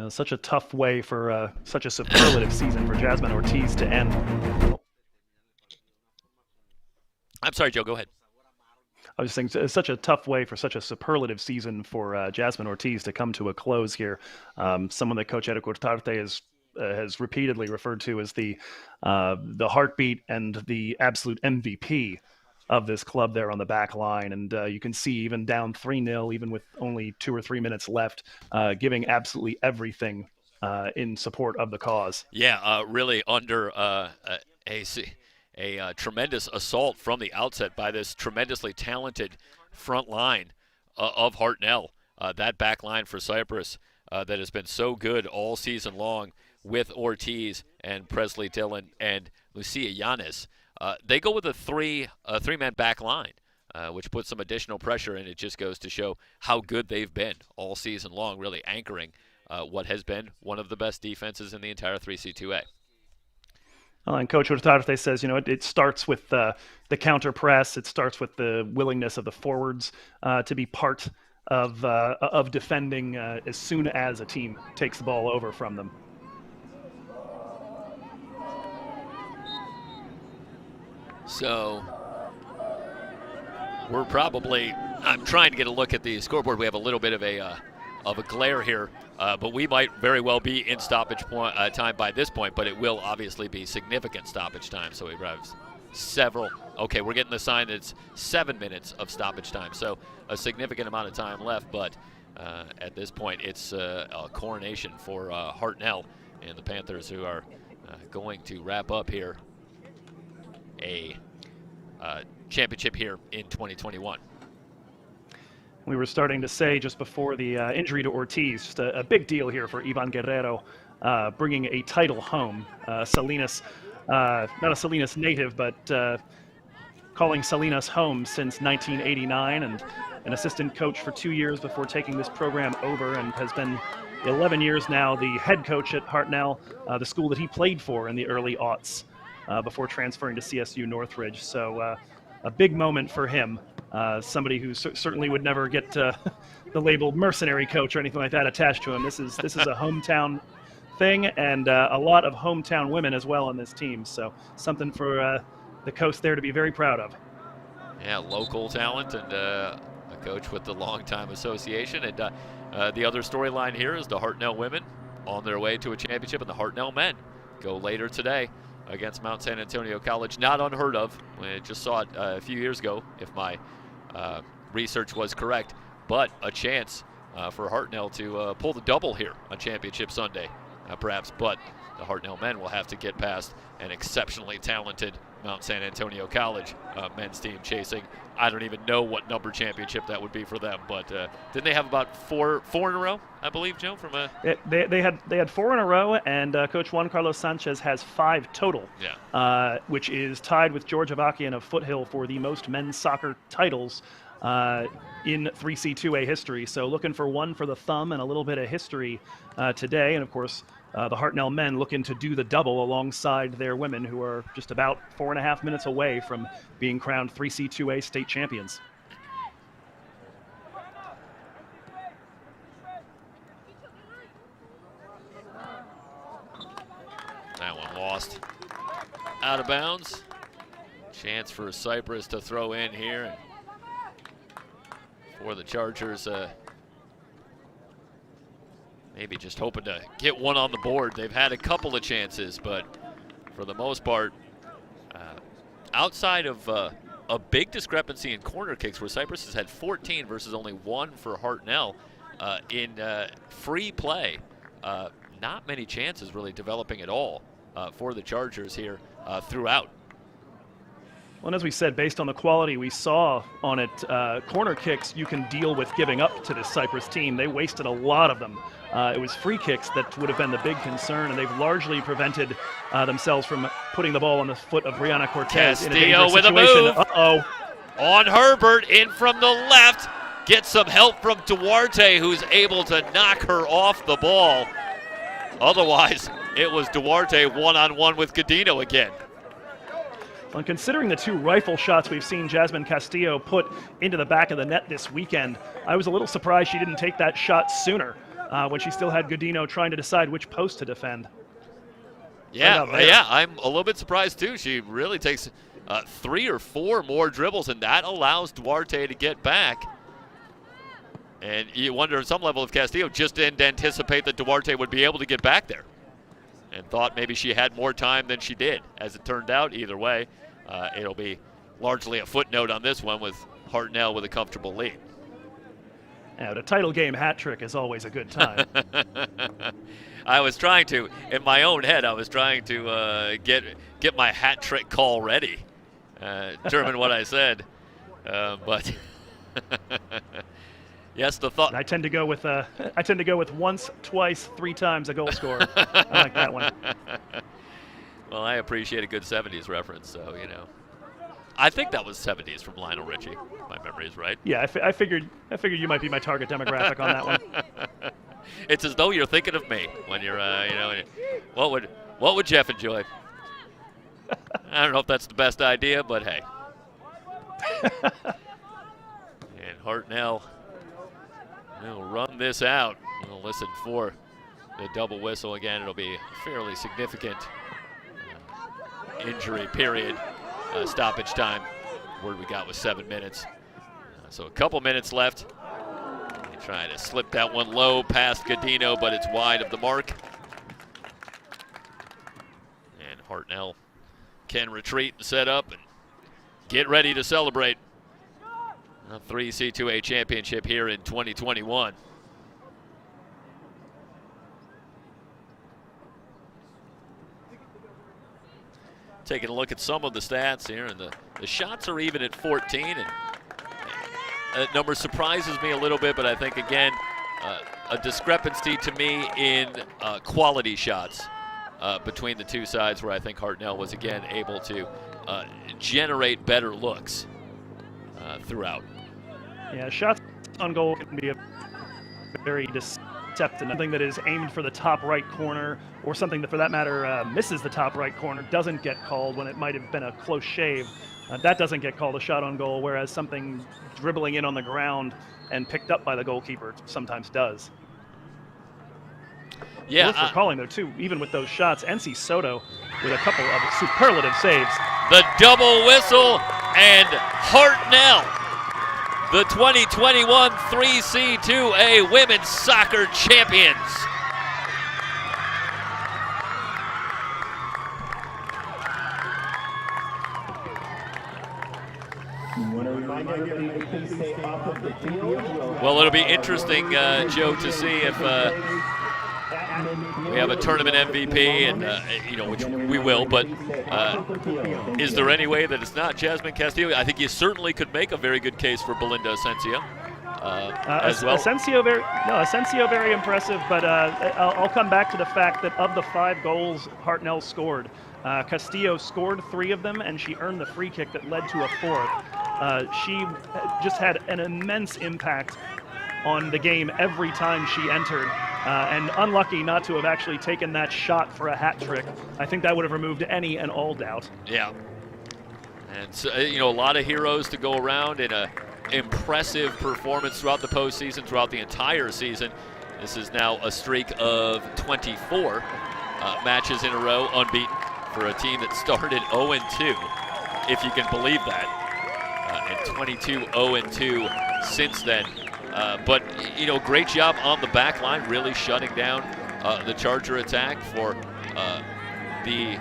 Such a tough way for such a superlative season for Jasmine Ortiz to end. I'm sorry, Joe, go ahead. I was saying it's such a tough way for such a superlative season for Jasmine Ortiz to come to a close here. Someone that Coach Eric Cortarte has repeatedly referred to as the heartbeat and the absolute MVP of this club there on the back line. And you can see, even down 3-0, even with only 2 or 3 minutes left, giving absolutely everything in support of the cause. Yeah, really under a tremendous assault from the outset by this tremendously talented front line of Hartnell. That back line for Cypress that has been so good all season long, with Ortiz and Presley Dillon and Lucia Yanis. They go with a three-man back line, which puts some additional pressure, and it just goes to show how good they've been all season long, really anchoring what has been one of the best defenses in the entire 3C2A. And Coach Hurtarte says, it starts with the counter press. It starts with the willingness of the forwards to be part of defending as soon as a team takes the ball over from them. So we're probably, I'm trying to get a look at the scoreboard. We have a little bit of a glare here, but we might very well be in stoppage time by this point, but it will obviously be significant stoppage time. So we have several. Okay, we're getting the sign that it's 7 minutes of stoppage time, so a significant amount of time left, but at this point it's a coronation for Hartnell and the Panthers, who are going to wrap up here a championship here in 2021. We were starting to say just before the injury to Ortiz, just a big deal here for Ivan Guerrero, bringing a title home. Salinas, not a Salinas native, but calling Salinas home since 1989, and an assistant coach for 2 years before taking this program over, and has been 11 years now the head coach at Hartnell, the school that he played for in the early aughts, before transferring to CSU Northridge. So a big moment for him. Somebody who certainly would never get the label mercenary coach or anything like that attached to him. This is a hometown thing, and a lot of hometown women as well on this team. So something for the coast there to be very proud of. Yeah, local talent and a coach with the long-time association. And the other storyline here is the Hartnell women on their way to a championship, and the Hartnell men go later today against Mount San Antonio College. Not unheard of. We just saw it a few years ago, if my research was correct, but a chance for Hartnell to pull the double here on Championship Sunday, perhaps. But the Hartnell men will have to get past an exceptionally talented Mount San Antonio College men's team chasing. I don't even know what number championship that would be for them, but didn't they have about four in a row, I believe, Joe? From a They had 4 in a row, and Coach Juan Carlos Sanchez has 5 total, which is tied with George Avakian of Foothill for the most men's soccer titles in 3C2A history. So looking for one for the thumb and a little bit of history today, and of course the Hartnell men looking to do the double alongside their women, who are just about 4.5 minutes away from being crowned 3C2A state champions. That one lost out of bounds. Chance for Cypress to throw in here. For the Chargers, maybe just hoping to get one on the board. They've had a couple of chances, but for the most part, outside of a big discrepancy in corner kicks where Cypress has had 14 versus only 1 for Hartnell in free play, not many chances really developing at all for the Chargers here throughout. Well, and as we said, based on the quality we saw on it, corner kicks you can deal with giving up to this Cypress team. They wasted a lot of them. It was free kicks that would have been the big concern, and they've largely prevented themselves from putting the ball on the foot of Brianna Cortez in a dangerous with situation. A move. Uh-oh. On Herbert, in from the left. Gets some help from Duarte, who's able to knock her off the ball. Otherwise, it was Duarte one-on-one with Godino again. And considering the 2 rifle shots we've seen Jasmine Castillo put into the back of the net this weekend, I was a little surprised she didn't take that shot sooner when she still had Godino trying to decide which post to defend. Yeah, I'm a little bit surprised too. She really takes 3 or 4 more dribbles, and that allows Duarte to get back. And you wonder at some level if Castillo just didn't anticipate that Duarte would be able to get back there and thought maybe she had more time than she did. As it turned out, either way, it'll be largely a footnote on this one with Hartnell with a comfortable lead. Yeah, the title game hat trick is always a good time. I was trying to, in my own head, I was trying to get my hat trick call ready, determine what I said, but yes, the thought. I tend to go with once, twice, 3 times a goal scorer. I like that one. Well, I appreciate a good 70s reference, so I think that was 70s from Lionel Richie. If my memory is right. Yeah, I figured you might be my target demographic on that one. It's as though you're thinking of me when you're, what would Jeff enjoy? I don't know if that's the best idea, but hey. And Hartnell will run this out. We'll listen for the double whistle again. It'll be a fairly significant injury period, stoppage time. Word we got was 7 minutes. So a couple minutes left. They try to slip that one low past Godino, but it's wide of the mark. And Hartnell can retreat and set up and get ready to celebrate a 3C2A championship here in 2021. Taking a look at some of the stats here, and the shots are even at 14, and that number surprises me a little bit, but I think, again, a discrepancy to me in quality shots between the 2 sides, where I think Hartnell was, again, able to generate better looks throughout. Yeah, shots on goal can be a very deceptive. Something that is aimed for the top right corner, or something that, for that matter, misses the top right corner, doesn't get called when it might have been a close shave. That doesn't get called a shot on goal, whereas something dribbling in on the ground and picked up by the goalkeeper sometimes does. Yeah, worth recalling, though, too, even with those shots, NC Soto with a couple of superlative saves. The double whistle, and Hartnell, the 2021 3C2A Women's Soccer Champions. Well, Well, it'll be interesting, Joe, to see if we have a tournament MVP, and which we will. But is there any way that it's not Jasmine Castillo? I think you certainly could make a very good case for Belinda Asensio as well. Asensio very impressive. But I'll come back to the fact that of the 5 goals Hartnell scored, Castillo scored 3 of them, and she earned the free kick that led to a 4th. She just had an immense impact on the game every time she entered, and unlucky not to have actually taken that shot for a hat trick. I think that would have removed any and all doubt. Yeah. And so, a lot of heroes to go around in a impressive performance throughout the postseason, throughout the entire season. This is now a streak of 24 matches in a row unbeaten for a team that started 0-2, if you can believe that, and 22 0-2 since then. But great job on the back line, really shutting down the Charger attack for the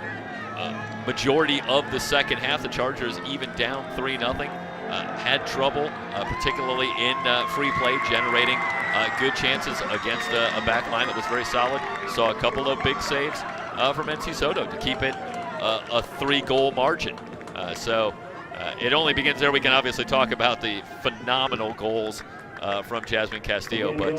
majority of the second half. The Chargers even down 3-0. Had trouble, particularly in free play, generating good chances against a back line that was very solid. Saw a couple of big saves from NC Soto to keep it a 3-goal margin. So it only begins there. We can obviously talk about the phenomenal goals from Jasmine Castillo, but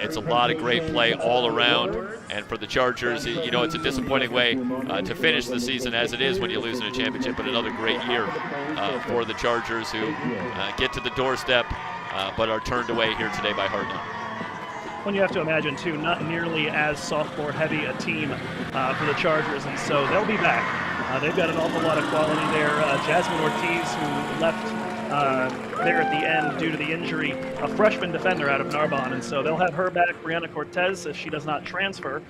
it's a lot of great play all around. And for the Chargers, it's a disappointing way to finish the season as it is when you lose in a championship, but another great year for the Chargers, who get to the doorstep but are turned away here today by Hartnell. When you have to imagine, too, not nearly as sophomore heavy a team for the Chargers, and so they'll be back. They've got an awful lot of quality there. Jasmine Ortiz, who left there at the end due to the injury, a freshman defender out of Narbonne, and so they'll have her back. Brianna Cortez, if she does not transfer,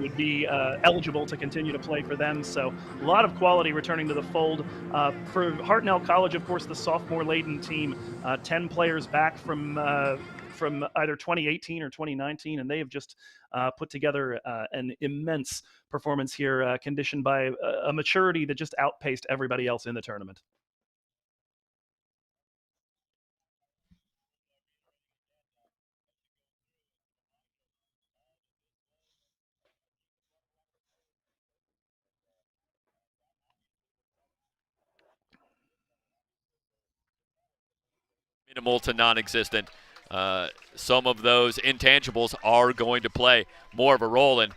would be eligible to continue to play for them. So a lot of quality returning to the fold. For Hartnell College, of course, the sophomore-laden team, 10 players back from either 2018 or 2019, and they have just put together an immense performance here, conditioned by a maturity that just outpaced everybody else in the tournament. Minimal to non-existent. Some of those intangibles are going to play more of a role, and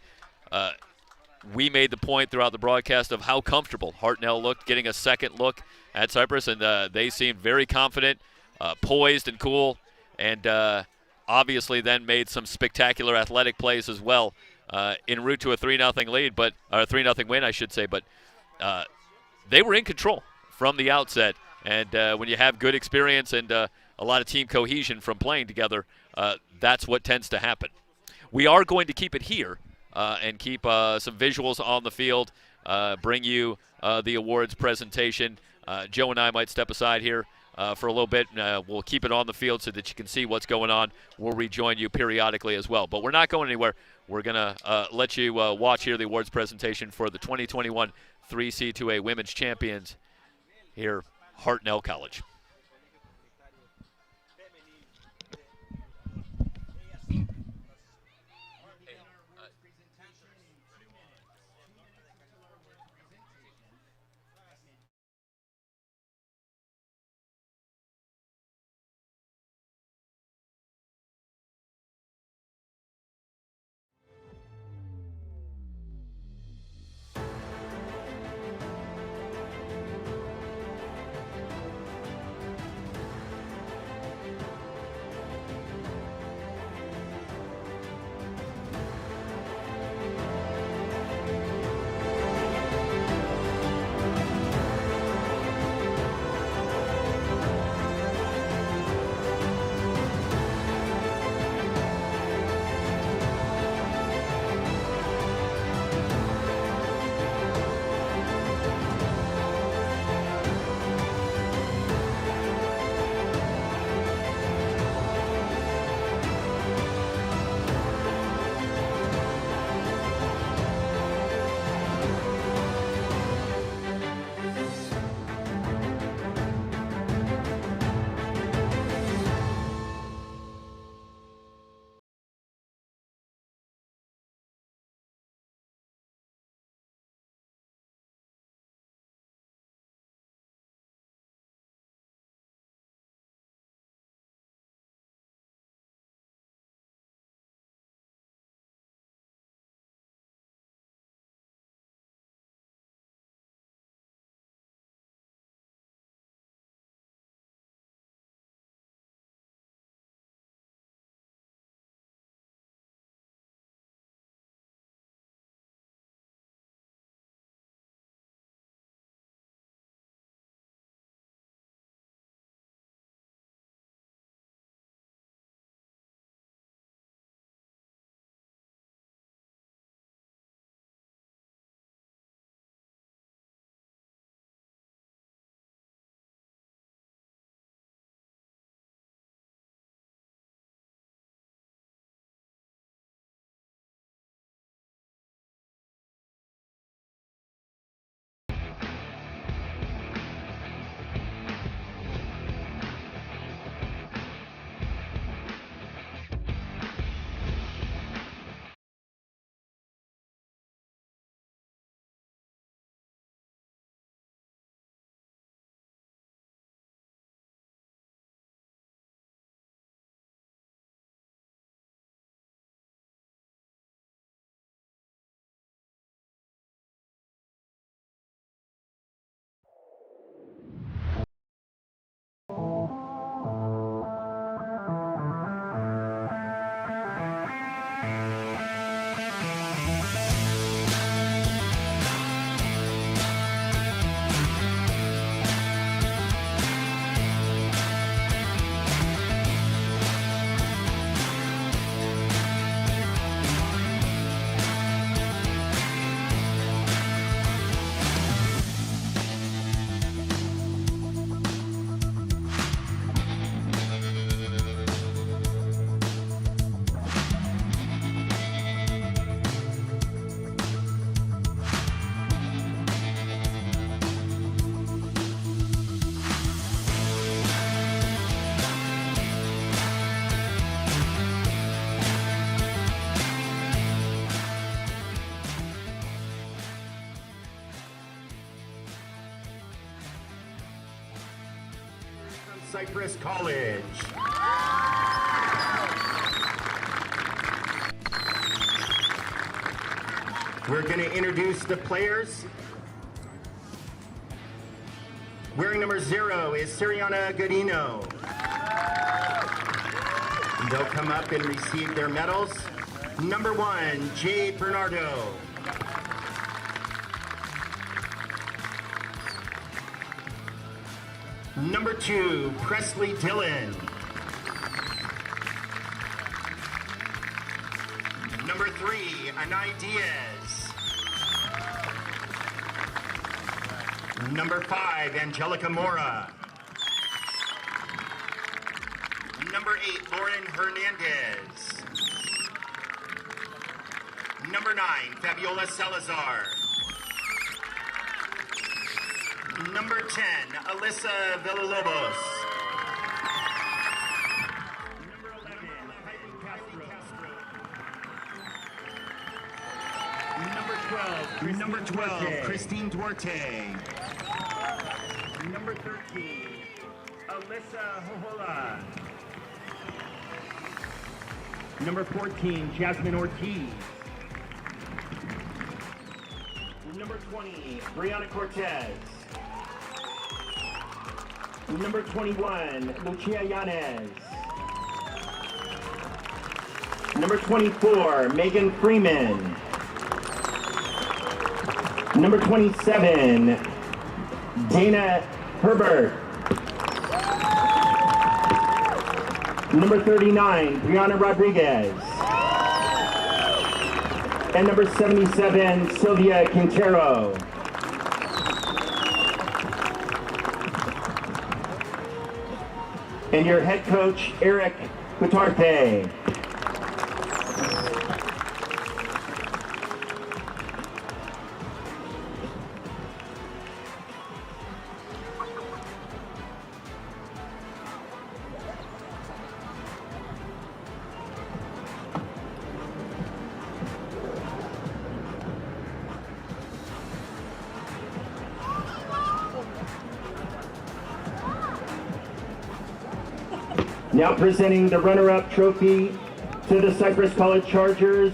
we made the point throughout the broadcast of how comfortable Hartnell looked getting a second look at Cypress, and they seemed very confident, poised and cool, and obviously then made some spectacular athletic plays as well en route to a 3-0 lead, but or a 3-0 win, I should say. But they were in control from the outset, and when you have good experience and a lot of team cohesion from playing together, that's what tends to happen. We are going to keep it here and keep some visuals on the field, bring you the awards presentation. Joe and I might step aside here for a little bit. We'll keep it on the field so that you can see what's going on. We'll rejoin you periodically as well. But we're not going anywhere. We're going to let you watch here the awards presentation for the 2021 3C2A Women's Champions here, Hartnell College. Cypress College. We're going to introduce the players. Wearing number 0 is Siriana Godino. They'll come up and receive their medals. Number 1, Jade Bernardo. Number 2, Presley Dillon. Number 3, Anai Diaz. Number 5, Angelica Mora. Number 8, Lauren Hernandez. Number 9, Fabiola Salazar. Number 10, Alyssa Villalobos. Number 11, Heidi Castro. Number 12, Christine Duarte. Number 13, Alyssa Hohola. Number 14, Jasmine Ortiz. Number 20, Brianna Cortez. Number 21, Lucia Yanez. Number 24, Megan Freeman. Number 27, Dana Herbert. Number 39, Brianna Rodriguez. And number 77, Sylvia Quintero. And your head coach, Eric Gutarte. Now presenting the runner-up trophy to the Cypress College Chargers.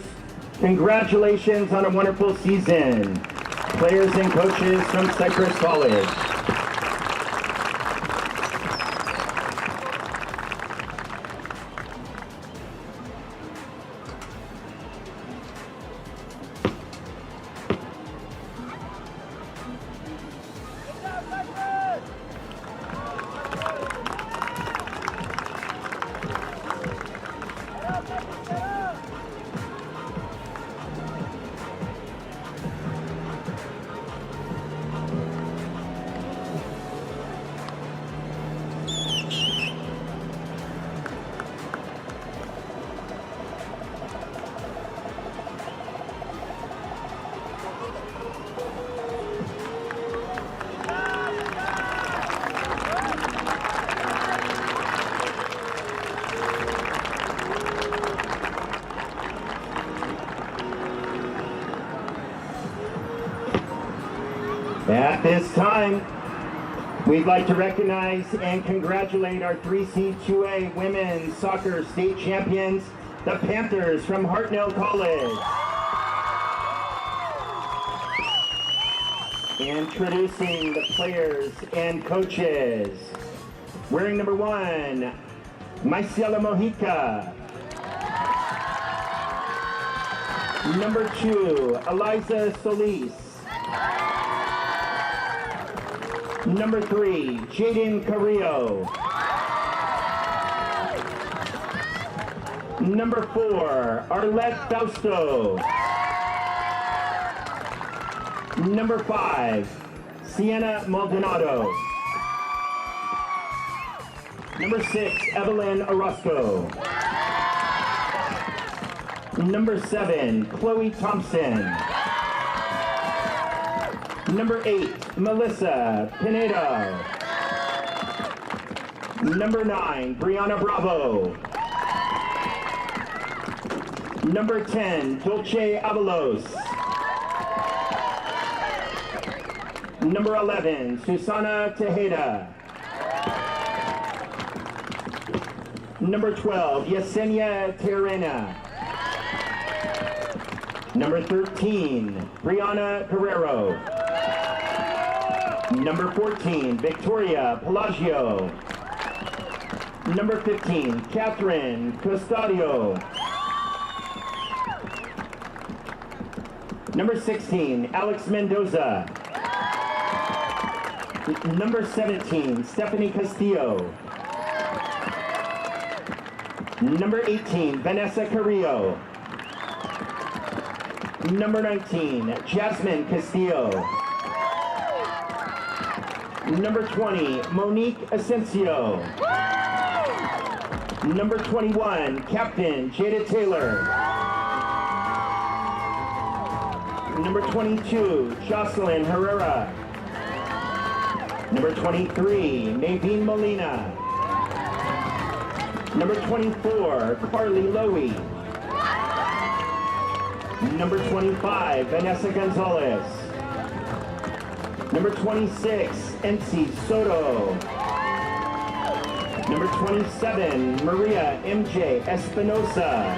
Congratulations on a wonderful season. Players and coaches from Cypress College. At this time, we'd like to recognize and congratulate our 3C 2A women's soccer state champions, the Panthers from Hartnell College. Introducing the players and coaches. Wearing number 1, Maiciela Mojica. Number 2, Eliza Solis. Number 3, Jaden Carrillo. Number 4, Arlette Fausto. Number 5, Sienna Maldonado. Number 6, Evelyn Orozco. Number 7, Chloe Thompson. Number 8, Melissa Pineda. Number 9, Brianna Bravo. Number 10, Dulce Avalos. Number 11, Susana Tejeda. Number 12, Yesenia Terena. Number 13, Brianna Guerrero. Number 14, Victoria Pelagio. Number 15, Catherine Custodio. Number 16, Alex Mendoza. Number 17, Stephanie Castillo. Number 18, Vanessa Carrillo. Number 19, Jasmine Castillo. Number 20, Monique Asensio. Number 21, Captain Jada Taylor. Number 22, Jocelyn Herrera. Number 23, Naveen Molina. Number 24, Carly Lowy. Number 25, Vanessa Gonzalez. Number 26, NC Soto. Number 27, Maria MJ Espinosa.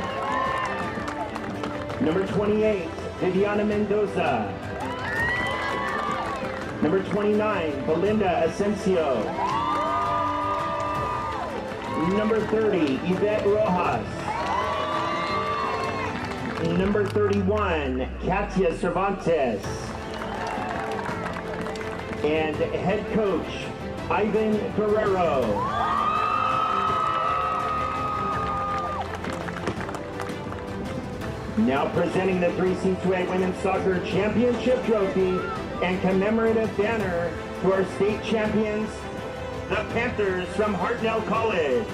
Number 28, Viviana Mendoza. Number 29, Belinda Asensio. Number 30, Yvette Rojas. Number 31, Katia Cervantes. And head coach, Ivan Guerrero. Now presenting the 3C2A Women's Soccer Championship Trophy and commemorative banner to our state champions, the Panthers from Hartnell College.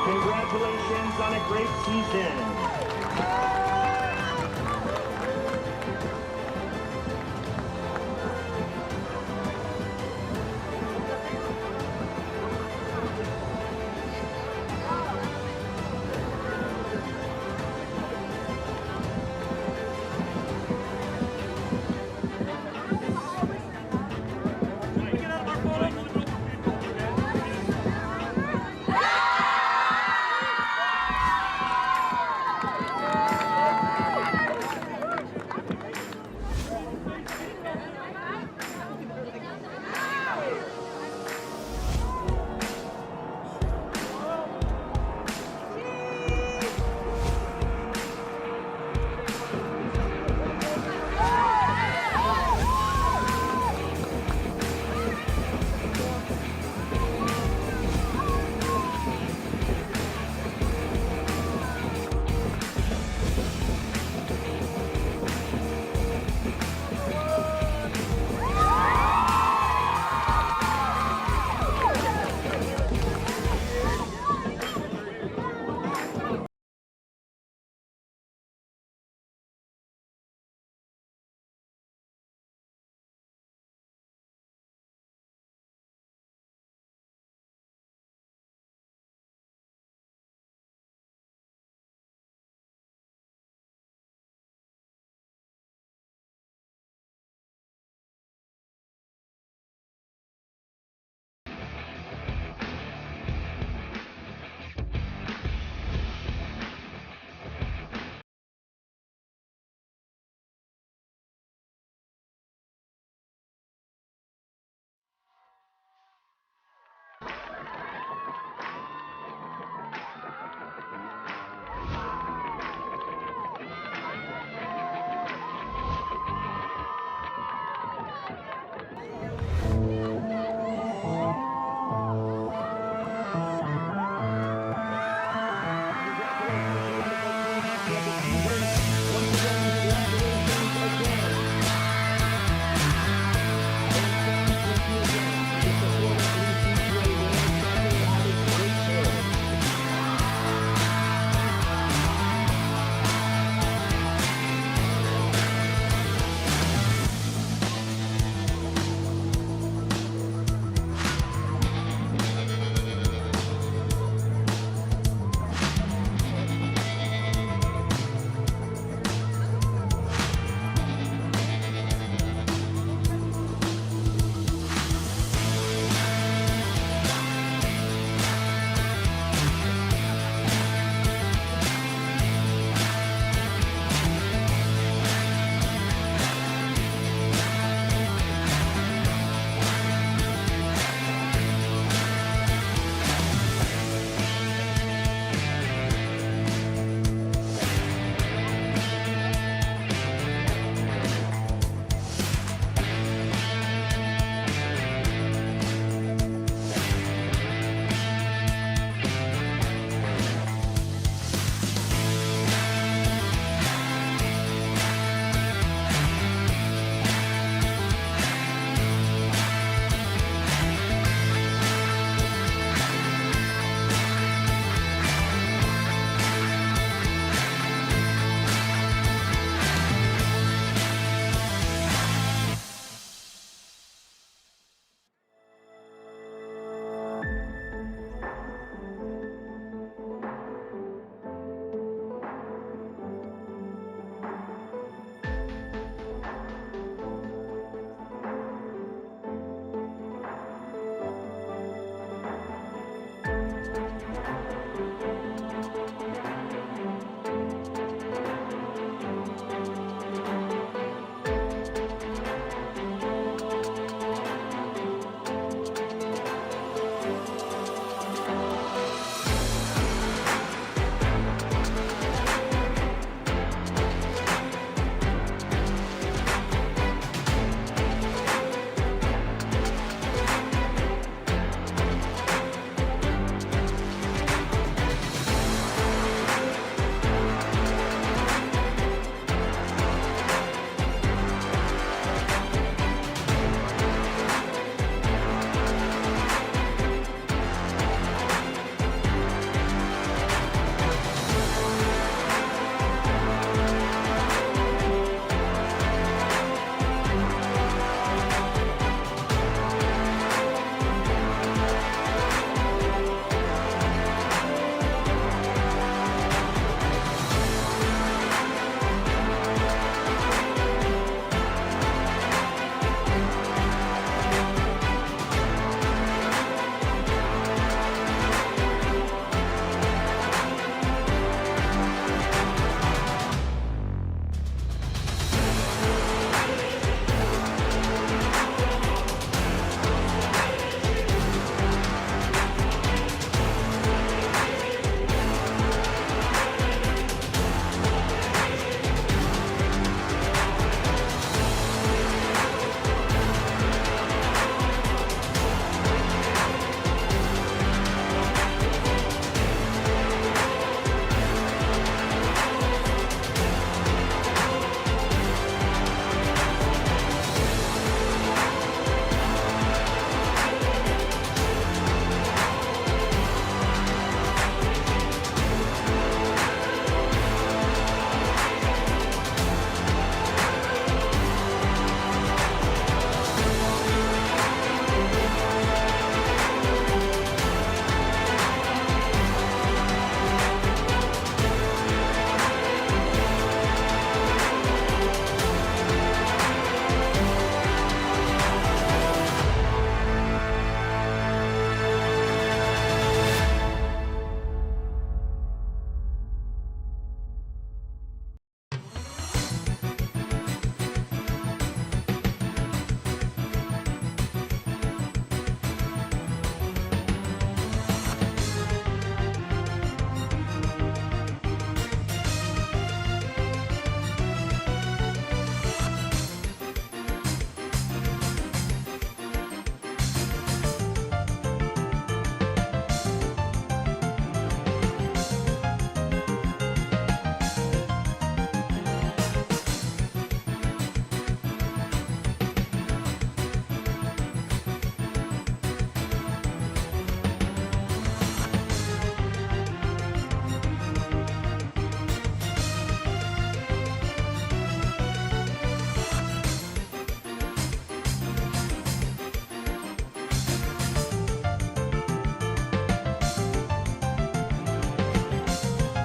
Congratulations on a great season.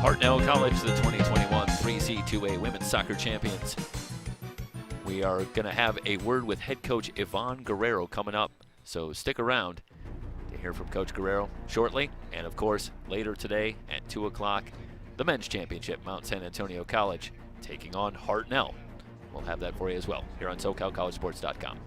Hartnell College, the 2021 3C2A Women's Soccer Champions. We are going to have a word with head coach Yvonne Guerrero coming up, so stick around to hear from Coach Guerrero shortly. And of course, later today at 2 o'clock, the men's championship, Mount San Antonio College taking on Hartnell. We'll have that for you as well here on SoCalCollegeSports.com.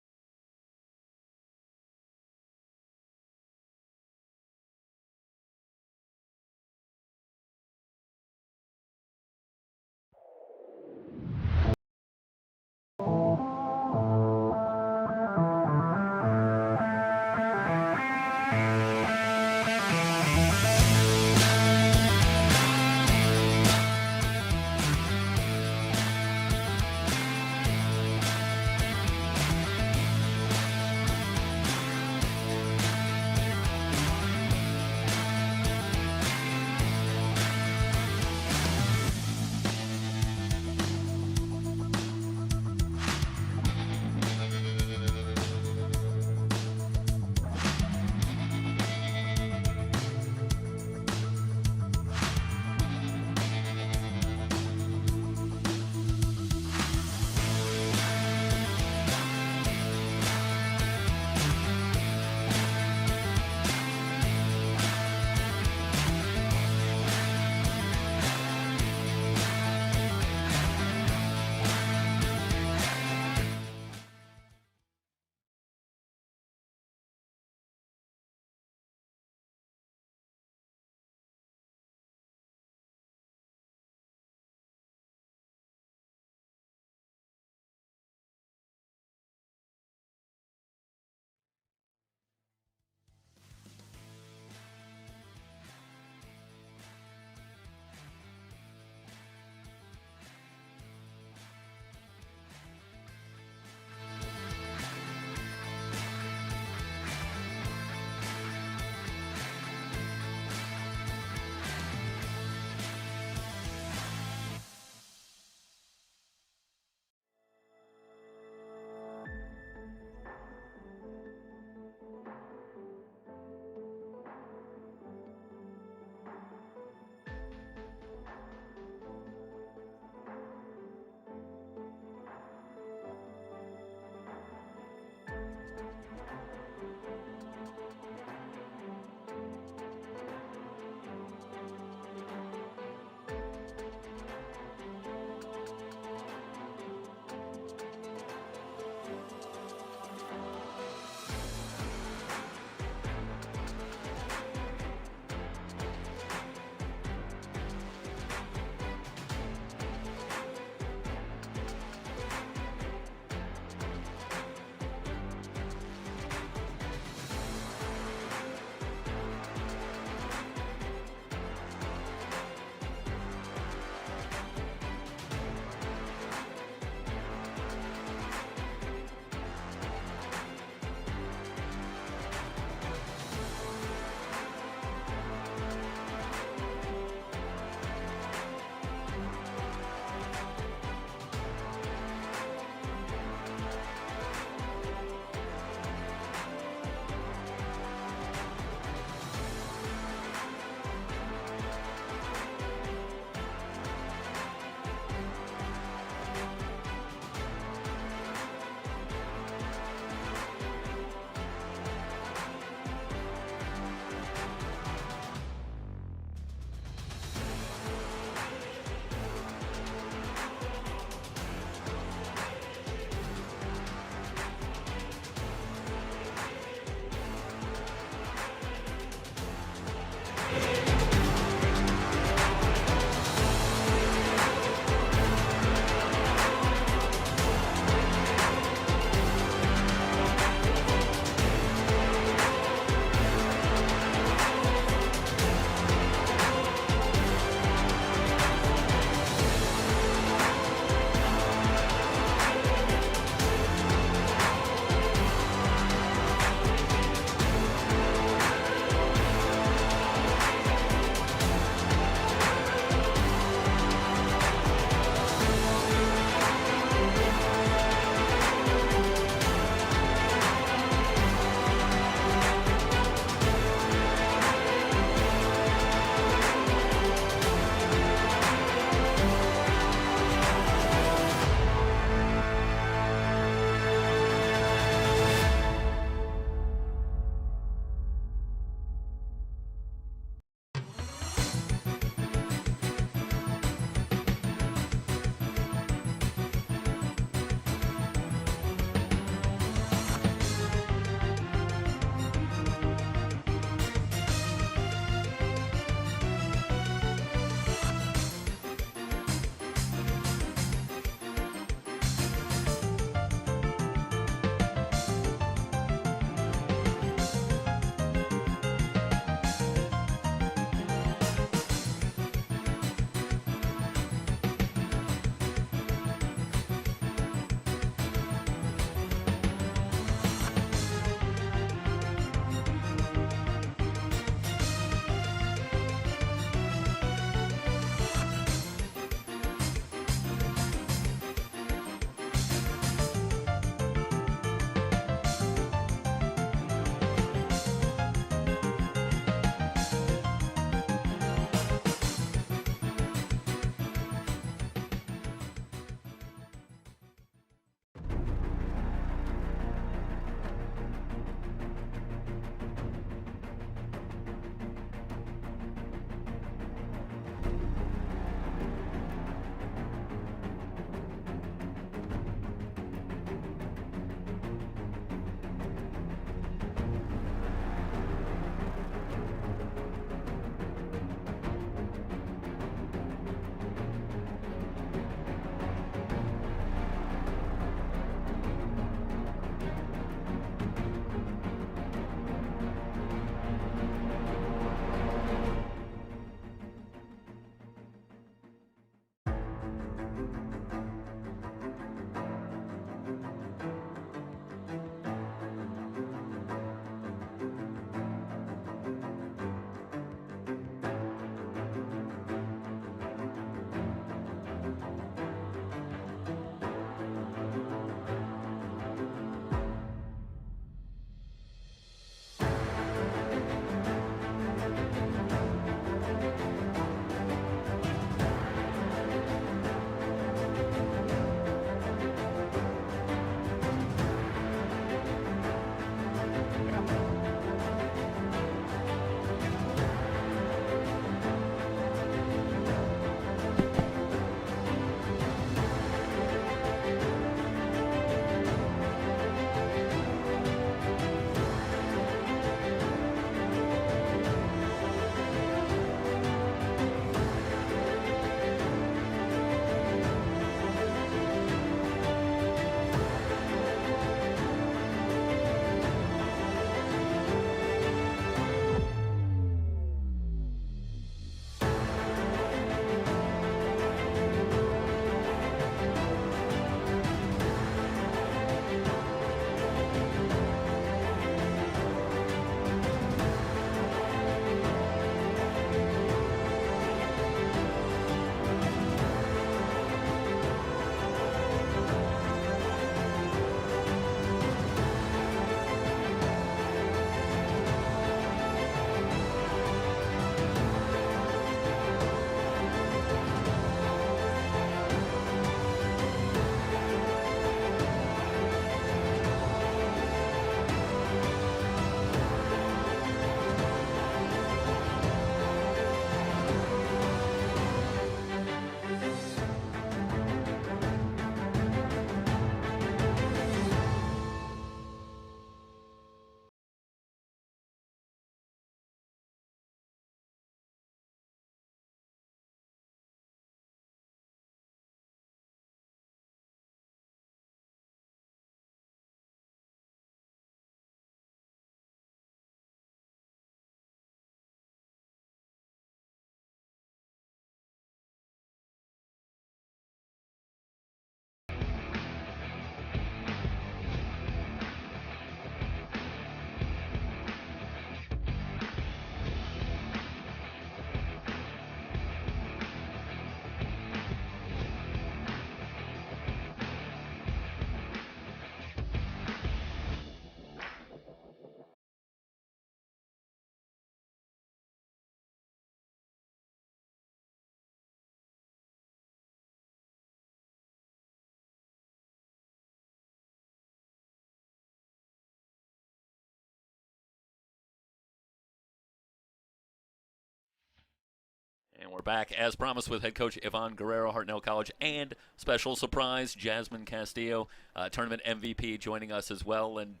And we're back, as promised, with head coach Ivan Guerrero, Hartnell College, and special surprise, Jasmine Castillo, tournament MVP, joining us as well. And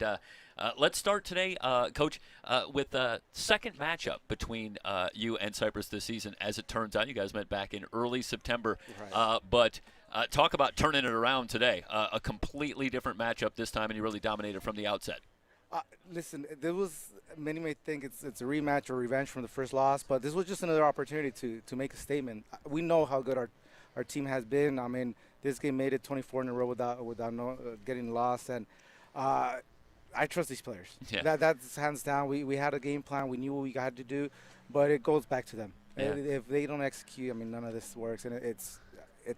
let's start today, Coach, with the second matchup between you and Cypress this season. As it turns out, you guys met back in early September. Right. But talk about turning it around today. A completely different matchup this time, and you really dominated from the outset. Listen, there was many may think it's a rematch or revenge from the first loss, but this was just another opportunity to make a statement. We know how good our team has been. I mean, this game made it 24 in a row without getting lost, and I trust these players. Yeah. That's hands down. We had a game plan. We knew what we had to do, but it goes back to them. Yeah. If they don't execute, I mean, none of this works, and it's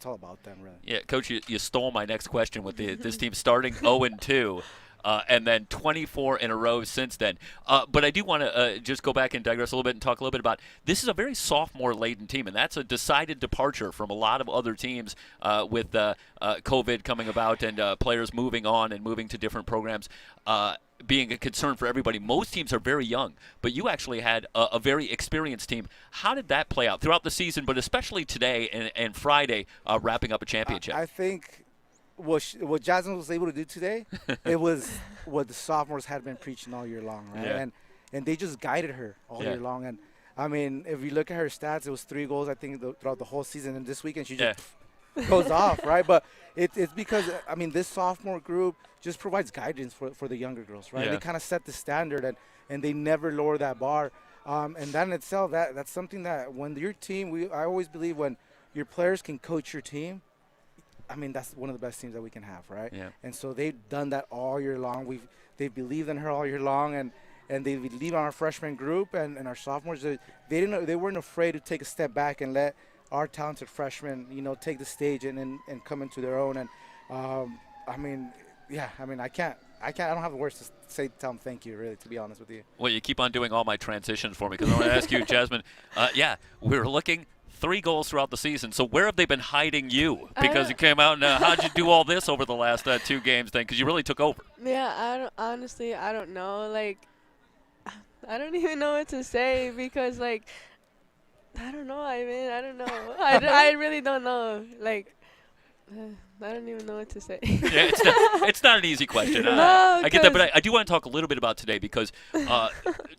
all about them, really. Yeah, Coach, you stole my next question with this team starting 0-2. And then 24 in a row since then. But I do want to just go back and digress a little bit and talk a little bit about this is a very sophomore-laden team, and that's a decided departure from a lot of other teams with COVID coming about and players moving on and moving to different programs. Being a concern for everybody. Most teams are very young, but you actually had a very experienced team. How did that play out throughout the season, but especially today and Friday wrapping up a championship? I think what Jasmine was able to do today, it was what the sophomores had been preaching all year long, right? Yeah. And they just guided her all year long. And, I mean, if you look at her stats, it was 3 goals, I think, throughout the whole season. And this weekend she just goes off, right? But it's because, I mean, this sophomore group just provides guidance for the younger girls, right? Yeah. They kind of set the standard, and they never lower that bar. And that in itself, that's something that when your team, I always believe when your players can coach your team, I mean, that's one of the best teams that we can have, right? Yeah. And so they've done that all year long. They've believed in her all year long, and they believe in our freshman group and our sophomores. They weren't afraid to take a step back and let our talented freshmen, take the stage and come into their own. And I mean, I don't have the words to say. Tell them thank you, really, to be honest with you. Well, you keep on doing all my transitions for me because I want to ask you, Jasmine. We're looking. 3 goals throughout the season. So where have they been hiding you? Because you came out and how'd you do all this over the last 2 games then? Because you really took over. Yeah, I don't know. Like, I don't even know what to say because, like, I don't know. I mean, I don't know. I really don't know. Like, I don't even know what to say. Yeah, it's not an easy question. No, I get that, but I do want to talk a little bit about today because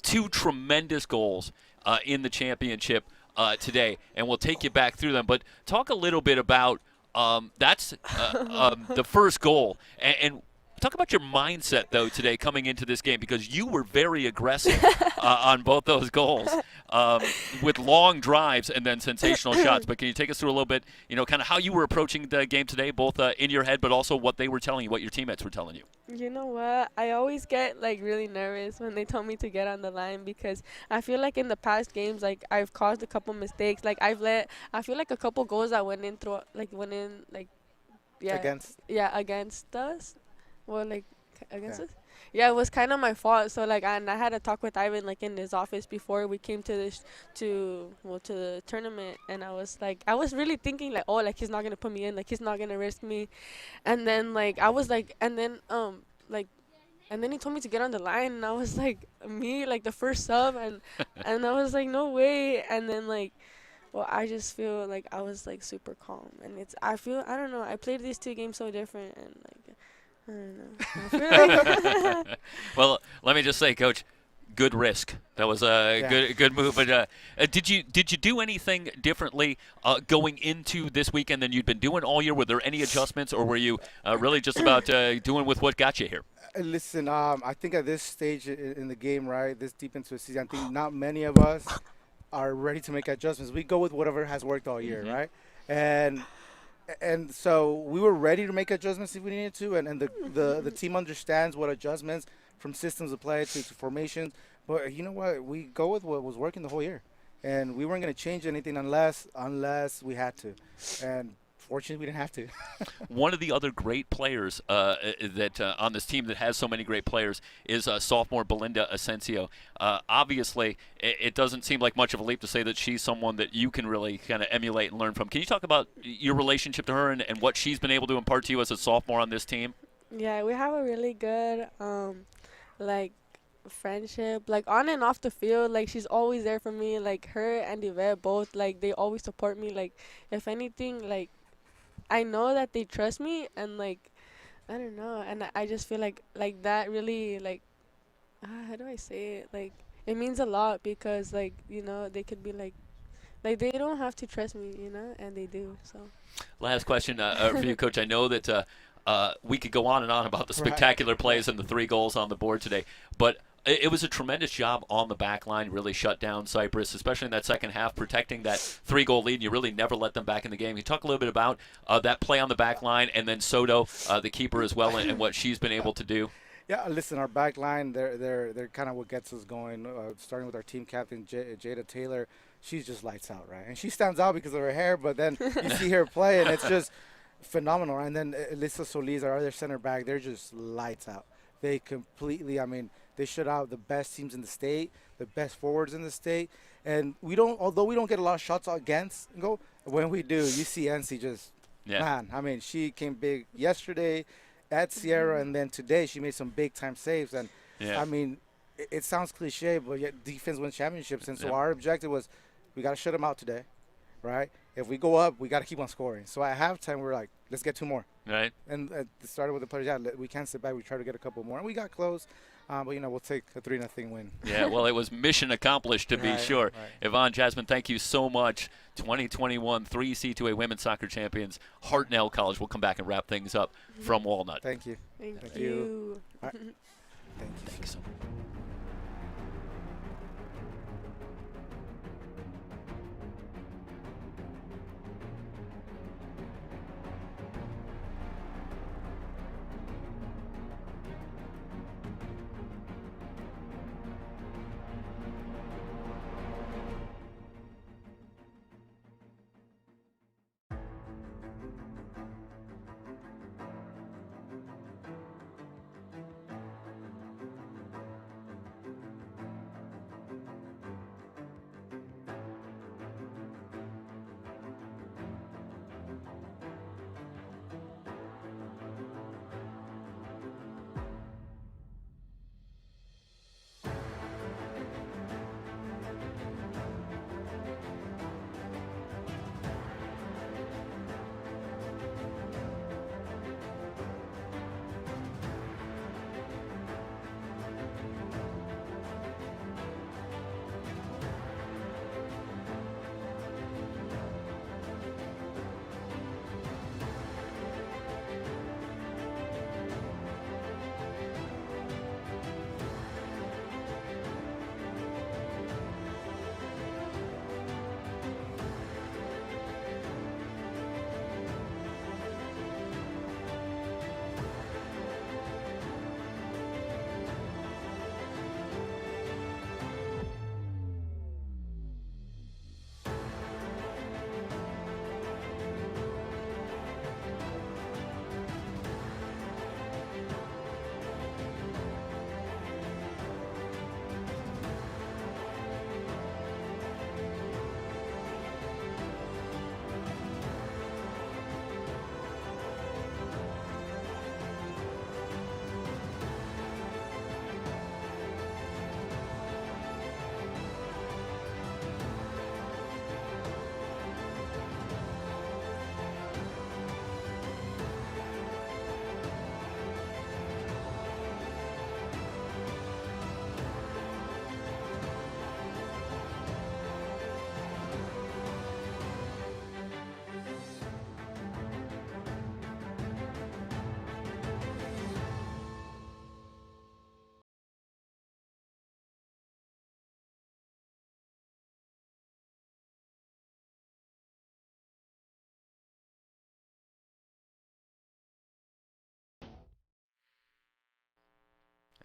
2 tremendous goals in the championship today, and we'll take you back through them. But talk a little bit about that's the first goal, and talk about your mindset, though, today coming into this game because you were very aggressive on both those goals with long drives and then sensational shots. But can you take us through a little bit, kind of how you were approaching the game today, both in your head but also what they were telling you, what your teammates were telling you? You know what? I always get, like, really nervous when they tell me to get on the line because I feel like in the past games, like, I've caused a couple mistakes. Like, I feel like a couple goals that went in, against us. Well, like, against us? Yeah, it was kind of my fault. So, like, and I had a talk with Ivan, like, in his office before we came to the tournament. And I was really thinking, like, oh, like, he's not going to put me in. Like, he's not going to risk me. And then, like, I was, like, and then he told me to get on the line. And I was, like, me, like, the first sub. And I was, like, no way. And then, like, well, I just feel like I was, like, super calm. And I don't know. I played these 2 games so different. And, like, I don't know. Well, let me just say, Coach, good risk. That was a good move. But did you do anything differently going into this weekend than you'd been doing all year? Were there any adjustments, or were you really just about doing with what got you here? Listen, I think at this stage in the game, right, this deep into the season, I think not many of us are ready to make adjustments. We go with whatever has worked all year, right? And so we were ready to make adjustments if we needed to, and the team understands what adjustments from systems of play to formations. But you know what? We go with what was working the whole year, and we weren't going to change anything unless we had to. And fortunately, we didn't have to. One of the other great players that on this team that has so many great players is sophomore Belinda Asensio. Obviously, it doesn't seem like much of a leap to say that she's someone that you can really kind of emulate and learn from. Can you talk about your relationship to her and what she's been able to impart to you as a sophomore on this team? Yeah, we have a really good, friendship, like on and off the field. Like she's always there for me. Like her and Yvette both, like they always support me. Like if anything, like I know that they trust me, and like I don't know, and I just feel like that really like how do I say it? Like it means a lot because like they could be like they don't have to trust me, and they do. So Last question for you, Coach. I know that we could go on and on about the spectacular plays and the 3 goals on the board today, but it was a tremendous job on the back line, really shut down Cypress, especially in that second half, protecting that 3-goal lead, and you really never let them back in the game. Can you talk a little bit about that play on the back line, and then Soto, the keeper as well, and what she's been able to do? Yeah, listen, our back line, they're kind of what gets us going. Starting with our team captain, Jada Taylor, she's just lights out, right? And she stands out because of her hair, but then you see her play, and it's just phenomenal. And then Elisa Solis, our other center back, they're just lights out. They completely, I mean, they shut out the best teams in the state, the best forwards in the state. And although we don't get a lot of shots against goal, when we do, you see NC just, man, I mean, she came big yesterday at Sierra, and then today she made some big-time saves. And, I mean, it sounds cliche, but yet defense wins championships. And so our objective was we got to shut them out today, right? If we go up, we got to keep on scoring. So at halftime, we're like, let's get 2 more. Right. And it started with the players, we can't sit back. We try to get a couple more. And we got close, but, we'll take a 3-0 win. Yeah, well, it was mission accomplished to be sure. Right. Yvonne, Jasmine, thank you so much. 2021 3C2A Women's Soccer Champions, Hartnell College. We'll come back and wrap things up from Walnut. Thank you. Thank you. All right. Thank you. Thanks so much.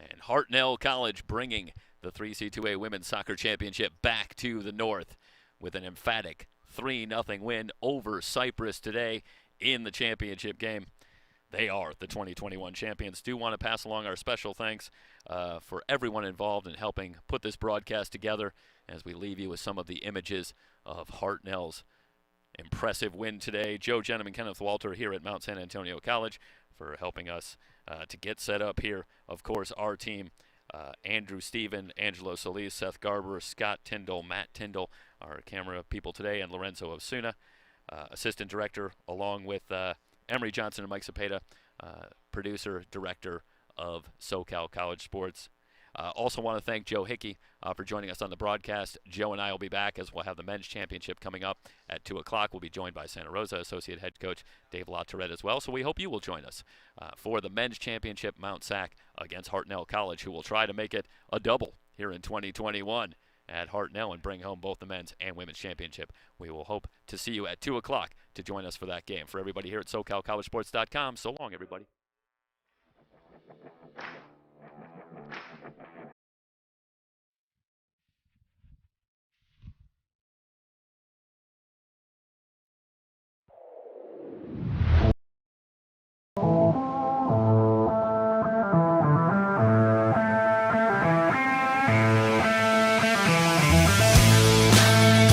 And Hartnell College bringing the 3C2A Women's Soccer Championship back to the North with an emphatic 3-0 win over Cypress today in the championship game. They are the 2021 champions. Do want to pass along our special thanks for everyone involved in helping put this broadcast together as we leave you with some of the images of Hartnell's impressive win today. Joe Jenham and Kenneth Walter here at Mount San Antonio College for helping us to get set up here. Of course, our team Andrew Steven, Angelo Solis, Seth Garber, Scott Tyndall, Matt Tyndall, our camera people today, and Lorenzo Osuna, assistant director, along with Emery Johnson and Mike Cepeda, producer, director of SoCal College Sports. Also want to thank Joe Hickey for joining us on the broadcast. Joe and I will be back as we'll have the men's championship coming up at 2 o'clock. We'll be joined by Santa Rosa associate head coach Dave LaTourette as well. So we hope you will join us for the men's championship, Mount Sac against Hartnell College, who will try to make it a double here in 2021 at Hartnell and bring home both the men's and women's championship. We will hope to see you at 2 o'clock to join us for that game. For everybody here at SoCalCollegeSports.com, so long, everybody.